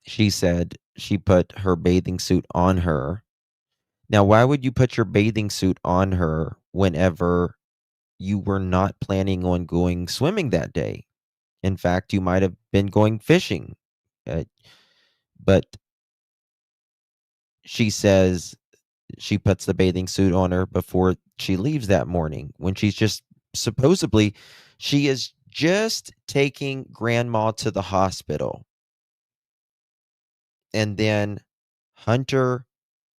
She said she put her bathing suit on her. Now, why would you put your bathing suit on her whenever you were not planning on going swimming that day? In fact, you might have been going fishing. But she says she puts the bathing suit on her before she leaves that morning, when she's just supposedly, she is just taking grandma to the hospital. And then Hunter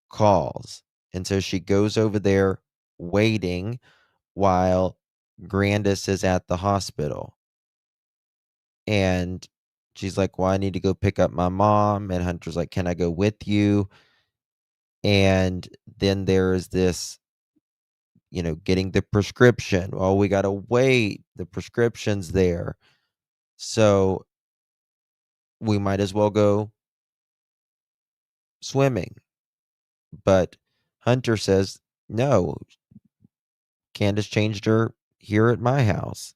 calls. And so she goes over there waiting while Grandis is at the hospital. And she's like, well, I need to go pick up my mom. And Hunter's like, can I go with you? And then there is this, getting the prescription. Oh, we got to wait. The prescription's there. So we might as well go swimming. But Hunter says, no, Candace changed her here at my house.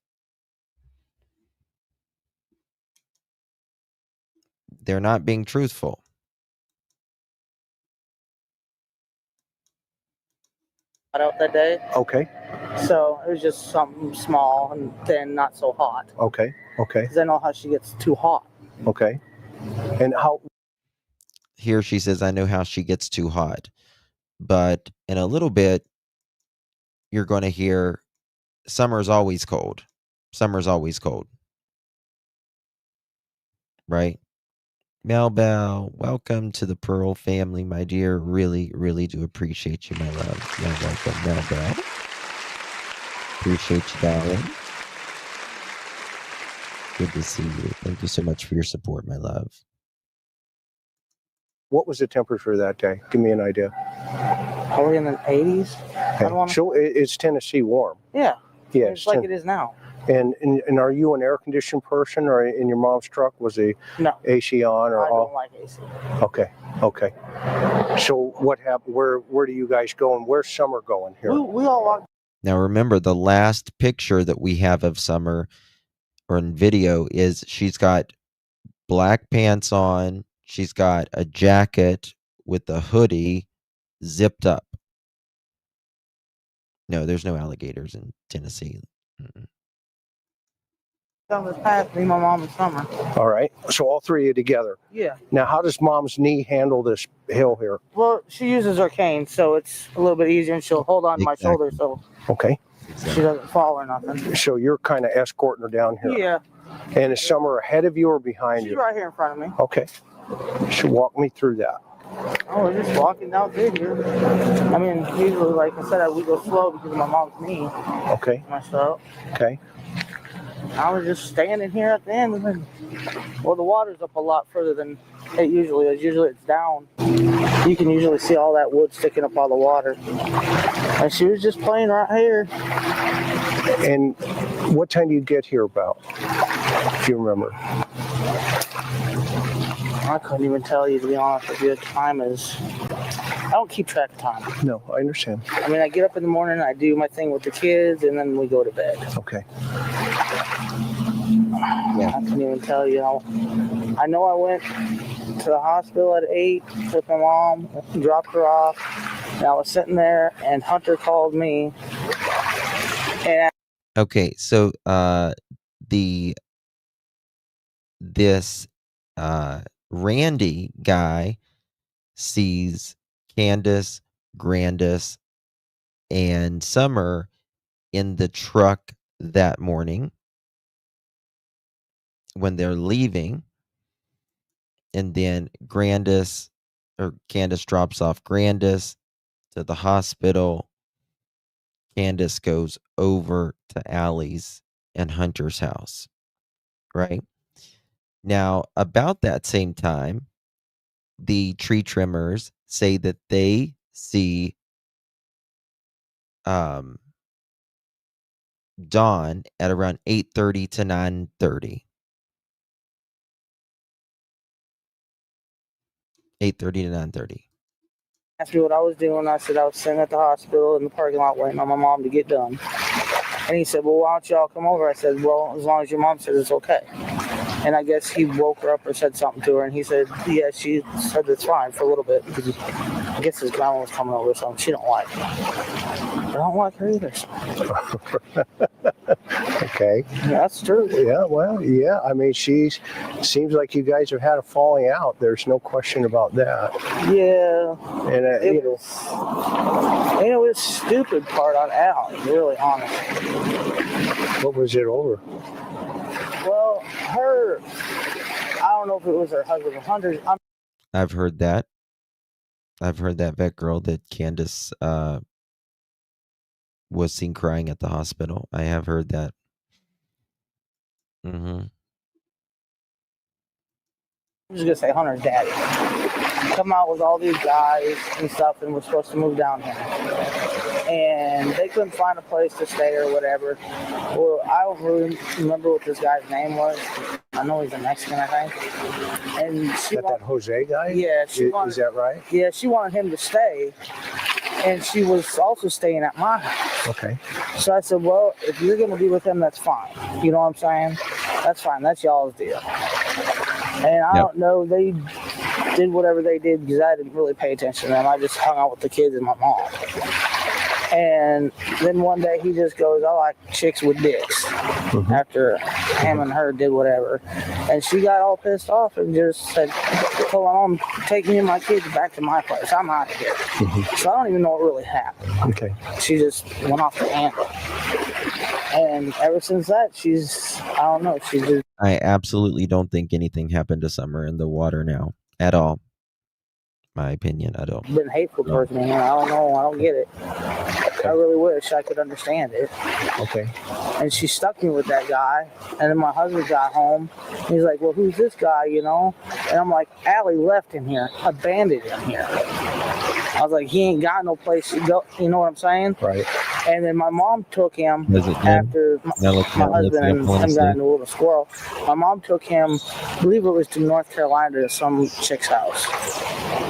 They're not being truthful. Out that day. Okay. So it was just something small and then not so hot. Okay. Because I know how she gets too hot. Okay. And how? Here she says, I know how she gets too hot. But in a little bit, you're going to hear summer's always cold. Summer's always cold. Right? Mel Bell, welcome to the Pearl family, my dear. Really, really do appreciate you, my love. You're welcome, Mel Bell. Appreciate you, darling. Good to see you. Thank you so much for your support, my love. What was the temperature that day? Give me an idea. Probably in the 80s. Okay. So it's Tennessee warm. Yeah. Yeah. It's like it is now. And are you an air conditioned person, or in your mom's truck was the AC on? Or I don't like AC. Okay. So what happened? Where do you guys go, and where's Summer going here? We all walked. Now remember, the last picture that we have of Summer, or in video, is she's got black pants on. She's got a jacket with a hoodie zipped up. No, there's no alligators in Tennessee. Summer's past me, my mom, and Summer. All right. So all three of you together. Yeah. Now, how does mom's knee handle this hill here? Well, she uses her cane, so it's a little bit easier, and she'll hold on to my shoulder so Okay. she doesn't fall or nothing. So you're kind of escorting her down here. Yeah. And is Summer ahead of you or behind She's you? right here in front of me. Okay. So walk me through that. Oh, we're just walking down through here. I mean, usually, like I said, we go slow because of my mom's knee. Okay. Myself. Okay. I was just standing here at the end, and then, well, the water's up a lot further than it usually is. Usually it's down. You can usually see all that wood sticking up all the water. And she was just playing right here. And what time do you get here about, if you remember? I couldn't even tell you, to be honest with you. Time is... I don't keep track of time. No, I understand. I mean, I get up in the morning, I do my thing with the kids, and then we go to bed. Okay. Yeah. I couldn't even tell you. I know I went to the hospital at 8 with my mom, dropped her off, and I was sitting there, and Hunter called me. And Okay, so this Randy guy sees Candace, Grandis, and Summer in the truck that morning when they're leaving, and then Candace drops off Grandis to the hospital. Candace goes over to Allie's and Hunter's house, right? Now, about that same time, the tree trimmers say that they see Dawn at around 8:30 to 9:30. 8:30 to 9:30. asked me what I was doing. I said I was sitting at the hospital in the parking lot waiting on my mom to get done. And he said, well, why don't y'all come over? I said, well, as long as your mom says it's okay. And I guess he woke her up or said something to her. And he said, yeah, she said it's fine for a little bit. Because I guess his grandma was coming over or something. She don't like me. I don't like her either. Okay. Yeah, that's true. Yeah, well, yeah. I mean, seems like you guys have had a falling out. There's no question about that. Yeah. And it was stupid part on Al, really, honestly. What was it over? Well, I don't know if it was her husband or Hunter's. I've heard that. I've heard that vet girl that Candace was seen crying at the hospital. I have heard that. Mm-hmm. I'm just gonna say Hunter's daddy. Come out with all these guys and stuff, and we're supposed to move down here. And they couldn't find a place to stay or whatever. Well, I don't really remember what this guy's name was. I know he's a Mexican, I think. And that Jose guy? Yeah, is that right? Yeah, she wanted him to stay, and she was also staying at my house. Okay. So I said, well, if you're gonna be with him, that's fine. You know what I'm saying? That's fine. That's y'all's deal. And I don't know, they did whatever they did because I didn't really pay attention to them. I just hung out with the kids and my mom. And then one day he just goes, I like chicks with dicks. Mm-hmm. After him and her did whatever. And she got all pissed off and just said, hold on, take me and my kids back to my place. I'm out of here. Mm-hmm. So I don't even know what really happened. Okay. She just went off the handle. And ever since that, I don't know, she's just... I absolutely don't think anything happened to Summer in the water now at all. My opinion, I don't. Been hateful towards me. I don't know. I don't get it. I really wish I could understand it. Okay. And she stuck me with that guy. And then my husband got home. He's like, well, who's this guy, you know? And I'm like, Allie left him here, abandoned him here. I was like, he ain't got no place to go. You know what I'm saying? Right. And then my mom took him after my husband and him got into a little squirrel. My mom took him, I believe it was to North Carolina to some chick's house.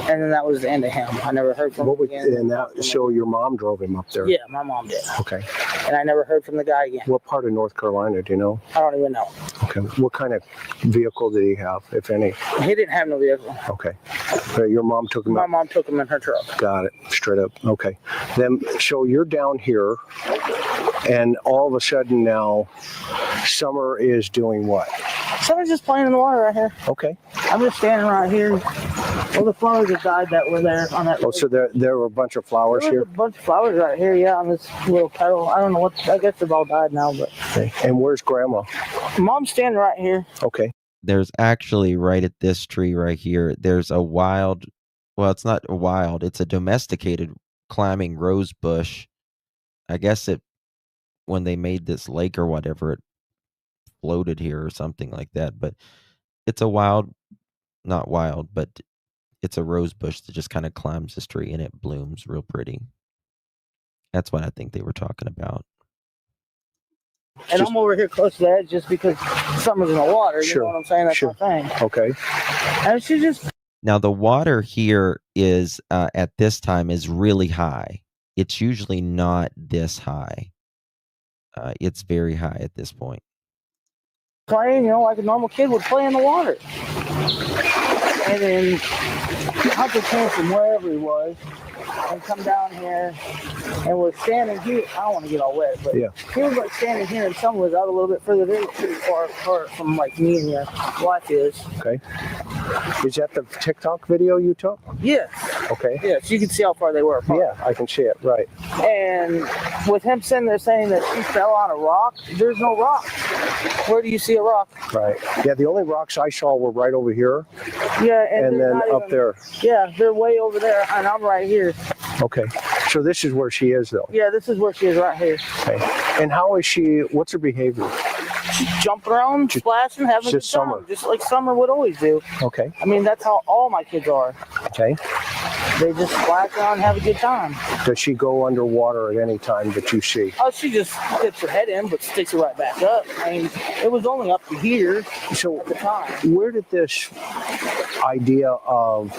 And then that was the end of him. I never heard from him again. So your mom drove him up there? Yeah, my mom did. Okay. And I never heard from the guy again. What part of North Carolina, do you know? I don't even know. Okay. What kind of vehicle did he have, if any? He didn't have no vehicle. Okay. Your mom took him My mom took him in her truck. Got it. Straight up. Okay. Then, so you're down here, and all of a sudden now, Summer is doing what? Summer's just playing in the water right here. Okay. I'm just standing right here. All the flowers that died that were there on that. Oh, so there were a bunch of flowers There was here? a bunch of flowers right here, yeah, on this little petal. I don't know what, I guess they've all died now, but. Okay. And where's Grandma? Mom's standing right here. Okay. There's actually right at this tree right here, there's a wild, well, it's not a wild, it's a domesticated climbing rose bush. I guess when they made this lake or whatever, it floated here or something like that. But it's a wild, not wild, but it's a rose bush that just kind of climbs this tree and it blooms real pretty. That's what I think they were talking about. And I'm over here close to the edge just because summer's in the water. You know what I'm saying? That's my thing. Okay. And she just. Now the water here is at this time is really high. It's usually not this high. It's very high at this point. Playing, you know, like a normal kid would play in the water. And then Hunter came from wherever he was and come down here and was standing here. I don't want to get all wet, but he was like standing here and someone was out a little bit further. They're pretty far apart from like me and your wife is. Okay. Is that the TikTok video you took? Yes. Okay. Yes, you can see how far they were apart. Yeah, I can see it, right. And with him sitting there saying that she fell on a rock, there's no rock. Where do you see a rock? Right. Yeah, the only rocks I saw were right over here. Yeah, and then up there. Yeah, they're way over there, and I'm right here. Okay. So this is where she is, though. Yeah, this is where she is right here. Okay. And how is she? What's her behavior? She's jumping around, splashing, having a good just time, Summer. just like Summer would always do. Okay. I mean, that's how all my kids are. Okay. They just splash around and have a good time. Does she go underwater at any time that you see? Oh, she just dips her head in, but sticks it right back up. I mean, it was only up to here at the time. Where did this idea of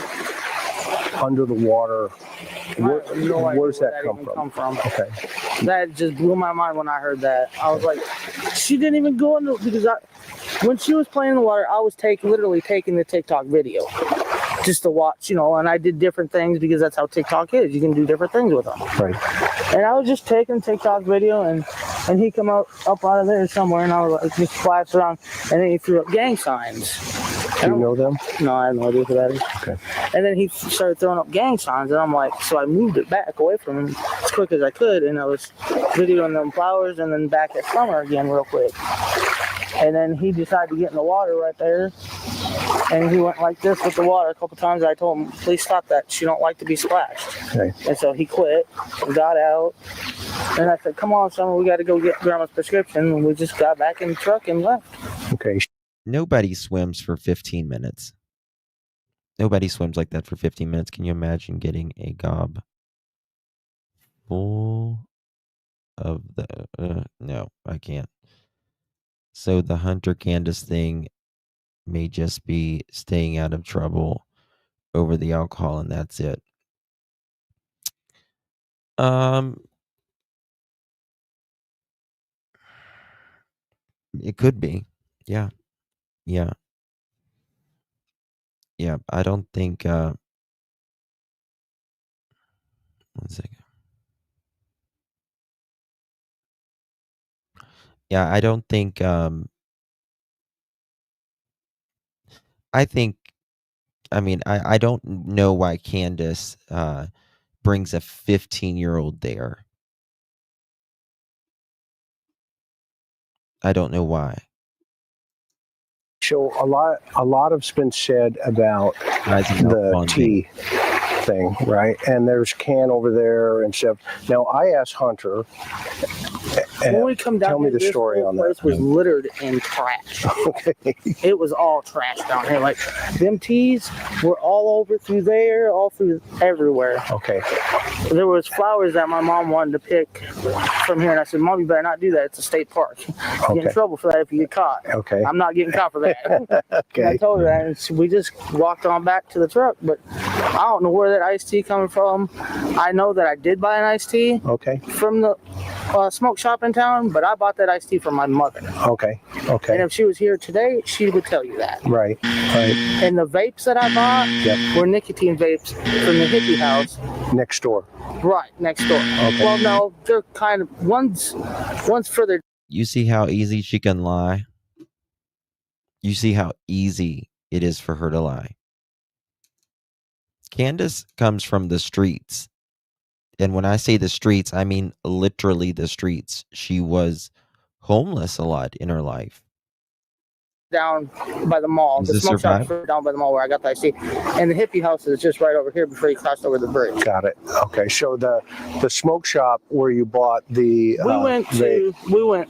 under the water, where's that come from? Okay. That just blew my mind when I heard that. I was like, she didn't even go into, because when she was playing in the water, I was literally taking the TikTok video just to watch, you know, and I did different things because that's how TikTok is. You can do different things with them. Right. And I was just taking TikTok video, and he come up out of there somewhere, and I was like, just flaps around, and then he threw up gang signs. Do you know them? No, I have no idea who that is. Okay. And then he started throwing up gang signs, and I'm like, so I moved it back away from him as quick as I could, and I was videoing them flowers, and then back at Summer again real quick. And then he decided to get in the water right there, and he went like this with the water a couple times. I told him, please stop that. She don't like to be splashed. Okay. And so he quit, got out, and I said, come on, Summer, we got to go get Grandma's prescription. And we just got back in the truck and left. Okay. Nobody swims for 15 minutes. Nobody swims like that for 15 minutes. Can you imagine getting a gob full of the... no, I can't. So the Hunter Candace thing may just be staying out of trouble over the alcohol, and that's it. It could be. Yeah. Yeah. Yeah, I don't think, 1 second. Yeah, I don't think, I don't know why Candace, brings a 15-year-old there. I don't know why. So a lot has been said about the tea thing, right? And there's Can over there and stuff. Now I asked Hunter. When we come down tell me here, the story on that. This place was littered in trash. Okay. It was all trash down here. Like them teas were all over through there, all through everywhere. Okay. There was flowers that my mom wanted to pick from here, and I said, Mom, you better not do that. It's a state park. You get in trouble for that if you get caught. Okay. I'm not getting caught for that. Okay. And I told her that, and we just walked on back to the truck. But I don't know where that iced tea coming from. I know that I did buy an iced tea. Okay. From the smoke shop in town, but I bought that iced tea from my mother. Okay. Okay. And if she was here today, she would tell you that. Right. Right. And the vapes that I bought were nicotine vapes from the hippie house. Next door. Right, next door. Okay. Well, no, they're kind of, one's further. you see how easy she can lie? You see how easy it is for her to lie. Candace comes from the streets. And when I say the streets, I mean literally the streets. She was homeless a lot in her life. Down by the mall. Does The this smoke shop's survive? down by the mall where I got the IC. And the hippie house is just right over here before you crossed over the bridge. Got it. Okay, so the smoke shop where you bought the We went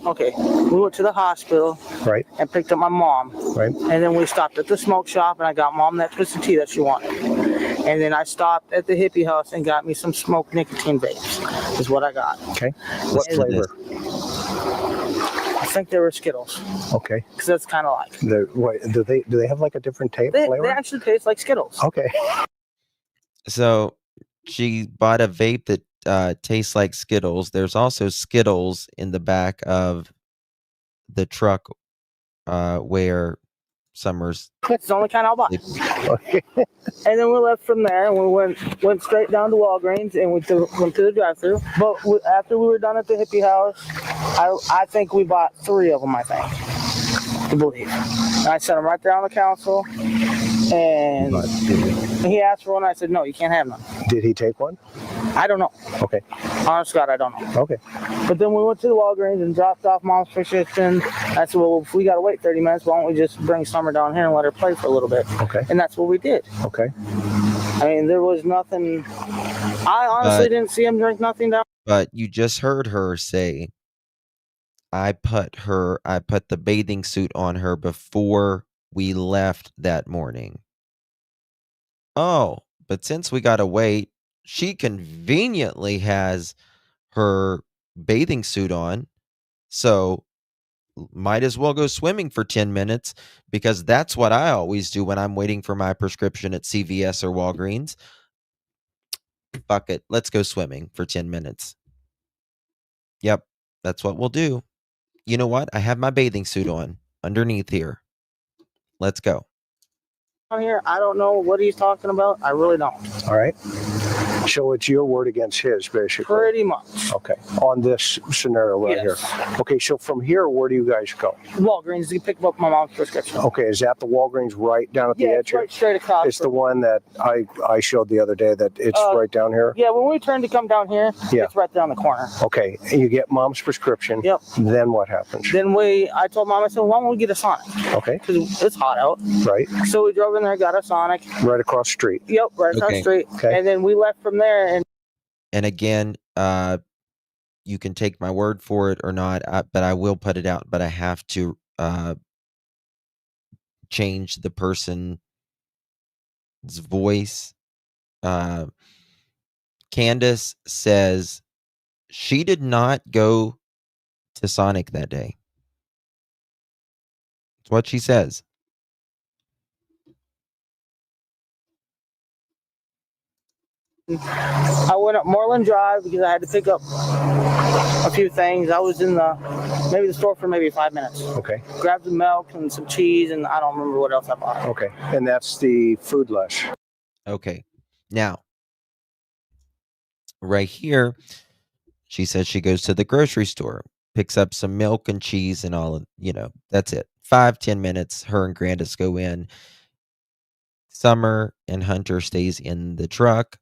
to the hospital, right, and picked up my mom, right, and then we stopped at the smoke shop and I got mom that twisted tea that she wanted, and then I stopped at the hippie house and got me some smoked nicotine vapes is what I got. Okay, what flavor? I think they were Skittles. Okay, because that's kind of like do they have like a different they flavor? actually taste like Skittles. Okay. So she bought a vape that tastes like Skittles. There's also Skittles in the back of the truck where Summer's. It's the only kind I'll buy. And then we left from there and we went straight down to Walgreens and went to the drive-thru. But after we were done at the hippie house, I think we bought 3 of them, I think, to believe. And I set them right there on the council. And he asked for one. I said, no, you can't have none. Did he take one? I don't know. Okay. Honest God, I don't know. Okay. But then we went to the Walgreens and dropped off mom's prescription. I said, well, if we got to wait 30 minutes, why don't we just bring Summer down here and let her play for a little bit? Okay. And that's what we did. Okay. I mean, there was nothing. I honestly didn't see him drink nothing down. But you just heard her say, I put the bathing suit on her before we left that morning. Oh, but since we got to wait, she conveniently has her bathing suit on. So might as well go swimming for 10 minutes because that's what I always do when I'm waiting for my prescription at CVS or Walgreens. Fuck it. Let's go swimming for 10 minutes. Yep. That's what we'll do. You know what? I have my bathing suit on underneath here. Let's go. Here, I don't know what he's talking about. I really don't. All right. So it's your word against his, basically. Pretty much. Okay. On this scenario right here. Okay. So from here, where do you guys go? Walgreens to pick up my mom's prescription. Okay. Is that the Walgreens right down at the edge it's right straight across. It's the one that I showed the other day that it's right down here? Yeah. When we turned to come down here, it's right down the corner. Okay. And you get mom's prescription. Yep. Then what happens? Then I told mom, I said, why don't we get a Sonic? Okay. Because it's hot out. Right. So we drove in there, got a Sonic. Right across the street. Yep. Right across the street. Okay. And then we left from there. And again, you can take my word for it or not, but I will put it out. But I have to change the person's voice. Candace says she did not go to Sonic that day. That's what she says. I went up Moreland Drive because I had to pick up a few things. I was in the store for maybe 5 minutes. Okay. Grabbed some milk and some cheese, and I don't remember what else I bought. Okay. And that's the food lush. Okay. Now, right here, she says she goes to the grocery store, picks up some milk and cheese and all, that's it. 5-10 minutes, her and Grandis go in. Summer and Hunter stays in the truck.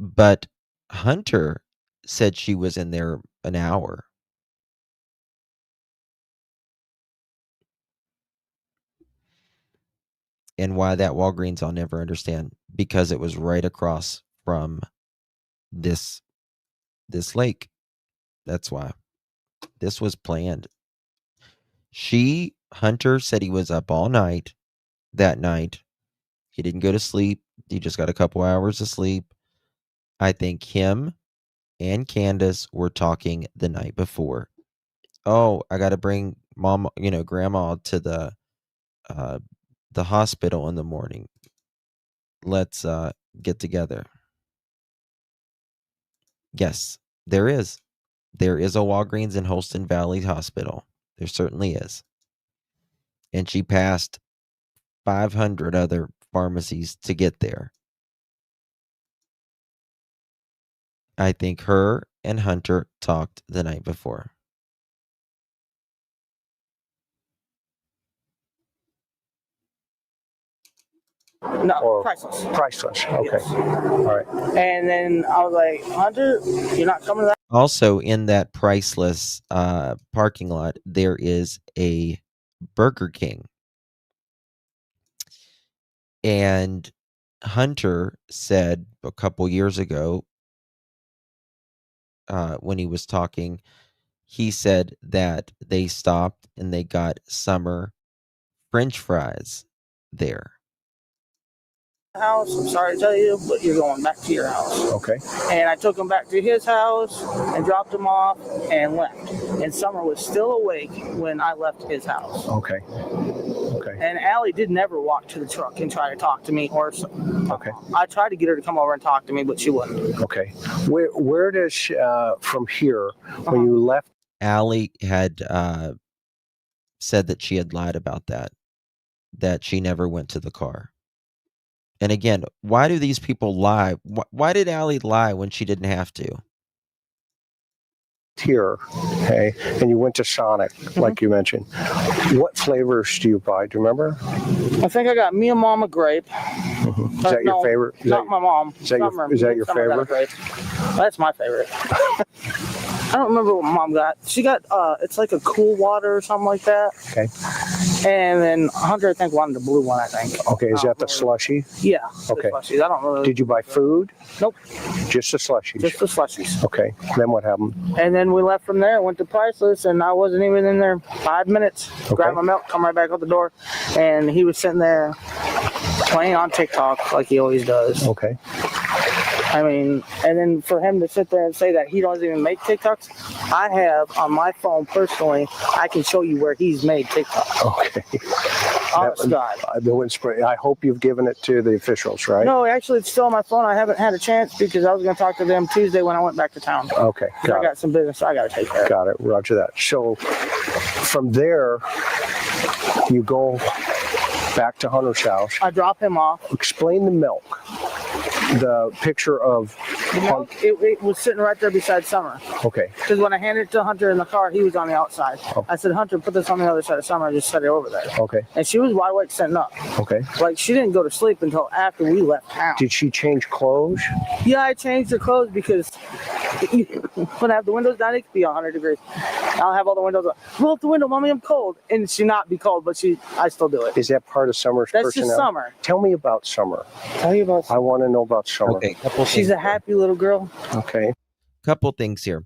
But Hunter said she was in there an hour. And why that Walgreens, I'll never understand. Because it was right across from this lake. That's why. This was planned. Hunter said he was up all night that night. He didn't go to sleep. He just got a couple hours of sleep. I think him and Candace were talking the night before. Oh, I got to bring grandma to the hospital in the morning. Let's get together. Yes, there is. There is a Walgreens in Holston Valley Hospital. There certainly is. And she passed 500 other pharmacies to get there. I think her and Hunter talked the night before. No, Or priceless. priceless. Okay. Yes. All right. And then I was like, Hunter, you're not coming to that. Also, in that priceless parking lot, there is a Burger King. And Hunter said a couple years ago, when he was talking, he said that they stopped and they got summer French fries there. House. I'm sorry to tell you, but you're going back to your house. Okay. And I took him back to his house and dropped him off and left. And Summer was still awake when I left his house. Okay. Okay. And Allie did never walk to the truck and try to talk to me or Okay. I tried to get her to come over and talk to me, but she wouldn't. Okay. Where does from here when you left? Allie had said that she had lied about that she never went to the car. And again, why do these people lie? Why did Allie lie when she didn't have to? Here, okay, and you went to Sonic, like you mentioned. What flavors do you buy? Do you remember? I think I got me and Mom a grape. Is that your favorite? Not my mom. Is that your Summer got a favorite? grape. That's my favorite. I don't remember what Mom got. She got it's like a cool water or something like that. Okay. And then Hunter, I think, wanted the blue one. I think. Okay, is that the slushy? Yeah. Okay. The slushies. I don't really. Did you buy food? Nope. Just the slushies. Just the slushies. Okay. Then what happened? And then we left from there, went to Priceless, and I wasn't even in there 5 minutes. Okay. Grabbed my milk, come right back out the door, and he was sitting there playing on TikTok like he always does. Okay. I mean, and then for him to sit there and say that he doesn't even make TikToks, I have on my phone personally, I can show you where he's made TikToks. Okay. Honest God. I hope you've given it to the officials, right? No, actually, it's still on my phone. I haven't had a chance because I was going to talk to them Tuesday when I went back to town. Okay. I got some business I got to take care of. Got it. Roger that. So from there, you go back to Hunter's house. I drop him off. Explain the milk. The picture of the milk, it was sitting right there beside Summer. Okay. Because when I handed it to Hunter in the car, he was on the outside. Oh. I said, Hunter, put this on the other side of Summer. I just set it over there. Okay. And she was wide awake sitting up. Okay. Like, she didn't go to sleep until after we left town. Did she change clothes? Yeah, I changed her clothes because when I have the windows down, it could be 100 degrees. I'll have all the windows up. Roll up the window, Mommy, I'm cold. And she not be cold, but I still do it. Is that part of Summer's That's personality? just Summer. Tell me about Summer. Tell you about Summer. I want to know about Summer. Okay. She's a happy little girl. Okay. Couple things here.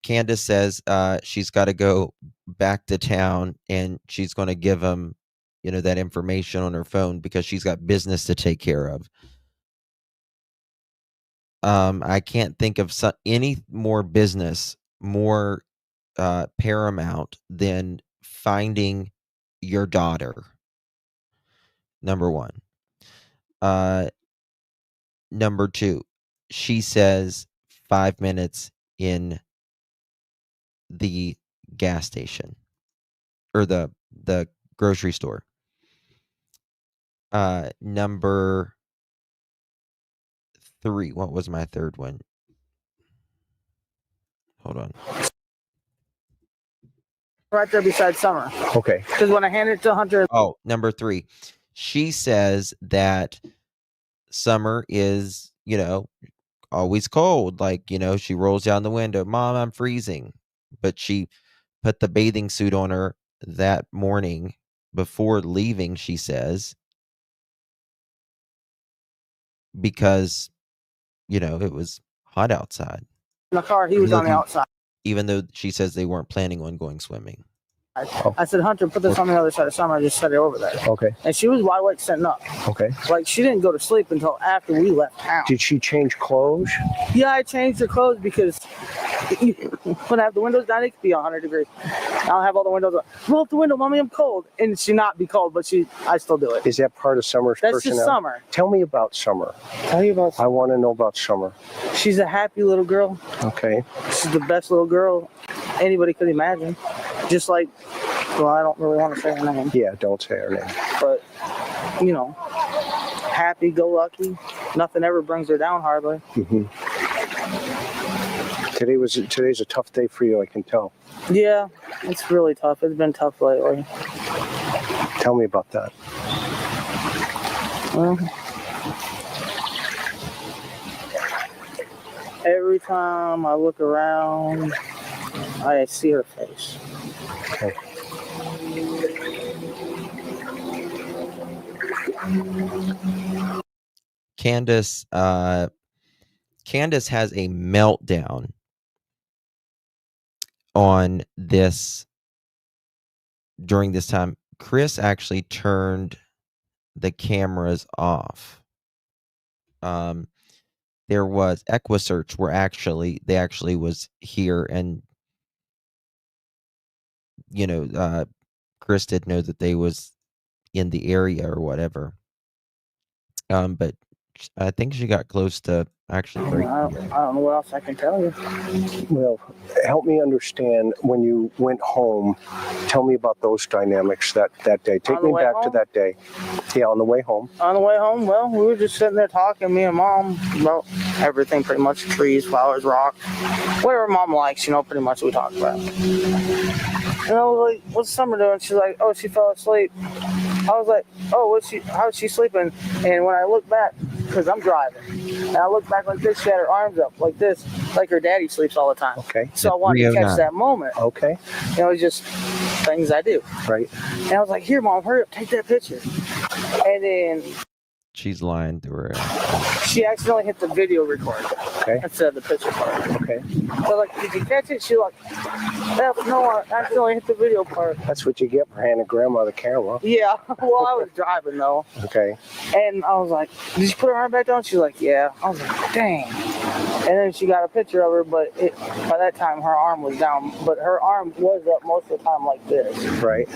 Candace says she's got to go back to town and she's going to give him, that information on her phone because she's got business to take care of. I can't think of any more business, more paramount than finding your daughter. Number one. Number two, she says 5 minutes in the gas station or the grocery store. Number three, what was my third one? Hold on. Right there beside Summer. Okay. Because when I handed it to Hunter. Oh, number three, she says that Summer is, always cold. Like, she rolls down the window, Mom, I'm freezing. But she put the bathing suit on her that morning before leaving, she says, because, it was hot outside. In the car, he was on the outside. Even though she says they weren't planning on going swimming. I said, Hunter, put this on the other side of Summer. I just set it over there. Okay. And she was wide awake sitting up. Okay. Like, she didn't go to sleep until after we left town. Did she change clothes? Yeah, I changed her clothes because when I have the windows down, it could be 100 degrees. I'll have all the windows up. Roll up the window, Mommy, I'm cold. And she not be cold, but I still do it. Is that part of Summer's That's personality? just Summer. Tell me about Summer. Tell you about Summer. I want to know about Summer. She's a happy little girl. Okay. She's the best little girl anybody could imagine. Just like, well, I don't really want to say her name. Yeah, don't say her name. But, happy-go-lucky. Nothing ever brings her down hardly. Mm-hmm. Today's a tough day for you, I can tell. Yeah, it's really tough. It's been tough lately. Tell me about that. Well, every time I look around, I see her face. Okay. Candace has a meltdown on this during this time. Chris actually turned the cameras off. There was EquiSearch where they actually was here, and Chris did know that they was in the area or whatever. But I think she got close to actually breaking I it. don't know what else I can tell you. Well, help me understand when you went home. Tell me about those dynamics that day. Take me back to that day. Yeah, on the way home. On the way home, well, we were just sitting there talking, me and Mom, about everything pretty much. Trees, flowers, rocks. Whatever Mom likes, pretty much we talk about. And I was like, what's Summer doing? She's like, oh, she fell asleep. I was like, oh, how's she sleeping? And when I look back, because I'm driving, and I look back like this, she had her arms up like this, like her daddy sleeps all the time. Okay. So I wanted to catch that moment. Okay. It's just things I do. Right. And I was like, here, Mom, hurry up, take that picture. And then She's lying to her. she accidentally hit the video record instead of the picture part. Okay. So like, did you catch it? She like, no, I accidentally hit the video part. That's what you get for handing Grandma the camera. Yeah. Well, I was driving though. Okay. And I was like, did you put her arm back down? She's like, yeah. I was like, dang. And then she got a picture of her, but by that time her arm was down, but her arm was up most of the time like this. Right.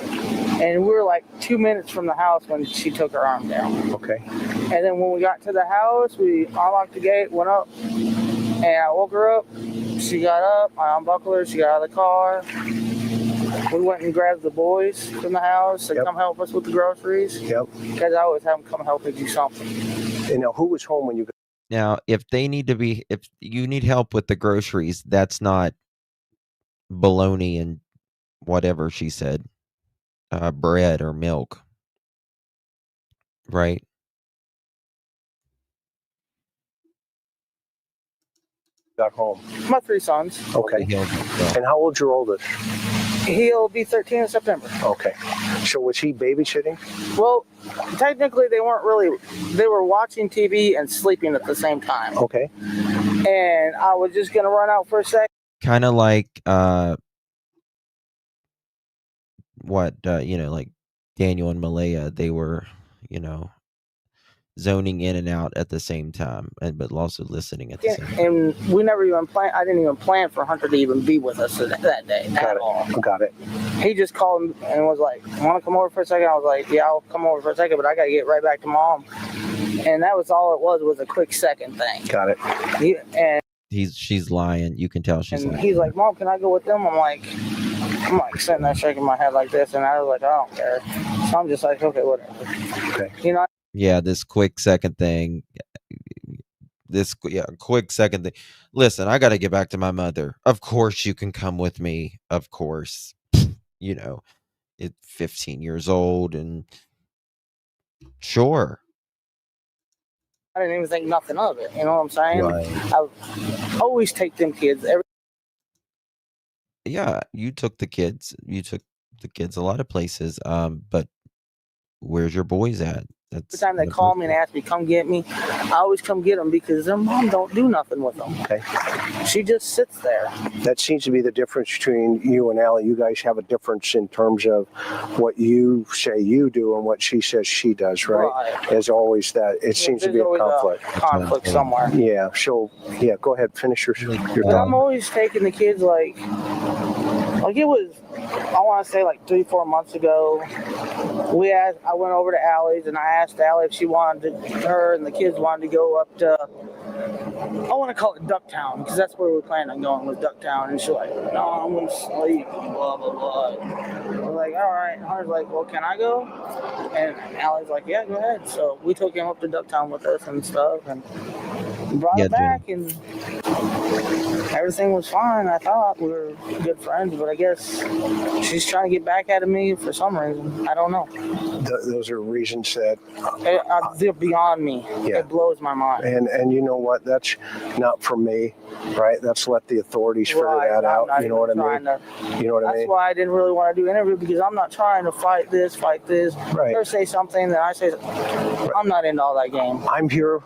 And we were like 2 minutes from the house when she took her arm down. Okay. And then when we got to the house, we unlocked the gate, went up, and I woke her up. She got up, I unbuckled her, she got out of the car. We went and grabbed the boys from the house to come help us with the groceries. Yep. Because I always have them come help me do something. And now, who was home when you got? Now, if you need help with the groceries, that's not bologna and whatever she said, bread or milk, right? Got home? My 3 sons. Okay. And how old's your oldest? He'll be 13 in September. Okay. So was he babysitting? Well, technically they weren't really. They were watching TV and sleeping at the same time. Okay. And I was just going to run out for a sec. Kind of like like Daniel and Malaya, they were, zoning in and out at the same time, but also listening at the same time. And we never even planned. I didn't even plan for Hunter to even be with us that day at all. Got it. He just called and was like, "Want to come over for a second?" I was like, "Yeah, I'll come over for a second, but I got to get right back to Mom." And that was all it was a quick second thing. Got it. She's lying. You can tell she's lying. He's like, "Mom, can I go with them?" I'm like sitting there shaking my head like this, and I was like, "I don't care." So I'm just like, "Okay, whatever." Okay. Yeah, this quick second thing. Quick second thing. Listen, I got to get back to my mother. Of course you can come with me. Of course. It's 15 years old and sure. I didn't even think nothing of it. You know what I'm saying? Right. I always take them kids. Yeah, you took the kids. You took the kids a lot of places. But where's your boys at? Every time they call me and ask me, come get me, I always come get them because their mom don't do nothing with them. Okay. She just sits there. That seems to be the difference between you and Allie. You guys have a difference in terms of what you say you do and what she says she does, right? There's always that. It seems to be a conflict. Conflict somewhere. Yeah. So, go ahead. Finish your But thought. I'm always taking the kids like it was, I want to say like 3-4 months ago. I went over to Allie's and I asked Allie if she her and the kids wanted to go up to, I want to call it Ducktown because that's where we're planning on going, was Ducktown. And she's like, no, I'm going to sleep, blah, blah, blah. I was like, all right. And I was like, well, can I go? And Allie's like, yeah, go ahead. So we took him up to Ducktown with us and stuff and brought it back. And everything was fine. I thought we were good friends, but I guess she's trying to get back at me for some reason. I don't know. Those are reasons that They're beyond me. Yeah. It blows my mind. And you know what? That's not for me, right? Let's let the authorities figure that out. You know what I mean? You know what I mean? That's why I didn't really want to do an interview, because I'm not trying to fight this. Right. Or say something that I say. I'm not into all that game. I'm here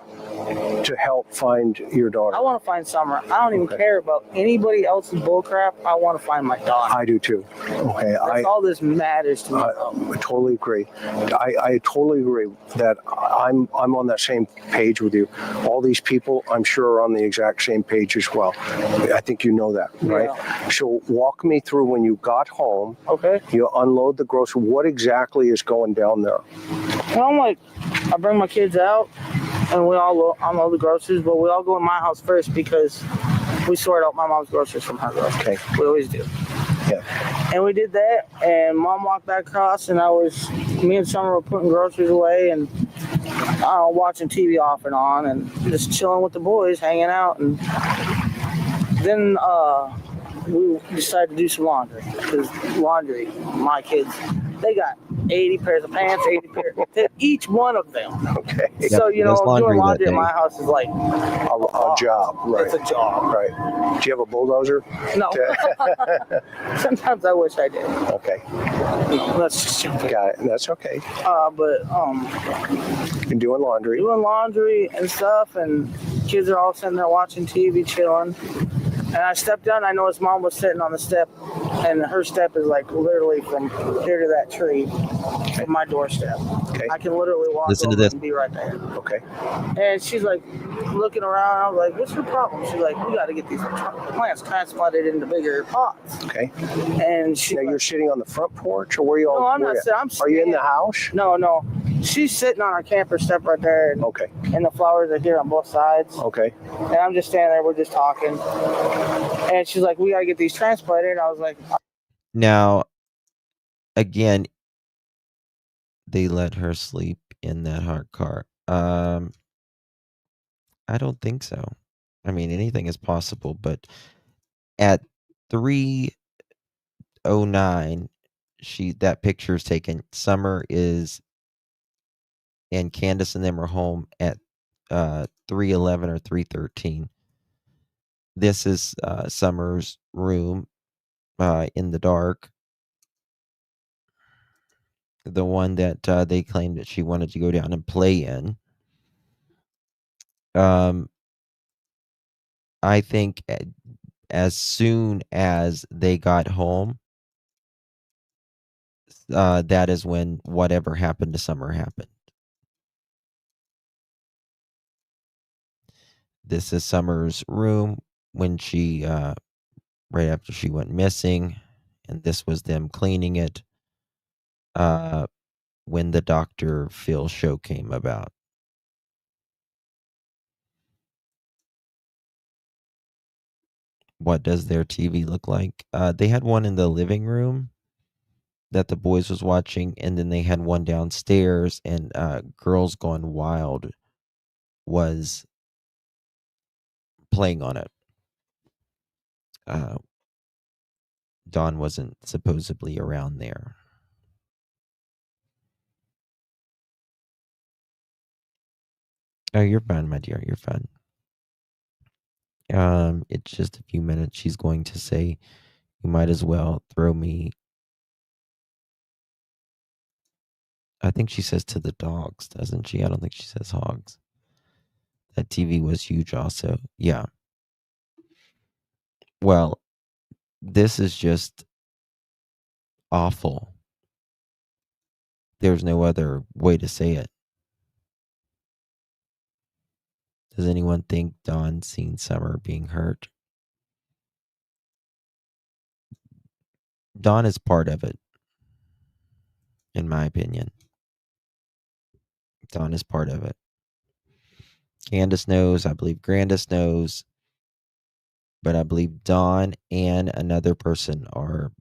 to help find your daughter. I want to find Summer. I don't even care about anybody else's bullcrap. I want to find my daughter. I do too. Okay. That's all this matters to me. I totally agree. I totally agree that I'm on that same page with you. All these people, I'm sure, are on the exact same page as well. I think you know that, right? Yeah. So walk me through when you got home. Okay. You unload the grocery. What exactly is going down there? Well, I bring my kids out, and we all unload the groceries, but we all go in my house first because we sort out my mom's groceries from her groceries. Okay. We always do. Yeah. And we did that, and Mom walked back across, and me and Summer were putting groceries away, and watching TV off and on, and just chilling with the boys, hanging out, and then we decided to do some laundry, because my kids, they got 80 pairs of pants, 80 pairs, each one of them. Okay. So, doing laundry at my house is like a job, right? It's a job. Right. Do you have a bulldozer? No. Sometimes I wish I did. Okay. That's just stupid. Got it. That's okay. But You're doing laundry and stuff, and kids are all sitting there watching TV, chilling. And I stepped down. I noticed Mom was sitting on the step, and her step is like literally from here to that tree, from my doorstep. Okay. I can literally walk Listen to over this. and be right there. Okay. And she's like looking around. I was like, "What's your problem?" She's like, "We got to get these plants transplanted into bigger pots." Okay. And she. Now you're sitting on the front porch, or where you all? No, I'm where not you- sitting. Are you in the house? No. She's sitting on our camper step right there, and, Okay. and the flowers are here on both sides. Okay. And I'm just standing there. We're just talking. And she's like, "We got to get these transplanted." And I was like, Now, again, they let her sleep in that hot car. I don't think so. I mean, anything is possible, but at 3:09, that picture is taken. Summer and Candace and them are home at 3:11 or 3:13. This is Summer's room in the dark. The one that they claimed that she wanted to go down and play in. I think as soon as they got home, that is when whatever happened to Summer happened. This is Summer's room when she, right after she went missing, and this was them cleaning it when the Dr. Phil show came about. What does their TV look like? They had one in the living room that the boys was watching, and then they had one downstairs, and Girls Gone Wild was playing on it. Dawn wasn't supposedly around there. Oh, you're fine, my dear. You're fine. It's just a few minutes. She's going to say, "You might as well throw me." I think she says to the dogs, doesn't she? I don't think she says hogs. That TV was huge also. Yeah. Well, this is just awful. There's no other way to say it. Does anyone think Dawn's seen Summer being hurt? Dawn is part of it, in my opinion. Dawn is part of it. Candace knows. I believe Grandis knows. But I believe Dawn and another person are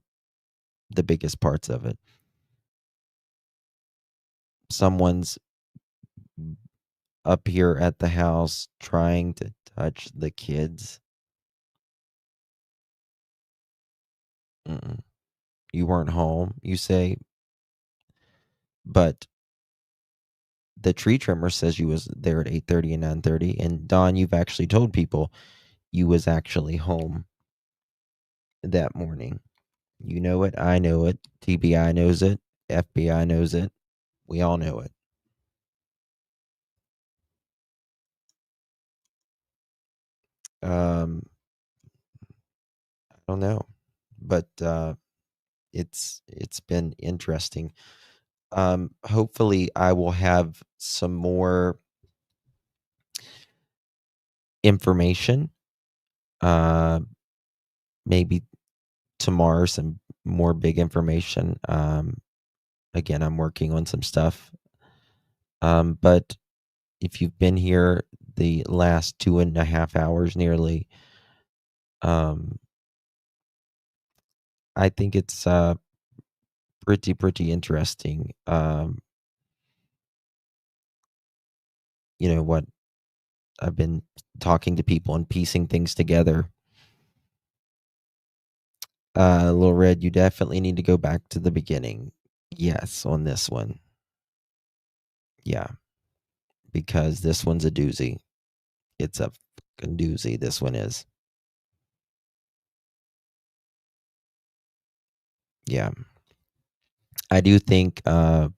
the biggest parts of it. Someone's up here at the house trying to touch the kids. You weren't home, you say, but the tree trimmer says you was there at 8:30 and 9:30. And Dawn, you've actually told people you was actually home that morning. You know it. I know it. TBI knows it. FBI knows it. We all know it. I don't know, but it's been interesting. Hopefully, I will have some more information. Maybe tomorrow, some more big information. Again, I'm working on some stuff. But if you've been here the last 2.5 hours nearly, I think it's pretty interesting. You know what? I've been talking to people and piecing things together. Little Red, you definitely need to go back to the beginning. Yes, on this one. Yeah. Because this one's a doozy. It's a fucking doozy. This one is. Yeah. I do think I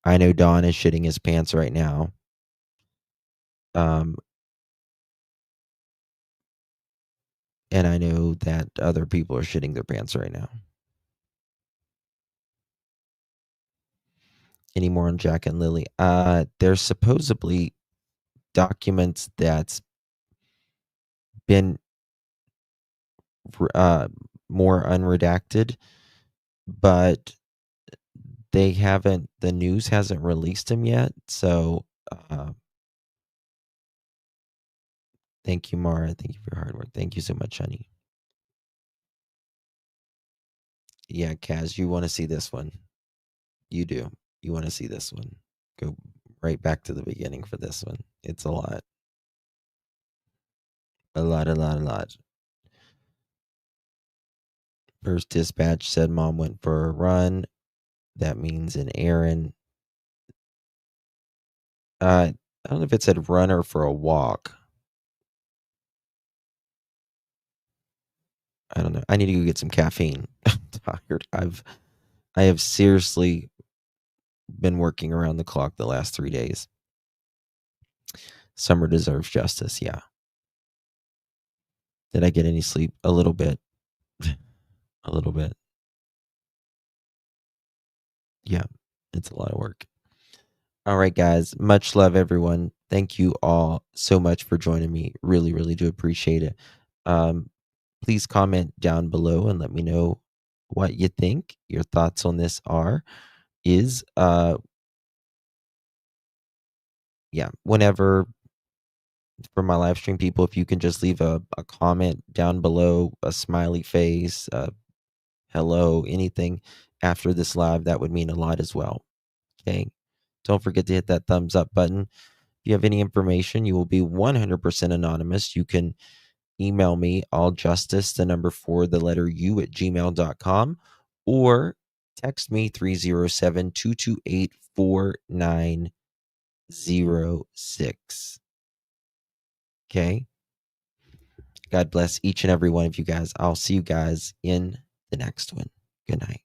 know Don is shitting his pants right now. And I know that other people are shitting their pants right now. Any more on Jack and Lily? There's supposedly documents that's been more unredacted, but the news hasn't released them yet. So thank you, Mara. Thank you for your hard work. Thank you so much, honey. Yeah, Kaz, you want to see this one. You do. You want to see this one. Go right back to the beginning for this one. It's a lot. A lot. First dispatch said mom went for a run. That means an errand. I don't know if it said run or for a walk. I don't know. I need to go get some caffeine. I'm tired. I have seriously been working around the clock the last 3 days. Summer deserves justice. Yeah. Did I get any sleep? A little bit. A little bit. Yeah. It's a lot of work. All right, guys. Much love, everyone. Thank you all so much for joining me. Really do appreciate it. Please comment down below and let me know what you think. Your thoughts on this is whenever for my live stream people, if you can just leave a comment down below, a smiley face, hello, anything after this live, that would mean a lot as well. Okay. Don't forget to hit that thumbs up button. If you have any information, you will be 100% anonymous. You can email me, alljustice, the number 4, the letter U at gmail.com, or text me 307-228-4906. Okay. God bless each and every one of you guys. I'll see you guys in the next one. Good night.